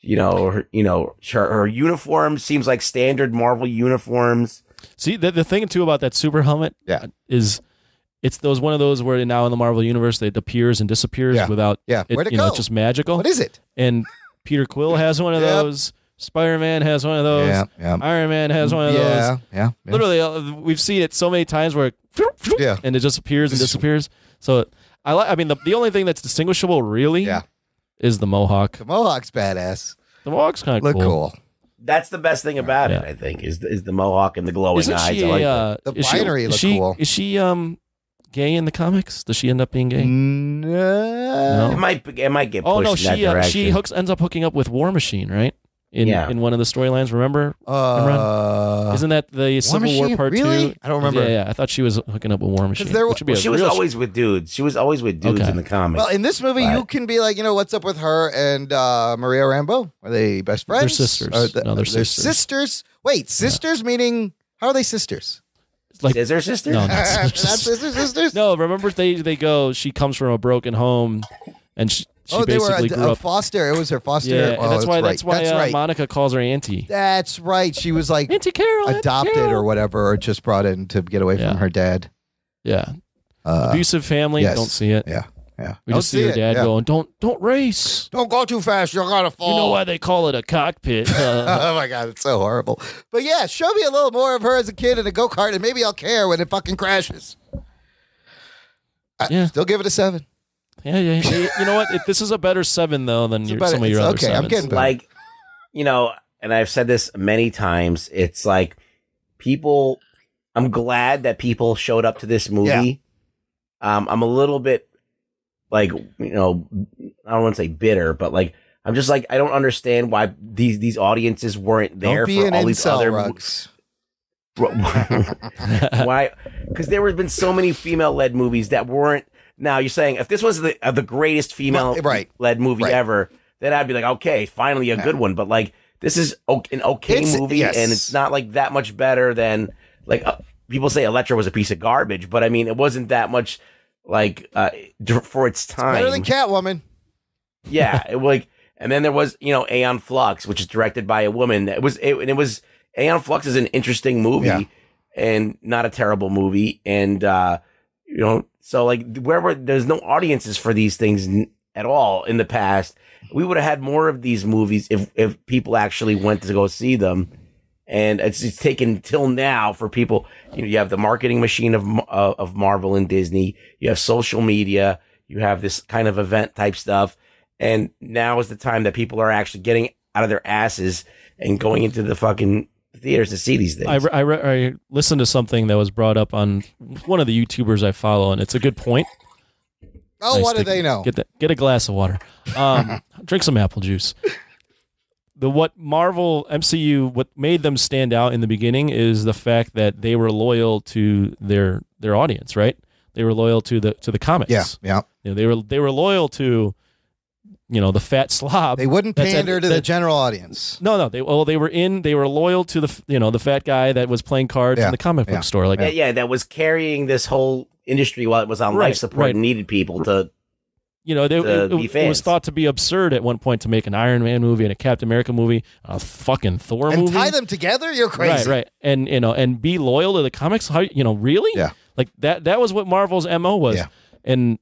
Her uniform seems like standard Marvel uniforms. See, the thing too about that super helmet is it's one of those where now in the Marvel universe it appears and disappears without where'd it go? It's just magical. What is it? And Peter Quill has one of those. Spider-Man has one of those. Iron Man has one of those. Yeah. Literally, we've seen it so many times where and it just appears and disappears. So the only thing that's distinguishable really is the mohawk. The mohawk's badass. The mohawk's kind of cool. That's the best thing about it, I think, is the mohawk and the glowing eyes. She, I like the binary look cool. Is she gay in the comics? Does she end up being gay? No. It might get pushed in that direction. She ends up hooking up with War Machine, right? In one of the storylines, remember? Isn't that the Civil War Part 2? I don't remember. Yeah. I thought she was hooking up with War Machine. She was always with dudes. She was always with dudes in the comics. Well, in this movie, you can be like, what's up with her and Maria Rambeau? Are they best friends? They're sisters. They're sisters. Wait, sisters meaning, how are they sisters? Like Scissor Sisters? No, not Scissor Sisters? No, remember they go, she comes from a broken home and she basically grew up. Foster. It was her foster. Yeah, and that's why right. Monica calls her auntie. That's right. She was like Auntie Carol, adopted or whatever, or just brought in to get away from her dad. Yeah. Abusive family. Yes. Don't see it. Yeah. We just see her dad going, don't race. Don't go too fast. You're going to fall. You know why they call it a cockpit. Oh, my God. It's so horrible. But yeah, show me a little more of her as a kid in a go-kart, and maybe I'll care when it fucking crashes. Still give it a 7. Yeah. You know what? This is a better 7 though than some of your other 7s. I'm getting better. Like, and I've said this many times. It's like people. I'm glad that people showed up to this movie. Yeah. I'm a little bit like I don't want to say bitter, but like I'm just like I don't understand why these audiences weren't there for all these other Rugs. Why? Because there have been so many female-led movies that weren't. Now you're saying if this was the greatest female-led movie ever, then I'd be like, okay, finally a good one. But like this is an okay movie, and it's not like that much better than like people say Elektra was a piece of garbage, but I mean it wasn't that much like for its time. It's better than Catwoman. Yeah, and then there was Aeon Flux, which is directed by a woman. It was Aeon Flux is an interesting movie and not a terrible movie, and so like there's no audiences for these things at all in the past. We would have had more of these movies if people actually went to go see them. And it's taken till now for people. You have the marketing machine of Marvel and Disney. You have social media. You have this kind of event type stuff. And now is the time that people are actually getting out of their asses and going into the fucking theaters to see these things. I listened to something that was brought up on one of the YouTubers I follow, and it's a good point. Oh, what do they know? Get a glass of water. Drink some apple juice. What Marvel MCU, what made them stand out in the beginning is the fact that they were loyal to their audience, right? They were loyal to the comics. Yeah. They were loyal to the fat slob. They wouldn't pander to the general audience. No. They were loyal to the fat guy that was playing cards in the comic book store, like that was carrying this whole industry while it was on life support and needed people to. It was thought to be absurd at one point to make an Iron Man movie and a Captain America movie, a fucking Thor movie, and tie them together. You're crazy, right? And be loyal to the comics. How really? Yeah, like that. That was what Marvel's MO was, and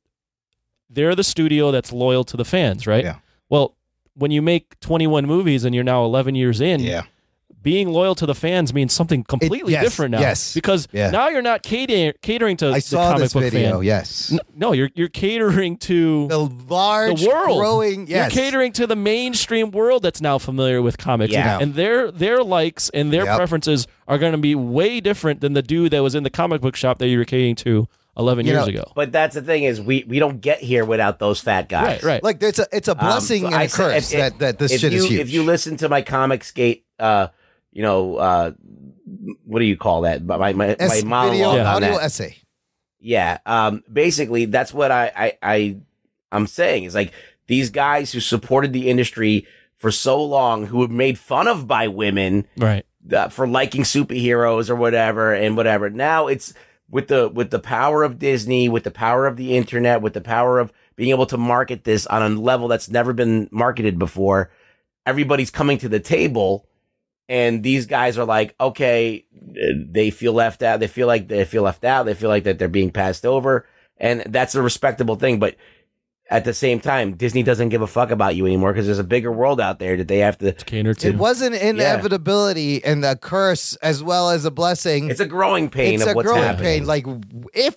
they're the studio that's loyal to the fans, right? Yeah. Well, when you make 21 movies and you're now 11 years in, being loyal to the fans means something completely different now. Yes, because now you're not catering to the comic book fan. Yes, no, you're catering to the large, the world. Growing. Yes, you're catering to the mainstream world that's now familiar with comics. Yeah. And their likes and their preferences are going to be way different than the dude that was in the comic book shop that you were catering to 11 years ago. But that's the thing is we don't get here without those fat guys. Right. Like it's a blessing and a curse that this shit is huge. If you listen to my Comicsgate what do you call that? My video monologue on audio that. essay. Yeah. Basically, that's what I'm saying. Is like these guys who supported the industry for so long, who were made fun of by women, right, for liking superheroes or whatever. Now it's with the power of Disney, with the power of the internet, with the power of being able to market this on a level that's never been marketed before. Everybody's coming to the table, and these guys are like, okay, they feel left out. They feel like left out. They feel like that they're being passed over, and that's a respectable thing. But at the same time, Disney doesn't give a fuck about you anymore because there's a bigger world out there that they have to cater to. It was an inevitability and a curse as well as a blessing. It's a growing pain It's of a what's growing happening. pain. Like if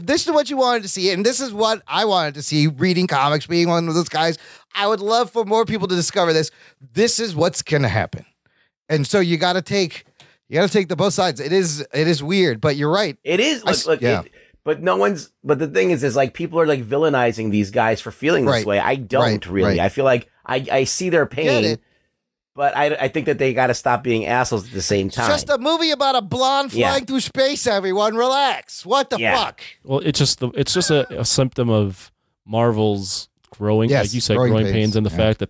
this is what you wanted to see, and this is what I wanted to see, reading comics, being one of those guys, I would love for more people to discover this. This is what's gonna happen, and so you got to take the both sides. It is weird, but you're right. It is. Look, but the thing is like people are like villainizing these guys for feeling this way. I don't really. I feel like I see their pain, but I think that they got to stop being assholes at the same time. It's just a movie about a blonde flying through space. Everyone, relax. What the fuck? Well, it's just a symptom of Marvel's growing, like you said, growing pains, and the fact that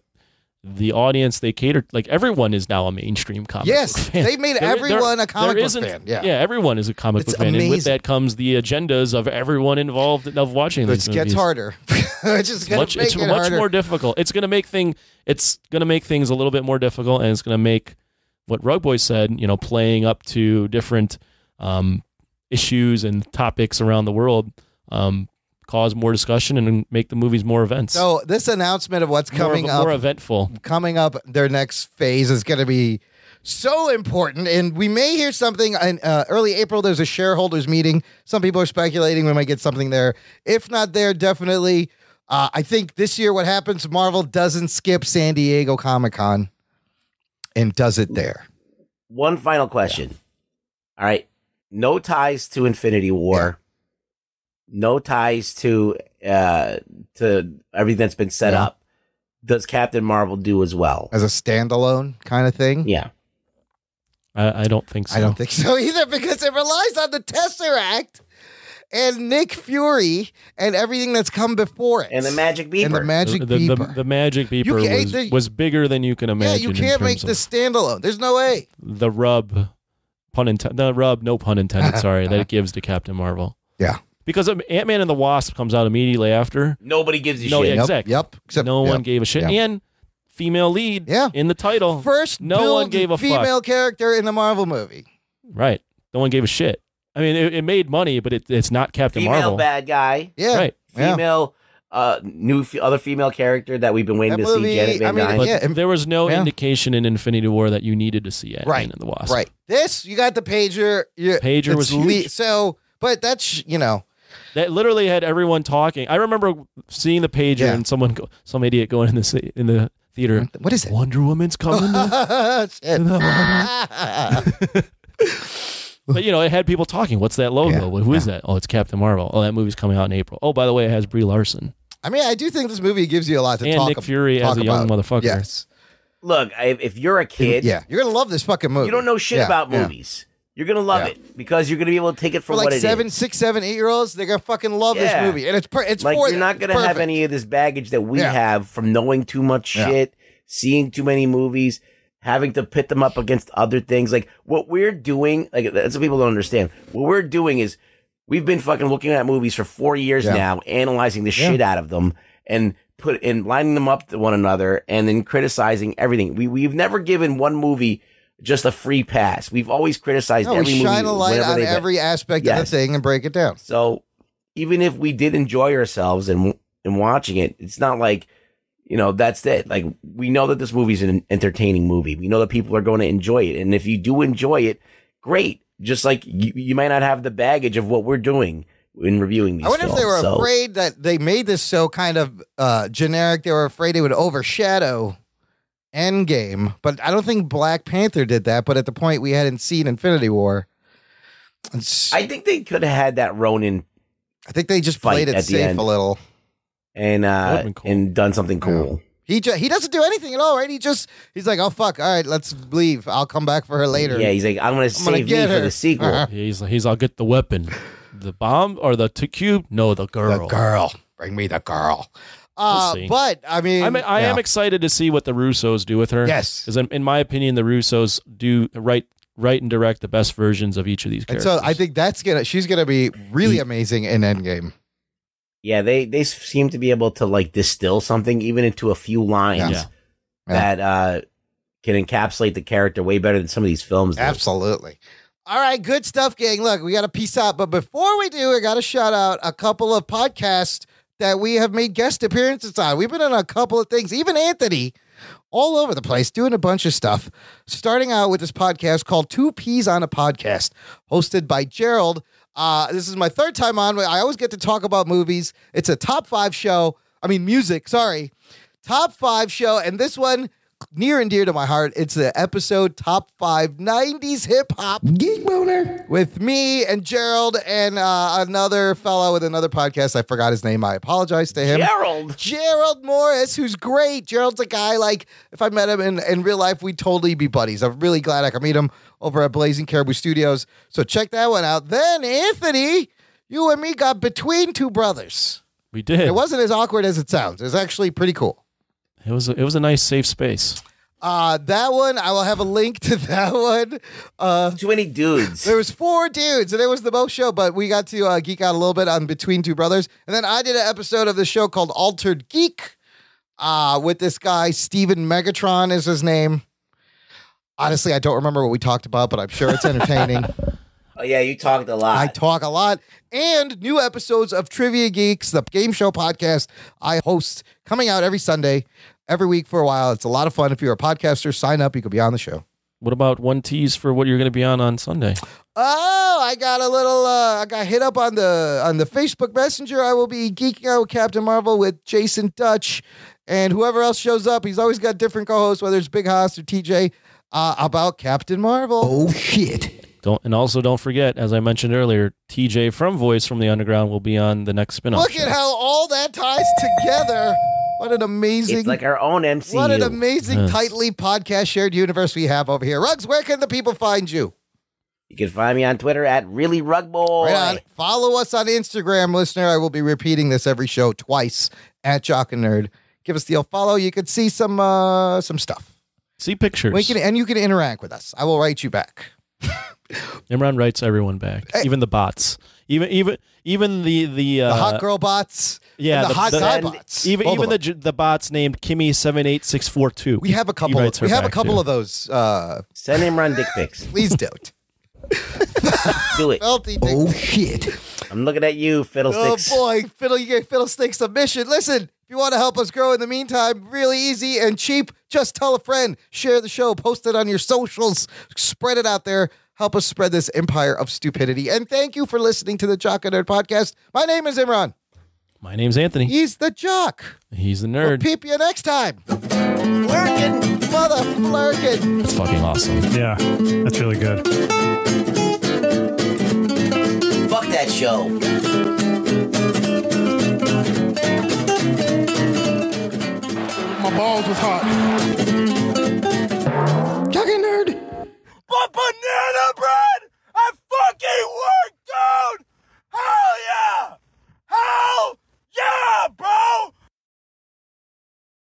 the audience they cater, like everyone is now a mainstream comic book fan. They made everyone a comic book fan. Yeah, everyone is a comic book fan, and with that comes the agendas of everyone involved of watching these movies. It gets harder. It's much more difficult. It's going to make things a little bit more difficult, and it's going to make what Rug Boy said, playing up to different issues and topics around the world, cause more discussion and make the movies more events. So this announcement of what's coming up, more eventful, coming up, their next phase is going to be so important, and we may hear something in early April. There's a shareholders meeting. Some people are speculating we might get something there. If not there, definitely. I think this year what happens, Marvel doesn't skip San Diego Comic-Con and does it there. One final question. All right. No ties to Infinity War. No ties to everything that's been set up. Does Captain Marvel do as well? As a standalone kind of thing? Yeah. I don't think so. I don't think so either, because it relies on the Tesseract and Nick Fury and everything that's come before it. And the Magic Beeper. And the Magic Beeper. The Magic Beeper was bigger than you can imagine. Yeah, you can't make this standalone. There's no way. The rub, no pun intended, sorry, that it gives to Captain Marvel. Yeah. Because Ant-Man and the Wasp comes out immediately after. Nobody gives a shit. Exactly. Yep. Except no one gave a shit. And female lead in the title. First no one gave a female character in the Marvel movie. Right. No one gave a shit. I mean, it made money, but it's not Captain Marvel. Marvel. Bad guy. Yeah. Right. Female, other female character that we've been waiting to see. Janet Van Dyne. But there was no indication in Infinity War that you needed to see Ant-Man and the Wasp. Right. This, you got the pager. Pager was huge. But that's, That literally had everyone talking. I remember seeing the pager and some idiot going in the theater. What is it? Wonder Woman's coming. But it had people talking. What's that logo? Who is that? Oh, it's Captain Marvel. Oh, that movie's coming out in April. Oh, by the way, it has Brie Larson. I mean, I do think this movie gives you a lot to talk about. And Nick Fury as a young motherfucker. Yes. Look, if you're a kid, you're gonna love this fucking movie. You don't know shit about movies. You're gonna love it because you're gonna be able to take it for what it is. 6, 7, 8-year-olds, they're gonna fucking love this movie, and it's like for you're not gonna have any of this baggage that we have from knowing too much shit, seeing too many movies, having to pit them up against other things. Like what we're doing, like that's what people don't understand. What we're doing is we've been fucking looking at movies for 4 years now, analyzing the shit out of them, and lining them up to one another, and then criticizing everything. We've never given one movie just a free pass. We've always criticized every movie. We shine a light on every aspect of the thing and break it down. So even if we did enjoy ourselves in watching it, it's not like, that's it. Like, we know that this movie's an entertaining movie. We know that people are going to enjoy it. And if you do enjoy it, great. Just like you might not have the baggage of what we're doing in reviewing these I wonder films. if they were afraid that they made this so kind of generic. They were afraid it would overshadow Endgame, but I don't think Black Panther did that. But at the point we hadn't seen Infinity War, I think they could have had that Ronin. I think they just played it safe a little, and done something cool. He doesn't do anything at all, right? He's like, oh fuck, all right, let's leave. I'll come back for her later. Yeah, he's like, I'm gonna save me for the sequel. Yeah, he's I'll get the weapon, the bomb or the cube. No, the girl. The girl. Bring me the girl. We'll see. But I mean, I am excited to see what the Russos do with her. Yes, because in my opinion, the Russos do write and direct the best versions of each of these characters. And so I think she's gonna be really amazing in Endgame. Yeah, they seem to be able to like distill something even into a few lines that can encapsulate the character way better than some of these films do. Absolutely. All right, good stuff, gang. Look, we got to peace out. But before we do, I got to shout out a couple of podcasts that we have made guest appearances on. We've been on a couple of things. Even Anthony, all over the place, doing a bunch of stuff. Starting out with this podcast called Two Peas on a Podcast, hosted by Gerald. This is my third time on. I always get to talk about movies. It's a top 5 show. I mean, music, sorry. Top 5 show. And this one, near and dear to my heart, it's the episode Top 5 90s Hip Hop Geek Boner with me and Gerald and another fellow with another podcast. I forgot his name. I apologize to him. Gerald Morris, who's great. Gerald's a guy, like, if I met him in real life, we'd totally be buddies. I'm really glad I could meet him over at Blazing Caribou Studios. So check that one out. Then, Anthony, you and me got Between Two Brothers. We did. It wasn't as awkward as it sounds. It was actually pretty cool. It was a nice safe space. That one, I will have a link to that one. Too many dudes. There was 4 dudes, and it was the most show, but we got to geek out a little bit on Between Two Brothers. And then I did an episode of the show called Altered Geek with this guy, Steven Megatron is his name. Honestly, I don't remember what we talked about, but I'm sure it's entertaining. Oh, yeah, you talked a lot. I talk a lot. And new episodes of Trivia Geeks, the game show podcast I host, coming out every Sunday, every week for a while. It's a lot of fun. If you're a podcaster, sign up. You could be on the show. What about one tease for what you're going to be on Sunday? Oh, I got a little, I got hit up on the Facebook Messenger. I will be geeking out with Captain Marvel with Jason Dutch and whoever else shows up. He's always got different co-hosts, whether it's Big Haas or TJ, about Captain Marvel. Oh, shit. Don't forget, as I mentioned earlier, TJ from Voice from the Underground will be on the next spinoff. Look at how all that ties together. What an amazing... It's like our own MCU. What an amazing, tightly podcast shared universe we have over here. Ruggs, where can the people find you? You can find me on Twitter at ReallyRugBoy. Right on. Follow us on Instagram, listener. I will be repeating this every show twice at Jock and Nerd. Give us the old follow. You can see some stuff. See pictures. And you can interact with us. I will write you back. Imran writes everyone back, even the bots, even the hot girl bots, yeah, the hot guy bots, even the bots named Kimmy78642. We have a couple. We have a couple of those. Send Imran dick pics. Please don't. Do it. Oh shit! I'm looking at you, Fiddlesticks. Oh boy, you get Fiddlesticks submission. Listen, if you want to help us grow in the meantime, really easy and cheap, just tell a friend, share the show, post it on your socials, spread it out there. Help us spread this empire of stupidity. And thank you for listening to the Jock and Nerd podcast. My name is Imran. My name's Anthony. He's the Jock. He's the Nerd. We'll peep you next time. Flirkin', mother flirkin'. That's fucking awesome. Yeah, that's really good. Fuck that show. My balls was hot.